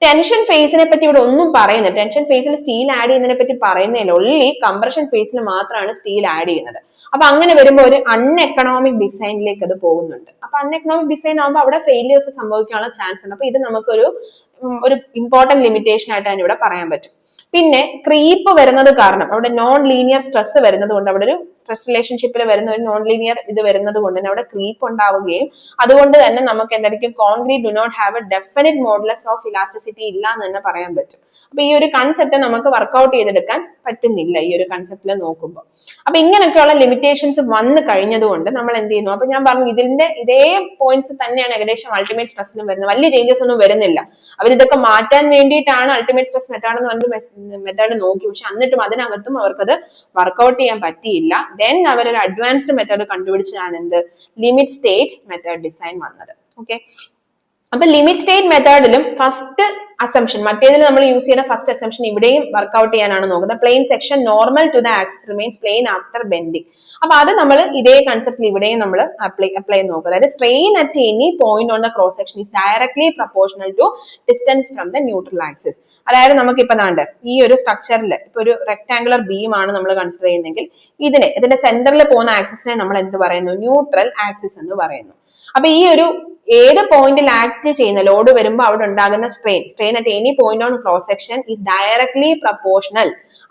ടെൻഷൻ ഫേസിനെ പറ്റി ഇവിടെ ഒന്നും പറയുന്നില്ല. ടെൻഷൻ ഫേസിൽ സ്റ്റീൽ ആഡ് ചെയ്യുന്നതിനെ പറ്റി പറയുന്നില്ല. ഓൺലി കംപ്രഷൻ ഫേസിൽ മാത്രമാണ് സ്റ്റീൽ ആഡ് ചെയ്യുന്നത്. അപ്പൊ അങ്ങനെ വരുമ്പോൾ ഒരു അൺഎക്കണോമിക് ഡിസൈനിലേക്ക് അത് പോകുന്നുണ്ട്. അപ്പൊ അൺഎക്കണോമിക് ഡിസൈൻ ആകുമ്പോൾ അവിടെ ഫെയിലിയേഴ്സ് സംഭവിക്കാനുള്ള ചാൻസ് ഉണ്ട്. അപ്പൊ ഇത് നമുക്കൊരു ഇമ്പോർട്ടന്റ് ലിമിറ്റേഷൻ ആയിട്ട് തന്നെ ഇവിടെ പറയാൻ പറ്റും. പിന്നെ ക്രീപ്പ് വരുന്നത് കാരണം അവിടെ നോൺ ലീനിയർ സ്ട്രെസ് വരുന്നത് കൊണ്ട്, അവിടെ ഒരു സ്ട്രെസ് റിലേഷൻഷിപ്പിൽ വരുന്ന ഒരു നോൺ ലീനിയർ ഇത് വരുന്നത് കൊണ്ട് തന്നെ അവിടെ ക്രീപ്പ് ഉണ്ടാവുകയും അതുകൊണ്ട് തന്നെ നമുക്ക് എന്തായിരിക്കും concrete do not have a definite modulus of elasticity ഇല്ല എന്ന് തന്നെ പറയാൻ പറ്റും. അപ്പൊ ഈ ഒരു കൺസെപ്റ്റ് നമുക്ക് വർക്ക്ഔട്ട് ചെയ്തെടുക്കാൻ പറ്റുന്നില്ല ഈ ഒരു കൺസെപ്റ്റിൽ നോക്കുമ്പോൾ. അപ്പൊ ഇങ്ങനെയൊക്കെയുള്ള ലിമിറ്റേഷൻസ് വന്നു കഴിഞ്ഞതുകൊണ്ട് നമ്മൾ എന്ത് ചെയ്യുന്നു, അപ്പൊ ഞാൻ പറഞ്ഞു ഇതിന്റെ ഇതേ പോയിന്റ്സ് തന്നെയാണ് ഏകദേശം അൾട്ടിമേറ്റ് സ്ട്രെസ്സിലും വരുന്നത്. വലിയ ചേഞ്ചസ് ഒന്നും വരുന്നില്ല. അവരിതൊക്കെ മാറ്റാൻ വേണ്ടിയിട്ടാണ് അൾട്ടിമേറ്റ് സ്ട്രെസ് മെത്തേഡ് എന്ന് പറഞ്ഞ മെത്തേഡ് നോക്കി. പക്ഷെ എന്നിട്ടും അതിനകത്തും അവർക്കത് വർക്ക്ഔട്ട് ചെയ്യാൻ പറ്റിയില്ല. ദെൻ അവരൊരു അഡ്വാൻസ്ഡ് മെത്തേഡ് കണ്ടുപിടിച്ചതാണ് എന്ത്, ലിമിറ്റ് സ്റ്റേറ്റ് മെത്തേഡ് ഡിസൈൻ വന്നത്. ഓക്കെ, അപ്പൊ ലിമിറ്റ് സ്റ്റേറ്റ് മെത്തേഡിലും ഫസ്റ്റ് അസംഷൻ, മറ്റേതിൽ നമ്മൾ യൂസ് ചെയ്യുന്ന ഫസ്റ്റ് അസംഷൻ ഇവിടെയും വർക്ക്ഔട്ട് ചെയ്യാനാണ് നോക്കുന്നത്. Plane section normal to the axis remains plane after bending. അപ്പൊ അത് നമ്മൾ ഇതേ കൺസെപ്റ്റിൽ ഇവിടെയും നമ്മൾ അപ്ലൈ ചെയ്ത് നോക്കുക. അതായത് strain at any point on the cross section is directly proportional to distance from the neutral axis. അതായത് നമുക്ക് ഇപ്പൊ ദാണ്ട് ഈ ഒരു സ്ട്രക്ചറിൽ ഇപ്പൊ ഒരു റെക്ടാംഗുലർ ബീം ആണ് നമ്മൾ കൺസിഡർ ചെയ്യുന്നെങ്കിൽ ഇതിന്റെ സെന്ററിൽ പോകുന്ന ആക്സിസിനെ നമ്മൾ എന്ത് പറയുന്നു? ന്യൂട്രൽ ആക്സിസ് എന്ന് പറയുന്നു. അപ്പൊ ഈ ഒരു ഏത് പോയിന്റിൽ ആക്ട് ചെയ്യുന്ന ലോഡ് വരുമ്പോൾ അവിടെ ഉണ്ടാകുന്ന strain at any point on cross section is directly proportional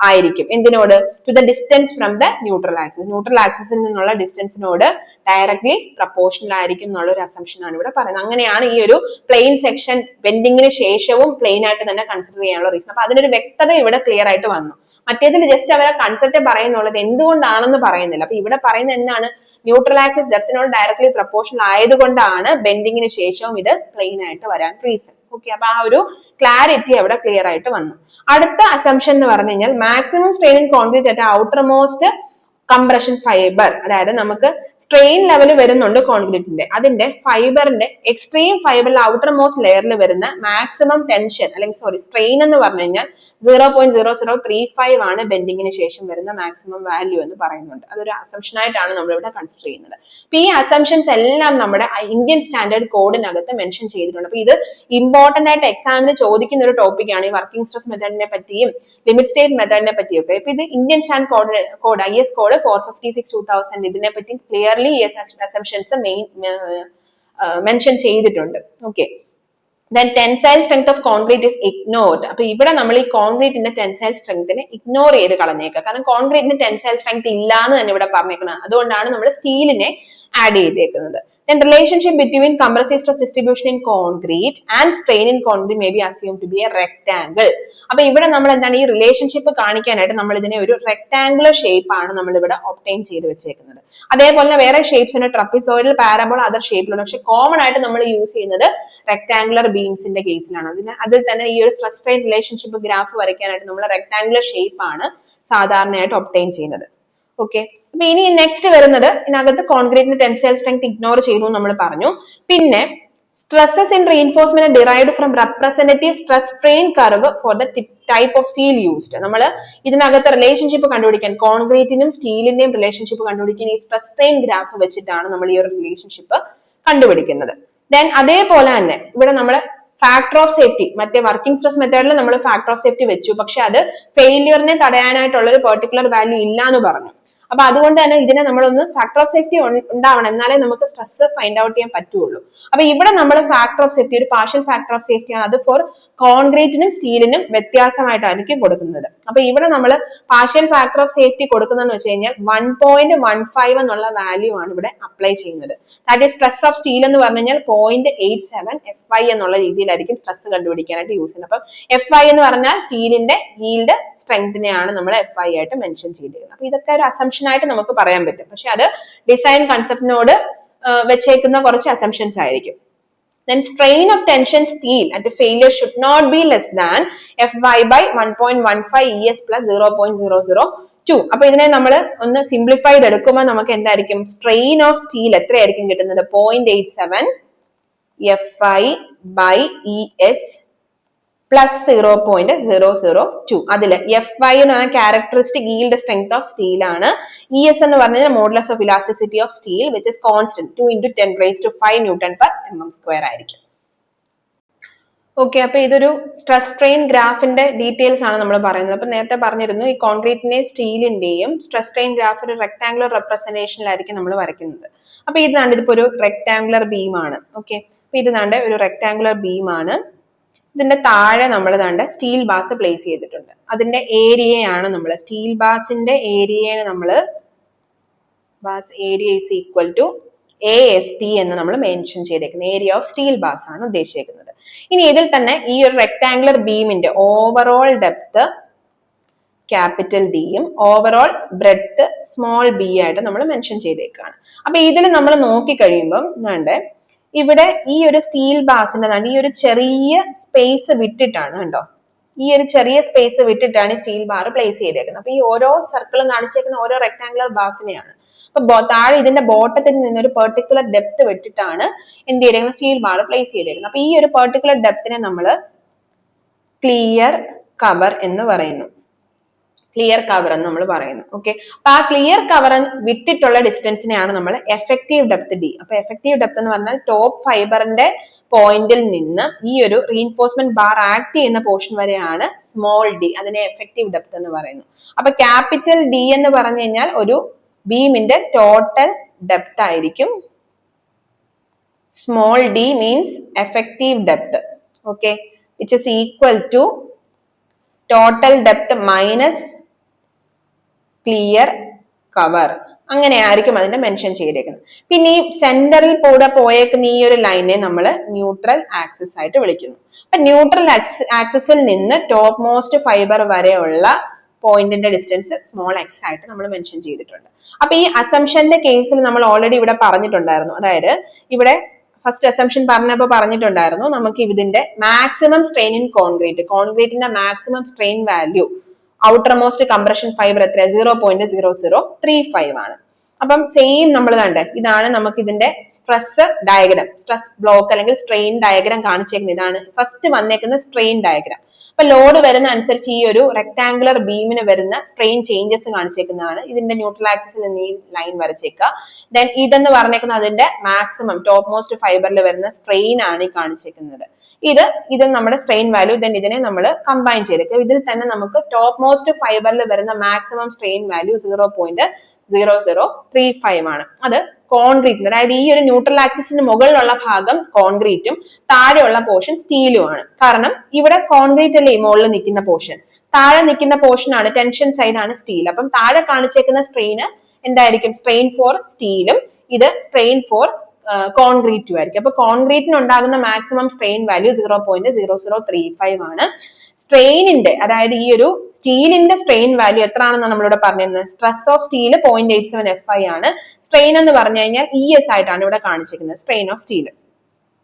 ആയിരിക്കും എന്തിനോട്? To the distance from the neutral axis. Neutral ആക്സിസിൽ നിന്നുള്ള ഡിസ്റ്റൻസിനോട് ഡയറക്ട്ലി പ്രപ്പോർഷണൽ ആയിരിക്കും എന്നുള്ള ഒരു അസംഷൻ ആണ് ഇവിടെ പറയുന്നത്. അങ്ങനെയാണ് ഈ ഒരു പ്ലെയിൻ സെക്ഷൻ ബെൻഡിങ്ങിന് ശേഷവും പ്ലെയിൻ ആയിട്ട് തന്നെ കൺസിഡർ ചെയ്യാനുള്ള റീസൺ. അപ്പൊ അതിനൊരു വ്യക്തത ഇവിടെ ക്ലിയർ ആയിട്ട് വന്നു. മറ്റേതിൽ ജസ്റ്റ് അവരെ കൺസെപ്റ്റ് പറയുന്നുള്ളത് എന്തുകൊണ്ടാണെന്ന് പറയുന്നില്ല. അപ്പൊ ഇവിടെ പറയുന്നത് എന്താണ്? ന്യൂട്രൽ ആക്സിസ് ഡെപ്തിനോട് ഡയറക്ട്ലി പ്രപ്പോർഷണൽ ആയതുകൊണ്ടാണ് ബെൻഡിങ്ങിന് ശേഷവും ഇത് പ്ലെയിൻ ആയിട്ട് വരാൻ റീസൺ. ഓക്കെ, അപ്പൊ ആ ഒരു ക്ലാരിറ്റി അവിടെ ക്ലിയർ ആയിട്ട് വന്നു. അടുത്ത അസംഷൻ എന്ന് പറഞ്ഞു കഴിഞ്ഞാൽ maximum strain in concrete at outer most compression fibre. അതായത് നമുക്ക് സ്ട്രെയിൻ ലെവൽ വരുന്നുണ്ട് കോൺക്രീറ്റിന്റെ, അതിന്റെ ഫൈബറിന്റെ എക്സ്ട്രീം ഫൈബറിൽ ഔട്ടർ മോസ്റ്റ് ലെയറിൽ വരുന്ന മാക്സിമം ടെൻഷൻ അല്ലെങ്കിൽ സ്ട്രെയിൻ എന്ന് പറഞ്ഞു കഴിഞ്ഞാൽ 0.0035 ആണ് ബെൻഡിങ്ങിന് ശേഷം വരുന്ന മാക്സിമം വാല്യൂ എന്ന് പറയുന്നുണ്ട്. അതൊരു അസംഷൻ ആയിട്ടാണ് നമ്മൾ ഇവിടെ കൺസിഡർ ചെയ്യുന്നത്. അപ്പൊ ഈ അസംഷൻസ് എല്ലാം നമ്മുടെ ഇന്ത്യൻ സ്റ്റാൻഡേർഡ് കോഡിനകത്ത് മെൻഷൻ ചെയ്തിട്ടുണ്ട്. അപ്പൊ ഇത് ഇമ്പോർട്ടന്റ് ആയിട്ട് എക്സാമിന് ചോദിക്കുന്ന ഒരു ടോപ്പിക്കാണ് ഈ വർക്കിംഗ് സ്ട്രെസ് മെത്തേഡിനെ പറ്റിയും ലിമിറ്റ് സ്റ്റേറ്റ് മെത്തേഡിനെ പറ്റിയൊക്കെ. ഇപ്പൊ ഇത് Indian standard code IS code 456/2000 ഇതിനെ പറ്റി ക്ലിയർലി അസംഷൻസ് മെൻഷൻ ചെയ്തിട്ടുണ്ട്. Okay, then tensile strength of concrete is ignored. അപ്പൊ ഇവിടെ നമ്മൾ ഈ കോൺക്രീറ്റിന്റെ ടെൻസൈൽ സ്ട്രെങ്തിനെ ഇഗ്നോർ ചെയ്ത് കളഞ്ഞേക്കുക. കാരണം കോൺക്രീറ്റിന് ടെൻസൈൽ സ്ട്രെങ്ത് ഇല്ല എന്ന് തന്നെ ഇവിടെ പറഞ്ഞേക്കുന്നത്. അതുകൊണ്ടാണ് നമ്മൾ സ്റ്റീലിനെ ആഡ് ചെയ്തേക്കുന്നത്. Then relationship between compressive stress distribution in concrete and strain in concrete may be assumed to be a rectangle. അപ്പൊ ഇവിടെ നമ്മൾ എന്താണ് ഈ റിലേഷൻഷിപ്പ് കാണിക്കാനായിട്ട് നമ്മൾ ഇതിനെ ഒരു റെക്ടാംഗുലർ ഷേപ്പ് ആണ് നമ്മൾ ഇവിടെ ഒബ്റ്റെയിൻ ചെയ്ത് വെച്ചേക്കുന്നത്. അതേപോലെ വേറെ ഷേപ്സ് ഉണ്ട്, ട്രപ്പിസോയിഡൽ, പാരബോൾ, അതർ ഷേപ്പിലുണ്ട്. പക്ഷെ കോമൺ ആയിട്ട് നമ്മൾ യൂസ് ചെയ്യുന്നത് റെക്ടാംഗുലർ ബീംസിന്റെ കേസിലാണ്. അതിൽ തന്നെ ഈ ഒരു സ്ട്രെസ് സ്ട്രെയിൻ റിലേഷൻഷിപ്പ് ഗ്രാഫ് വരയ്ക്കാനായിട്ട് നമ്മൾ റെക്ടാംഗുലർ ഷേപ്പ് ആണ് സാധാരണയായിട്ട് ഒബ്റ്റെയിൻ ചെയ്യുന്നത്. ഓക്കെ, അപ്പൊ ഇനി നെക്സ്റ്റ് വരുന്നത് ഇതിനകത്ത് കോൺക്രീറ്റിന്റെ ടെൻസൈൽ സ്ട്രെങ്ത് ഇഗ്നോർ ചെയ്തു നമ്മൾ പറഞ്ഞു. പിന്നെ stresses in reinforcement derived from representative stress strain curve for the type of steel used. നമ്മൾ ഇതിനകത്ത് റിലേഷൻഷിപ്പ് കണ്ടുപിടിക്കാൻ, കോൺക്രീറ്റിനും സ്റ്റീലിന്റെയും റിലേഷൻഷിപ്പ് കണ്ടുപിടിക്കാൻ ഈ സ്ട്രെസ് സ്ട്രെയിൻ ഗ്രാഫ് വെച്ചിട്ടാണ് നമ്മൾ ഈ ഒരു റിലേഷൻഷിപ്പ് കണ്ടുപിടിക്കുന്നത്. ദെൻ അതേപോലെ തന്നെ ഇവിടെ നമ്മൾ ഫാക്ടർ ഓഫ് സേഫ്റ്റി, മറ്റേ വർക്കിംഗ് സ്ട്രെസ് മെത്തേഡിൽ നമ്മൾ ഫാക്ടർ ഓഫ് സേഫ്റ്റി വെച്ചു, പക്ഷെ അത് ഫെയിലിയറിനെ തടയാനായിട്ടുള്ള ഒരു പെർട്ടിക്കുലർ വാല്യൂ ഇല്ല എന്ന് പറഞ്ഞു. അപ്പൊ അതുകൊണ്ട് തന്നെ ഇതിനെ നമ്മളൊന്ന് ഫാക്ടർ ഓഫ് സേഫ്റ്റി ഉണ്ടാവണം, എന്നാലേ നമുക്ക് സ്ട്രെസ് ഫൈൻഡ് ഔട്ട് ചെയ്യാൻ പറ്റുള്ളൂ. അപ്പൊ ഇവിടെ നമ്മൾ ഫാക്ടർ ഓഫ് സേഫ്റ്റി ഒരു പാർഷ്യൽ ഫാക്ടർ ഓഫ് സേഫ്റ്റി ആണ്. അത് ഫോർ കോൺക്രീറ്റിനും സ്റ്റീലിനും വ്യത്യാസമായിട്ടായിരിക്കും കൊടുക്കുന്നത്. അപ്പൊ ഇവിടെ നമ്മൾ പാർഷ്യൽ ഫാക്ടർ ഓഫ് സേഫ്റ്റി കൊടുക്കുന്നതെന്ന് വെച്ച് കഴിഞ്ഞാൽ 1.15 എന്നുള്ള വാല്യൂ ആണ് ഇവിടെ അപ്ലൈ ചെയ്യുന്നത്. That is stress of steel എന്ന് പറഞ്ഞു കഴിഞ്ഞാൽ 0.87 FI എന്നുള്ള രീതിയിലായിരിക്കും സ്ട്രെസ് കണ്ടുപിടിക്കാനായിട്ട് യൂസ് ചെയ്യുന്നത്. അപ്പൊ FI എന്ന് പറഞ്ഞാൽ സ്റ്റീലിന്റെ ഈൽഡ് സ്ട്രെങ്തിനെയാണ് നമ്മൾ FI ആയിട്ട് മെൻഷൻ ചെയ്തിരിക്കുന്നത്. അപ്പൊ ഇതൊക്കെ ഒരു അസംഷൻ ആയിട്ട് നമുക്ക് പറയാൻ പറ്റും. പക്ഷെ അത് ഡിസൈൻ കൺസെപ്റ്റിനോട് വെച്ചേക്കുന്ന കുറച്ച് അസംഷൻസ് ആയിരിക്കും. Then strain of tension steel at failure should not be less than FY by 1.15 ES plus 0.002. അപ്പൊ ഇതിനെ നമ്മൾ ഒന്ന് സിംപ്ലിഫൈ ചെയ്തെടുക്കുമ്പോൾ നമുക്ക് എന്തായിരിക്കും? സ്ട്രെയിൻ ഓഫ് സ്റ്റീൽ എത്രയായിരിക്കും കിട്ടുന്നത്? 0.87 FI by ES plus 0.002. അതില് FI എന്ന് പറഞ്ഞ characteristic yield strength of steel ആണ്. ES എന്ന് പറഞ്ഞാൽ modulus of elasticity of steel which is constant 2 × 10⁵ Nm² ആയിരിക്കും. ഓക്കെ, അപ്പൊ ഇതൊരു സ്ട്രെസ് സ്ട്രെയിൻ ഗ്രാഫിന്റെ ഡീറ്റെയിൽസ് ആണ് നമ്മൾ പറയുന്നത്. അപ്പൊ നേരത്തെ പറഞ്ഞിരുന്നു ഈ കോൺക്രീറ്റിന്റെയും സ്റ്റീലിന്റെയും സ്ട്രെസ് സ്ട്രെയിൻ ഗ്രാഫ് ഒരു റെക്ടാംഗുലർ റെപ്രസെന്റേഷനിലായിരിക്കും നമ്മൾ വരയ്ക്കുന്നത്. അപ്പൊ ഇതിപ്പോ ഒരു റെക്ടാംഗുലർ ബീം ആണ്. ഓക്കെ, അപ്പൊ ഇത് ഒരു റെക്ടാംഗുലർ ബീം ആണ്. ഇതിന്റെ താഴെ നമ്മൾ സ്റ്റീൽ ബാസ് പ്ലേസ് ചെയ്തിട്ടുണ്ട്. അതിന്റെ ഏരിയയാണ് നമ്മൾ സ്റ്റീൽ ബാസിന്റെ ഏരിയയാണ് നമ്മൾ bars area is equal to AST എന്ന് നമ്മൾ മെൻഷൻ ചെയ്തേക്കുന്നത്. ഏരിയ ഓഫ് സ്റ്റീൽ ബാസ് ആണ് ഉദ്ദേശിക്കുന്നത്. ഇനി ഇതിൽ തന്നെ ഈ ഒരു റെക്ടാംഗുലർ ബീമിന്റെ ഓവറോൾ ഡെപ്ത് ക്യാപിറ്റൽ ഡിയും ഓവറോൾ ബ്രെഡ്ത്ത് സ്മോൾ ബി ആയിട്ട് നമ്മൾ മെൻഷൻ ചെയ്തേക്കാണ്. അപ്പൊ ഇതിൽ നമ്മൾ നോക്കി കഴിയുമ്പം ഇവിടെ ഈ ഒരു സ്റ്റീൽ ബാസിന്റെ ഈ ഒരു ചെറിയ സ്പേസ് വിട്ടിട്ടാണ് കണ്ടോ, ഈ ഒരു ചെറിയ സ്പേസ് വിട്ടിട്ടാണ് സ്റ്റീൽ ബാർ പ്ലേസ് ചെയ്തേക്കുന്നത്. അപ്പൊ ഈ ഓരോ സർക്കിളും കാണിച്ചേക്കുന്ന ഓരോ റെക്ടാംഗുലർ ബാസിനെയാണ്. അപ്പൊ താഴെ ഇതിന്റെ ബോട്ടത്തിൽ നിന്ന് ഒരു പെർട്ടിക്കുലർ ഡെപ്ത് വിട്ടിട്ടാണ് എന്ത് ചെയ്തേക്കുന്നത്? സ്റ്റീൽ ബാർ പ്ലേസ് ചെയ്തേക്കുന്നത്. അപ്പൊ ഈ ഒരു പെർട്ടിക്കുലർ ഡെപ്തിനെ നമ്മൾ ക്ലിയർ കവർ എന്ന് പറയുന്നു. ക്ലിയർ കവർ എന്ന് നമ്മൾ പറയുന്നു. ഓക്കെ, അപ്പൊ ആ ക്ലിയർ കവർ വിട്ടിട്ടുള്ള ഡിസ്റ്റൻസിനെയാണ് നമ്മൾ എഫക്റ്റീവ് ഡെപ്ത് ഡി. അപ്പൊ എഫക്റ്റീവ് ഡെപ്ത് എന്ന് പറഞ്ഞാൽ ടോപ്പ് ഫൈബറിന്റെ പോയിന്റിൽ നിന്ന് ഈ ഒരു റീഇൻഫോഴ്സ്മെന്റ് ബാർ ആക്ട് ചെയ്യുന്ന പോർഷൻ വരെയാണ് സ്മോൾ ഡി. അതിനെ എഫക്റ്റീവ് ഡെപ്ത് എന്ന് പറയുന്നു. അപ്പൊ ക്യാപിറ്റൽ ഡി എന്ന് പറഞ്ഞു കഴിഞ്ഞാൽ ഒരു ബീമിന്റെ ടോട്ടൽ ഡെപ്ത് ആയിരിക്കും. Small d means effective depth. Okay, which is equal to total depth minus clear cover. അങ്ങനെയായിരിക്കും അതിനെ മെൻഷൻ ചെയ്തേക്കുന്നത്. പിന്നെ ഈ സെന്ററിൽ കൂടെ പോയേക്കുന്ന ഈ ഒരു ലൈനെ നമ്മൾ ന്യൂട്രൽ ആക്സിസ് ആയിട്ട് വിളിക്കുന്നു. അപ്പൊ ന്യൂട്രൽ ആക്സിസിൽ നിന്ന് ടോപ്പ് മോസ്റ്റ് ഫൈബർ വരെയുള്ള പോയിന്റിന്റെ ഡിസ്റ്റൻസ് സ്മോൾ എക്സ് ആയിട്ട് നമ്മൾ മെൻഷൻ ചെയ്തിട്ടുണ്ട്. അപ്പൊ ഈ അസംഷന്റെ കേസിൽ നമ്മൾ ഓൾറെഡി ഇവിടെ പറഞ്ഞിട്ടുണ്ടായിരുന്നു. അതായത് ഇവിടെ ഫസ്റ്റ് അസംഷൻ പറഞ്ഞപ്പോൾ പറഞ്ഞിട്ടുണ്ടായിരുന്നു നമുക്ക് ഇതിന്റെ മാക്സിമം സ്ട്രെയിൻ ഇൻ കോൺക്രീറ്റിന്റെ maximum strain value outermost compression fiber എത്ര 0.0035 ആണ്. അപ്പം സെയിം നമ്മൾ കണ്ടേ, ഇതാണ് നമുക്ക് ഇതിന്റെ സ്ട്രെസ് ഡയഗ്രാം, സ്ട്രെസ് ബ്ലോക്ക് അല്ലെങ്കിൽ സ്ട്രെയിൻ ഡയഗ്രാം കാണിച്ചേക്കുന്നത്. ഇതാണ് ഫസ്റ്റ് വന്നേക്കുന്ന സ്ട്രെയിൻ ഡയഗ്രാം. അപ്പൊ ലോഡ് വരുന്ന അനുസരിച്ച് ഈ ഒരു റെക്ടാംഗുലർ ബീമിന് വരുന്ന സ്ട്രെയിൻ ചേഞ്ചസ് കാണിച്ചേക്കുന്നതാണ്. ഇതിന്റെ ന്യൂട്രൽ ആക്സിസിൽ നിന്ന് ഈ ലൈൻ വരച്ചേക്കുക. ദെൻ ഇതെന്ന് പറഞ്ഞേക്കുന്നത് അതിന്റെ മാക്സിമം ടോപ്പ് മോസ്റ്റ് ഫൈബറിൽ വരുന്ന സ്ട്രെയിൻ ആണ് ഈ കാണിച്ചേക്കുന്നത്. ഇത് നമ്മുടെ സ്ട്രെയിൻ വാല്യൂ. ദെൻ ഇതിനെ നമ്മൾ കമ്പൈൻ ചെയ്തേക്കുക. ഇതിൽ തന്നെ നമുക്ക് ടോപ്പ് മോസ്റ്റ് ഫൈബറിൽ വരുന്ന മാക്സിമം സ്ട്രെയിൻ വാല്യൂ 0.0035 ആണ്. അത് കോൺക്രീറ്റിൽ, അതായത് ഈ ഒരു ന്യൂട്രൽ ആക്സിസിന് മുകളിലുള്ള ഭാഗം കോൺക്രീറ്റും താഴെയുള്ള പോർഷൻ സ്റ്റീലും ആണ്. കാരണം ഇവിടെ കോൺക്രീറ്റ് അല്ലേ മുകളിൽ നിൽക്കുന്ന പോർഷൻ, താഴെ നിൽക്കുന്ന പോർഷൻ ആണ് ടെൻഷൻ സൈഡ് ആണ് സ്റ്റീൽ. അപ്പം താഴെ കാണിച്ചേക്കുന്ന സ്ട്രെയിന് എന്തായിരിക്കും? സ്ട്രെയിൻ ഫോർ സ്റ്റീലും ഇത് സ്ട്രെയിൻ ഫോർ കോൺക്രീറ്റും ആയിരിക്കും. അപ്പൊ കോൺക്രീറ്റിന് ഉണ്ടാകുന്ന മാക്സിമം സ്ട്രെയിൻ വാല്യൂ 0.0035 ആണ്. സ്ട്രെയിനിന്റെ, അതായത് ഈ ഒരു സ്റ്റീലിന്റെ സ്ട്രെയിൻ വാല്യൂ എത്ര ആണെന്ന് നമ്മളിവിടെ പറഞ്ഞിരുന്നത്? സ്ട്രെസ് ഓഫ് സ്റ്റീൽ 0.87 FI ആണ്. സ്ട്രെയിൻ എന്ന് പറഞ്ഞു കഴിഞ്ഞാൽ ES ആയിട്ടാണ് ഇവിടെ കാണിച്ചിരിക്കുന്നത്, സ്ട്രെയിൻ ഓഫ് സ്റ്റീൽ.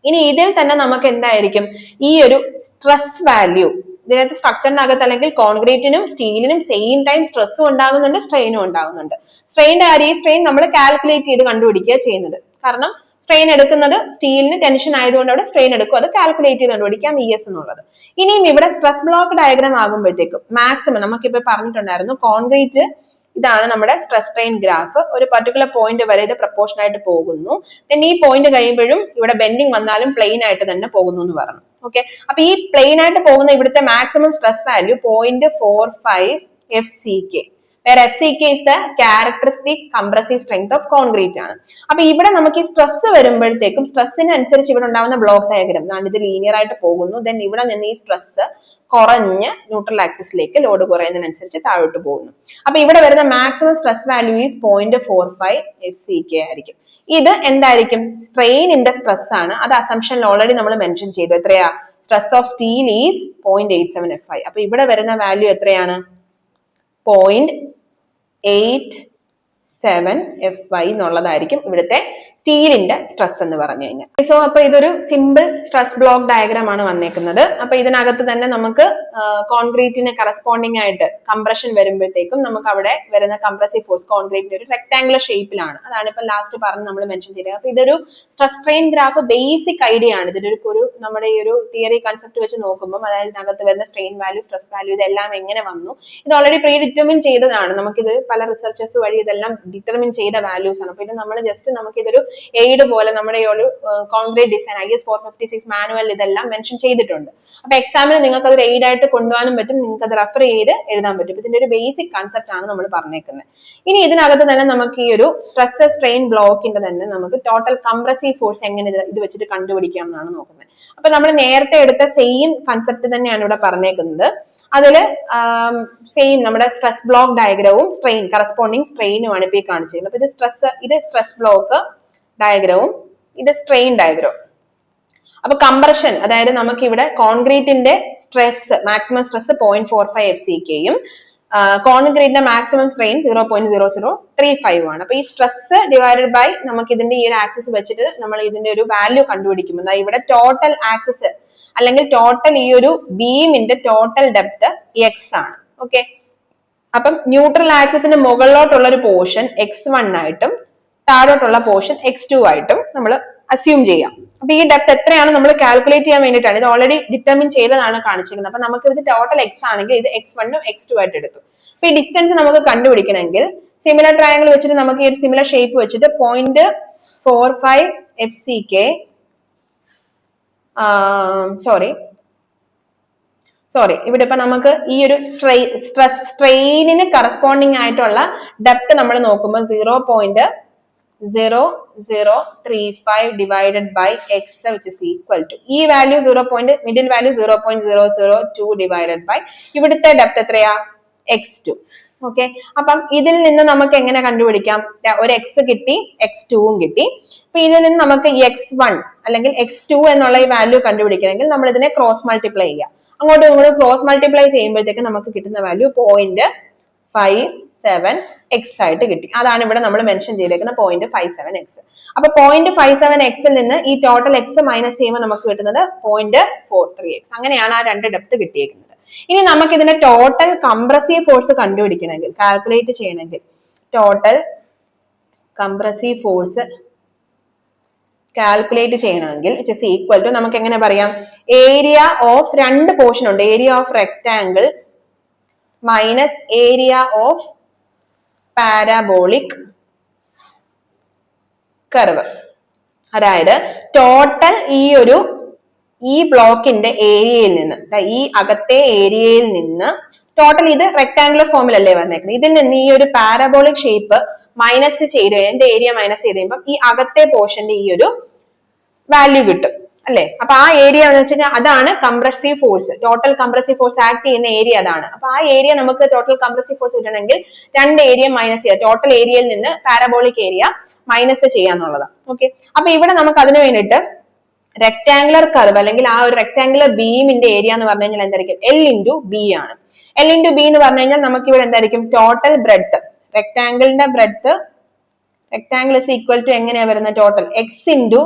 ഇനി ഇതിൽ തന്നെ നമുക്ക് എന്തായിരിക്കും ഈ ഒരു സ്ട്രെസ് വാല്യൂ? ഇതിനകത്ത് സ്ട്രക്ചറിനകത്ത് അല്ലെങ്കിൽ കോൺക്രീറ്റിനും സ്റ്റീലിനും സെയിം ടൈം സ്ട്രെസ്സും ഉണ്ടാകുന്നുണ്ട്, സ്ട്രെയിനും ഉണ്ടാകുന്നുണ്ട്. സ്ട്രെയിൻ്റെ കാര്യം, ഈ സ്ട്രെയിൻ നമ്മൾ കാൽക്കുലേറ്റ് ചെയ്ത് കണ്ടുപിടിക്കുക ചെയ്യുന്നത്. കാരണം സ്ട്രെയിൻ എടുക്കുന്നത് സ്റ്റീലിന് ടെൻഷൻ ആയതുകൊണ്ട് അവിടെ സ്ട്രെയിൻ എടുക്കും, അത് കാൽക്കുലേറ്റ് ചെയ്ത് കണ്ടുപിടിക്കാം ES എന്നുള്ളത്. ഇനിയും ഇവിടെ സ്ട്രെസ് ബ്ലോക്ക് ഡയഗ്രാം ആകുമ്പോഴത്തേക്കും മാക്സിമം നമുക്കിപ്പോൾ പറഞ്ഞിട്ടുണ്ടായിരുന്നു കോൺക്രീറ്റ് ഇതാണ് നമ്മുടെ സ്ട്രെസ് സ്ട്രെയിൻ ഗ്രാഫ്. ഒരു പർട്ടിക്കുലർ പോയിന്റ് വരെ ഇത് പ്രപ്പോർഷൻ ആയിട്ട് പോകുന്നു. then ഈ പോയിന്റ് കഴിയുമ്പോഴും ഇവിടെ ബെൻഡിങ് വന്നാലും പ്ലെയിൻ ആയിട്ട് തന്നെ പോകുന്നു എന്ന് പറഞ്ഞു. ഓക്കെ, അപ്പൊ ഈ പ്ലെയിൻ ആയിട്ട് പോകുന്ന ഇവിടുത്തെ maximum stress value 0.45 FCK. where FCK is the characteristic compressive strength of concrete ആണ്. അപ്പൊ ഇവിടെ നമുക്ക് ഈ സ്ട്രെസ് വരുമ്പോഴത്തേക്കും സ്ട്രെസ്സിന് അനുസരിച്ച് ഇവിടെ ഉണ്ടാവുന്ന ബ്ലോക്ക് ഡയഗ്രാം ഇത് ലീനിയർ ആയിട്ട് പോകുന്നു. ദെൻ ഇവിടെ നിന്ന് ഈ സ്ട്രെസ് കുറഞ്ഞ് ന്യൂട്രൽ ആക്സിസിലേക്ക് ലോഡ് കുറയുന്നതിനനുസരിച്ച് താഴോട്ട് പോകുന്നു. അപ്പൊ ഇവിടെ വരുന്ന maximum stress value is 0.45 FCK ആയിരിക്കും. ഇത് എന്തായിരിക്കും? സ്ട്രെയിനിന്റെ സ്ട്രെസ് ആണ്. അത് അസംഷനിൽ ഓൾറെഡി നമ്മൾ മെൻഷൻ ചെയ്തു. എത്രയാ? Stress of steel is 0.87 FI. അപ്പൊ ഇവിടെ വരുന്ന വാല്യൂ എത്രയാണ്? 0.87 FI എന്നുള്ളതായിരിക്കും ഇവിടുത്തെ സ്റ്റീലിന്റെ സ്ട്രെസ് എന്ന് പറഞ്ഞു കഴിഞ്ഞാൽ. സോ അപ്പൊ ഇതൊരു സിമ്പിൾ സ്ട്രെസ് ബ്ലോക്ക് ഡയഗ്രാം ആണ് വന്നേക്കുന്നത്. അപ്പൊ ഇതിനകത്ത് തന്നെ നമുക്ക് കോൺക്രീറ്റിന് കറസ്പോണ്ടിങ് ആയിട്ട് കംപ്രഷൻ വരുമ്പോഴത്തേക്കും നമുക്ക് അവിടെ വരുന്ന കംപ്രസീവ് ഫോഴ്സ് കോൺക്രീറ്റിന്റെ ഒരു റെക്ടാംഗുലർ ഷേപ്പിലാണ്. അതാണ് ഇപ്പൊ ലാസ്റ്റ് പറഞ്ഞ് നമ്മൾ മെൻഷൻ ചെയ്തത്. അപ്പൊ ഇതൊരു stress strain graph basic idea ആണ്. ഇതിന്റെ ഒരു നമ്മുടെ ഈ ഒരു തിയറി കൺസെപ്റ്റ് വെച്ച് നോക്കുമ്പോൾ, അതായത് ഇതിനകത്ത് വരുന്ന സ്ട്രെയിൻ വാല്യൂ, സ്ട്രെസ് വാല്യൂ ഇതെല്ലാം എങ്ങനെ വന്നു, ഇത് ഓൾറെഡി പ്രീ ഡിറ്റർമിൻ ചെയ്തതാണ്. നമുക്കിത് പല റിസർച്ചേഴ്സ് വഴി ഇതെല്ലാം ഡിറ്റർമിൻ ചെയ്ത വാല്യൂസ് ആണ്. അപ്പൊ ഇത് നമ്മൾ ജസ്റ്റ് നമുക്കിതൊരു എയ്ഡ് പോലെ നമ്മുടെ ഈ ഒരു കോൺക്രീറ്റ് ഡിസൈൻ IS 456 മാനുവൽ ഇതെല്ലാം മെൻഷൻ ചെയ്തിട്ടുണ്ട്. അപ്പൊ എക്സാമിന് നിങ്ങൾക്ക് അത് എയ്ഡ് ആയിട്ട് കൊണ്ടുപോകാനും പറ്റും, നിങ്ങൾക്ക് അത് റെഫർ ചെയ്ത് എഴുതാൻ പറ്റും. ഇതിന്റെ ഒരു ബേസിക് കൺസെപ്റ്റ് ആണ് നമ്മൾ പറഞ്ഞേക്കുന്നത്. ഇനി ഇതിനകത്ത് തന്നെ നമുക്ക് ഈ ഒരു സ്ട്രെസ് സ്ട്രെയിൻ ബ്ലോക്കിന്റെ തന്നെ നമുക്ക് ടോട്ടൽ കംപ്രസീവ് ഫോഴ്സ് എങ്ങനെ ഇത് വെച്ചിട്ട് കണ്ടുപിടിക്കാം എന്നാണ് നോക്കുന്നത്. അപ്പൊ നമ്മൾ നേരത്തെ എടുത്ത സെയിം കൺസെപ്റ്റ് തന്നെയാണ് ഇവിടെ പറഞ്ഞേക്കുന്നത്. അതില് സെയിം നമ്മുടെ സ്ട്രെസ് ബ്ലോക്ക് ഡയഗ്രവും സ്ട്രെയിൻ കറസ്പോണ്ടിങ് സ്ട്രെയിനുമാണ് ഇപ്പൊ ഈ കാണിച്ചിരിക്കുന്നത്. അപ്പൊ ഇത് സ്ട്രെസ് ബ്ലോക്ക് ഡയഗ്രവും ഇത് സ്ട്രെയിൻ ഡയഗ്രം. അപ്പൊ കംപ്രഷൻ, അതായത് നമുക്ക് ഇവിടെ കോൺക്രീറ്റിന്റെ സ്ട്രെസ് മാക്സിമം സ്ട്രെസ് 0.45 FCKയും കോൺക്രീറ്റിന്റെ മാക്സിമം സ്ട്രെയിൻ 0.0035 ആണ്. അപ്പൊ ഈ സ്ട്രെസ് ഡിവൈഡഡ് ബൈ നമുക്ക് ഇതിന്റെ ഈ ഒരു ആക്സിസ് വെച്ചിട്ട് നമ്മൾ ഇതിന്റെ ഒരു വാല്യൂ കണ്ടുപിടിക്കുമ്പോൾ ഇവിടെ ടോട്ടൽ ആക്സിസ് അല്ലെങ്കിൽ ടോട്ടൽ ഈ ഒരു ബീമിന്റെ ടോട്ടൽ ഡെപ്ത് X ആണ്. ഓക്കെ, അപ്പം ന്യൂട്രൽ ആക്സിസിന്റെ മുകളിലോട്ടുള്ള ഒരു പോർഷൻ X1 ആയിട്ടും താഴോട്ടുള്ള പോർഷൻ X2 ആയിട്ടും നമ്മൾ അസ്യൂം ചെയ്യാം. അപ്പൊ ഈ ഡെപ്ത് എത്രയാണ് നമ്മൾ കാൽക്കുലേറ്റ് ചെയ്യാൻ വേണ്ടിയിട്ടാണ്, ഇത് ഓൾറെഡി ഡിറ്റർമിൻ ചെയ്തതാണ് കാണിച്ചിരിക്കുന്നത്. അപ്പൊ നമുക്ക് ഇത് ടോട്ടൽ എക്സ് ആണെങ്കിൽ ഇത് x1 x2 ആയിട്ട് എടുത്തു. അപ്പൊ ഈ ഡിസ്റ്റൻസ് നമുക്ക് കണ്ടുപിടിക്കണമെങ്കിൽ സിമിലർ ട്രയാങ്കിൾ വെച്ചിട്ട് നമുക്ക് ഈ ഒരു സിമിലർ ഷേപ്പ് വെച്ചിട്ട് 0.45 FCK സോറി ഇവിടെ ഇപ്പൊ നമുക്ക് ഈ ഒരു സ്ട്രെയിനിന് കറസ്പോണ്ടിങ് ആയിട്ടുള്ള ഡെപ്ത് നമ്മൾ നോക്കുമ്പോൾ 0.0035 divided by x which is equal to ഈ value middle value 0.002 divided by ഇവിടുത്തെ ഡെപ്ത് എത്രയാ x2. ഓക്കെ, അപ്പം ഇതിൽ നിന്ന് നമുക്ക് എങ്ങനെ കണ്ടുപിടിക്കാം, ഒരു എക്സ് കിട്ടി x2ഉം കിട്ടി. അപ്പൊ ഇതിൽ നിന്ന് നമുക്ക് x1 അല്ലെങ്കിൽ x2 എന്നുള്ള ഈ വാല്യൂ കണ്ടുപിടിക്കണമെങ്കിൽ നമ്മൾ ഇതിനെ ക്രോസ് മൾട്ടിപ്ലൈ ചെയ്യാം. അങ്ങോട്ടും ഇങ്ങോട്ടും ക്രോസ് മൾട്ടിപ്ലൈ ചെയ്യുമ്പോഴത്തേക്ക് നമുക്ക് കിട്ടുന്ന വാല്യൂ 0.57x ആയിട്ട് കിട്ടി. അതാണ് ഇവിടെ നമ്മൾ മെൻഷൻ ചെയ്തേക്കുന്ന 0.57x. അപ്പൊ 0.57x നിന്ന് ഈ ടോട്ടൽ എക്സ് മൈനസ് ചെയ്യുമ്പോൾ നമുക്ക് കിട്ടുന്നത് 0.43x. അങ്ങനെയാണ് ആ രണ്ട് ഡെപ്ത് കിട്ടിയേക്കുന്നത്. ഇനി നമുക്ക് ഇതിന്റെ ടോട്ടൽ കംപ്രസീവ് ഫോഴ്സ് കണ്ടുപിടിക്കണമെങ്കിൽ, കാൽക്കുലേറ്റ് ചെയ്യണമെങ്കിൽ, ടോട്ടൽ കംപ്രസീവ് ഫോഴ്സ് കാൽക്കുലേറ്റ് ചെയ്യണമെങ്കിൽ ഇറ്റ് ഇസ് ഈക്വൽ ടു നമുക്ക് എങ്ങനെ പറയാം, ഏരിയ ഓഫ് രണ്ട് പോർഷൻ ഉണ്ട്, area of rectangle minus area of parabolic curve. അതായത് ടോട്ടൽ ഈ ബ്ലോക്കിന്റെ ഏരിയയിൽ നിന്ന്, ഈ അകത്തെ ഏരിയയിൽ നിന്ന് ടോട്ടൽ ഇത് റെക്ടാംഗുലർ ഫോമിലല്ലേ വന്നേക്കുന്നത്, ഇതിൽ നിന്ന് ഈ ഒരു പാരാബോളിക് ഷേപ്പ് മൈനസ് ചെയ്ത് എന്റെ ഏരിയ മൈനസ് ചെയ്ത് കഴിയുമ്പോൾ ഈ അകത്തെ പോർഷന്റെ ഈ ഒരു വാല്യൂ കിട്ടും അല്ലെ. അപ്പൊ ആ ഏരിയ എന്ന് വെച്ച് കഴിഞ്ഞാൽ അതാണ് compressive force, total compressive force act ചെയ്യുന്ന ഏരിയ അതാണ്. അപ്പൊ ആ ഏരിയ നമുക്ക് ടോട്ടൽ കംപ്രസീവ് ഫോഴ്സ് കിട്ടണമെങ്കിൽ രണ്ട് ഏരിയ മൈനസ് ചെയ്യുക, ടോട്ടൽ ഏരിയയിൽ നിന്ന് പാരാബോളിക് ഏരിയ മൈനസ് ചെയ്യാന്നുള്ളതാണ്. ഓക്കെ, അപ്പൊ ഇവിടെ നമുക്ക് അതിന് വേണ്ടിയിട്ട് റെക്ടാംഗുലർ കർവ് അല്ലെങ്കിൽ ആ ഒരു റെക്ടാംഗുലർ ബീമിന്റെ ഏരിയ എന്ന് പറഞ്ഞു കഴിഞ്ഞാൽ എന്തായിരിക്കും, L ഇൻറ്റു ബി ആണ്. L ഇൻറ്റു ബി എന്ന് പറഞ്ഞു കഴിഞ്ഞാൽ നമുക്ക് ഇവിടെ എന്തായിരിക്കും, ടോട്ടൽ ബ്രെഡ്ത്ത്, റെക്ടാംഗിളിന്റെ breadth, rectangle is equal to എങ്ങനെയാ വരുന്നത്, ടോട്ടൽ എക്സ് ഇൻറ്റു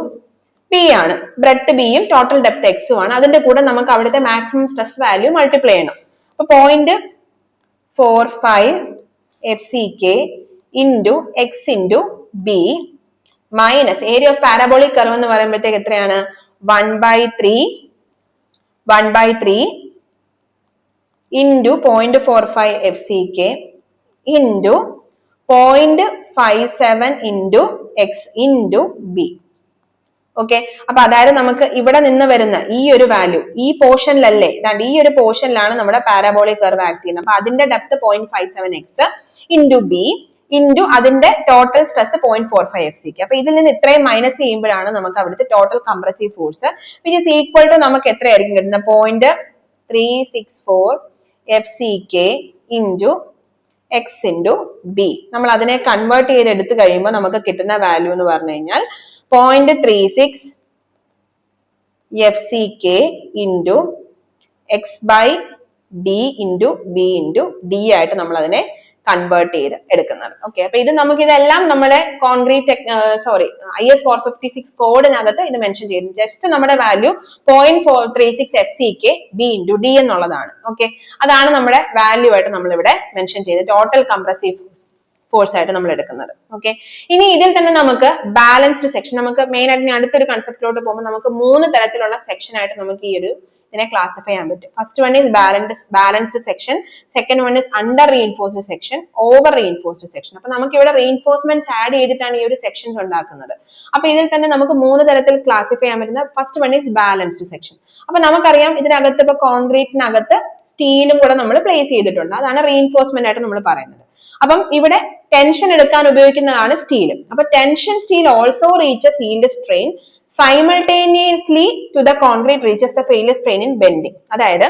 ബി ആണ്. ബ്രെഡ്ത്ത് ബിയും ടോട്ടൽ ഡെപ്ത് എക്സും ആണ്. അതിന്റെ കൂടെ നമുക്ക് അവിടുത്തെ മാക്സിമം സ്ട്രെസ് വാല്യൂ മൾട്ടിപ്ലൈ ചെയ്യണം. അപ്പൊ 0.45 FCK into x into B minus area of parabolic curve എന്ന് പറയുമ്പോഴത്തേക്ക് എത്രയാണ്, 1/3 into 0.45 FCK into 0.57 into x into B. Okay, അപ്പൊ അതായത് നമുക്ക് ഇവിടെ നിന്ന് വരുന്ന ഈ ഒരു വാല്യൂ ഈ പോർഷനിലല്ലേ, ഈ ഒരു പോർഷനിലാണ് നമ്മുടെ പാരാബോളിക് കർവ് ആക്ട് ചെയ്യുന്നത്. അപ്പൊ അതിന്റെ depth 0.57x into b into അതിന്റെ ടോട്ടൽ സ്ട്രെസ് 0.45 FCK. അപ്പൊ ഇതിൽ നിന്ന് ഇത്രയും മൈനസ് ചെയ്യുമ്പോഴാണ് നമുക്ക് അവിടുത്തെ total compressive force which is equal to നമുക്ക് എത്രയായിരിക്കും കിട്ടുന്നത്, 0.364 FCK into x into b. നമ്മൾ അതിനെ കൺവേർട്ട് ചെയ്ത് എടുത്തു കഴിയുമ്പോൾ നമുക്ക് കിട്ടുന്ന വാല്യൂ എന്ന് പറഞ്ഞു കഴിഞ്ഞാൽ 0.36 FCK into x by d into b into d ആയിട്ട് നമ്മൾ അതിനെ കൺവേർട്ട് ചെയ്ത് എടുക്കുന്നത്. ഓക്കെ, അപ്പൊ ഇത് നമുക്ക് ഇതെല്ലാം നമ്മുടെ കോൺക്രീറ്റ് IS 456 കോഡിനകത്ത് ഇത് മെൻഷൻ ചെയ്തു. ജസ്റ്റ് നമ്മുടെ value 0.436 FCK B into D എന്നുള്ളതാണ്. ഓക്കെ, അതാണ് നമ്മുടെ വാല്യൂ ആയിട്ട് നമ്മൾ ഇവിടെ മെൻഷൻ ചെയ്ത് ടോട്ടൽ കംപ്രസീവ് ഫോഴ്സ് ആയിട്ട് നമ്മൾ എടുക്കുന്നത്. ഓക്കെ, ഇനി ഇതിൽ തന്നെ നമുക്ക് ബാലൻസ്ഡ് സെക്ഷൻ, നമുക്ക് മെയിൻ ആയിട്ട് അടുത്തൊരു കൺസെപ്റ്റിലോട്ട് പോകുമ്പോൾ നമുക്ക് 3 തരത്തിലുള്ള സെക്ഷൻ ആയിട്ട് നമുക്ക് ഈ ഒരു ഇതിനെ ക്ലാസിഫൈ ചെയ്യാൻ പറ്റും. First one is balanced section, second one is under reinforced section, over reinforced section. അപ്പൊ നമുക്ക് ഇവിടെ റീഇൻഫോഴ്സ്മെന്റ്സ് ആഡ് ചെയ്തിട്ടാണ് ഈ ഒരു സെക്ഷൻസ് ഉണ്ടാക്കുന്നത്. അപ്പൊ ഇതിൽ തന്നെ നമുക്ക് 3 തരത്തിൽ ക്ലാസിഫൈ ചെയ്യാൻ പറ്റുന്ന first one is balanced section. അപ്പൊ നമുക്കറിയാം ഇതിനകത്ത് ഇപ്പൊ കോൺക്രീറ്റിനകത്ത് സ്റ്റീലും കൂടെ നമ്മൾ പ്ലേസ് ചെയ്തിട്ടുണ്ട്, അതാണ് റീഇൻഫോഴ്സ്മെന്റ് ആയിട്ട് നമ്മൾ പറയുന്നത്. അപ്പം ഇവിടെ ടെൻഷൻ എടുക്കാൻ ഉപയോഗിക്കുന്നതാണ് സ്റ്റീൽ. അപ്പൊ tension steel also reaches yield strain simultaneously to the concrete reaches the failure strain in bending. അതായത്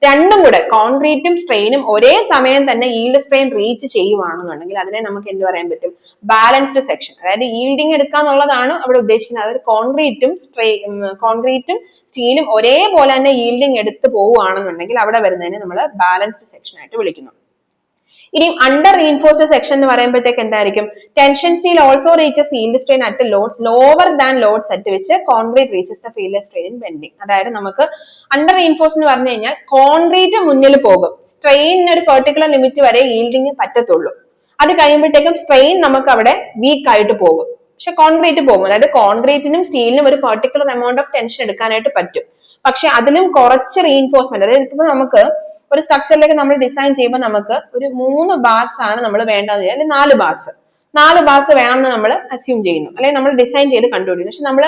രണ്ടും കൂടെ കോൺക്രീറ്റും സ്ട്രെയിനും ഒരേ സമയം തന്നെ yield strain റീച്ച് ചെയ്യുവാണെന്നുണ്ടെങ്കിൽ അതിനെ നമുക്ക് എന്ത് പറയാൻ പറ്റും, ബാലൻസ്ഡ് സെക്ഷൻ. അതായത് yielding എടുക്കാന്നുള്ളതാണ് അവിടെ ഉദ്ദേശിക്കുന്നത്. അതായത് കോൺക്രീറ്റും സ്റ്റീലും ഒരേപോലെ തന്നെ yielding എടുത്ത് പോവുകയാണെന്നുണ്ടെങ്കിൽ അവിടെ വരുന്നതിനെ നമ്മൾ ബാലൻസ്ഡ് സെക്ഷൻ ആയിട്ട് വിളിക്കുന്നു. ഇനി അണ്ടർ റീഇൻഫോഴ്സ്ഡ് സെക്ഷൻ എന്ന് പറയുമ്പോഴത്തേക്ക് എന്തായിരിക്കും, tension steel also reaches yield strain at loads lower than loads at which concrete reaches the failure strain in bending. അതായത് നമുക്ക് അണ്ടർ റീഇൻഫോഴ്സ് എന്ന് പറഞ്ഞു കഴിഞ്ഞാൽ കോൺക്രീറ്റ് മുന്നിൽ പോകും, സ്ട്രെയിനിന് ഒരു പെർട്ടിക്കുലർ ലിമിറ്റ് വരെ yielding പറ്റത്തുള്ളൂ. അത് കഴിയുമ്പോഴത്തേക്കും സ്ട്രെയിൻ നമുക്ക് അവിടെ വീക്ക് ആയിട്ട് പോകും. പക്ഷെ കോൺക്രീറ്റ് പോകും. അതായത് കോൺക്രീറ്റിനും സ്റ്റീലിനും ഒരു പെർട്ടിക്കുലർ എമൗണ്ട് ഓഫ് ടെൻഷൻ എടുക്കാനായിട്ട് പറ്റും. പക്ഷെ അതിലും കുറച്ച് റീഇൻഫോഴ്സ്മെന്റ്, അതായത് ഇപ്പൊ നമുക്ക് ഒരു സ്ട്രക്ചറിലേക്ക് നമ്മൾ ഡിസൈൻ ചെയ്യുമ്പോൾ നമുക്ക് ഒരു 3 ബാർസ് ആണ് നമ്മൾ വേണ്ടത്, അല്ലെങ്കിൽ 4 ബാർസ് വേണമെന്ന് നമ്മൾ അസ്യൂം ചെയ്യുന്നു, അല്ലെങ്കിൽ നമ്മൾ ഡിസൈൻ ചെയ്ത് കണ്ടുപിടിക്കുന്നു. പക്ഷെ നമ്മൾ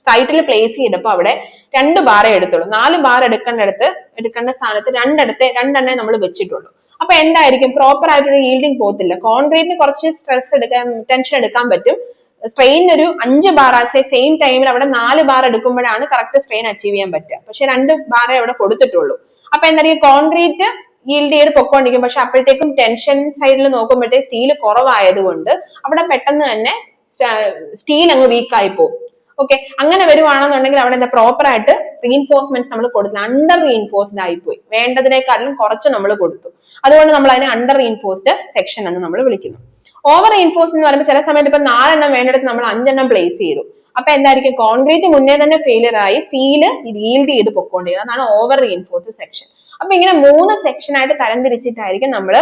സൈറ്റിൽ പ്ലേസ് ചെയ്തപ്പോൾ അവിടെ 2 ബാറേ എടുത്തുള്ളൂ. 4 ബാർ എടുക്കേണ്ട സ്ഥാനത്ത് രണ്ടെണ്ണേ നമ്മൾ വെച്ചിട്ടുള്ളൂ. അപ്പൊ എന്തായിരിക്കും, പ്രോപ്പർ ആയിട്ടൊരു yielding പോകത്തില്ല. കോൺക്രീറ്റിന് കുറച്ച് ടെൻഷൻ എടുക്കാൻ പറ്റും. സ്ട്രെയിൻ ഒരു 5 ബാർ സെയിം ടൈമിൽ അവിടെ 4 ബാർ എടുക്കുമ്പോഴാണ് കറക്റ്റ് സ്ട്രെയിൻ അച്ചീവ് ചെയ്യാൻ പറ്റുക. പക്ഷെ 2 ബാറേ അവിടെ കൊടുത്തിട്ടുള്ളൂ. അപ്പൊ എന്തായിരിക്കും, കോൺക്രീറ്റ് yield ചെയ്ത് പൊക്കോണ്ടിരിക്കും. പക്ഷെ അപ്പോഴത്തേക്കും ടെൻഷൻ സൈഡിൽ നോക്കുമ്പോഴത്തേക്ക് സ്റ്റീൽ കുറവായതുകൊണ്ട് അവിടെ പെട്ടെന്ന് തന്നെ സ്റ്റീൽ അങ്ങ് വീക്കായി പോകും. ഓക്കെ, അങ്ങനെ വരുവാണെന്നുണ്ടെങ്കിൽ അവിടെ എന്താ, പ്രോപ്പർ ആയിട്ട് റീഇൻഫോഴ്സ്മെന്റ്സ് നമ്മൾ കൊടുത്തില്ല, അണ്ടർ റീഇൻഫോഴ്സ്ഡ് ആയിപ്പോയി. വേണ്ടതിനേക്കാളും കുറച്ച് നമ്മൾ കൊടുത്തു. അതുകൊണ്ട് നമ്മൾ അതിനെ അണ്ടർ റീഇൻഫോഴ്സ്ഡ് സെക്ഷൻ എന്ന് നമ്മൾ വിളിക്കുന്നു. ഓവർ റീഇൻഫോഴ്സ്ഡ് എന്ന് പറയുമ്പോൾ ചില സമയത്ത് ഇപ്പൊ 4 എണ്ണം വേണ്ടിടത്ത് നമ്മൾ 5 എണ്ണം പ്ലേസ് ചെയ്തു. അപ്പൊ എന്തായിരിക്കും, കോൺക്രീറ്റ് മുന്നേ തന്നെ ഫെയിലിയർ ആയി സ്റ്റീല് yield ചെയ്ത് പൊക്കോണ്ടിരിക്കുന്നത്. അതാണ് ഓവർ റീഇൻഫോഴ്സ്ഡ് സെക്ഷൻ. അപ്പൊ ഇങ്ങനെ 3 സെക്ഷൻ ആയിട്ട് തരംതിരിച്ചിട്ടായിരിക്കും നമ്മൾ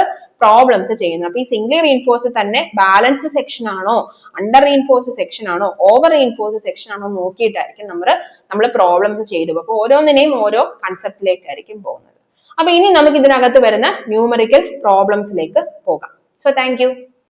പ്രോബ്ലംസ് ചെയ്യുന്നത്. അപ്പൊ ഈ സിംഗ്ലി റീഇൻഫോഴ്സ്ഡ് തന്നെ ബാലൻസ്ഡ് സെക്ഷൻ ആണോ, അണ്ടർ റീഇൻഫോഴ്സ്ഡ് സെക്ഷൻ ആണോ, ഓവർ റീഇൻഫോഴ്സ്ഡ് സെക്ഷൻ ആണോ നോക്കിയിട്ടായിരിക്കും നമ്മൾ പ്രോബ്ലംസ് ചെയ്തു. അപ്പൊ ഓരോന്നിനെയും ഓരോ കൺസെപ്റ്റിലേക്കായിരിക്കും പോകുന്നത്. അപ്പൊ ഇനി നമുക്ക് ഇതിനകത്ത് വരുന്ന ന്യൂമറിക്കൽ പ്രോബ്ലംസിലേക്ക് പോകാം. So thank you.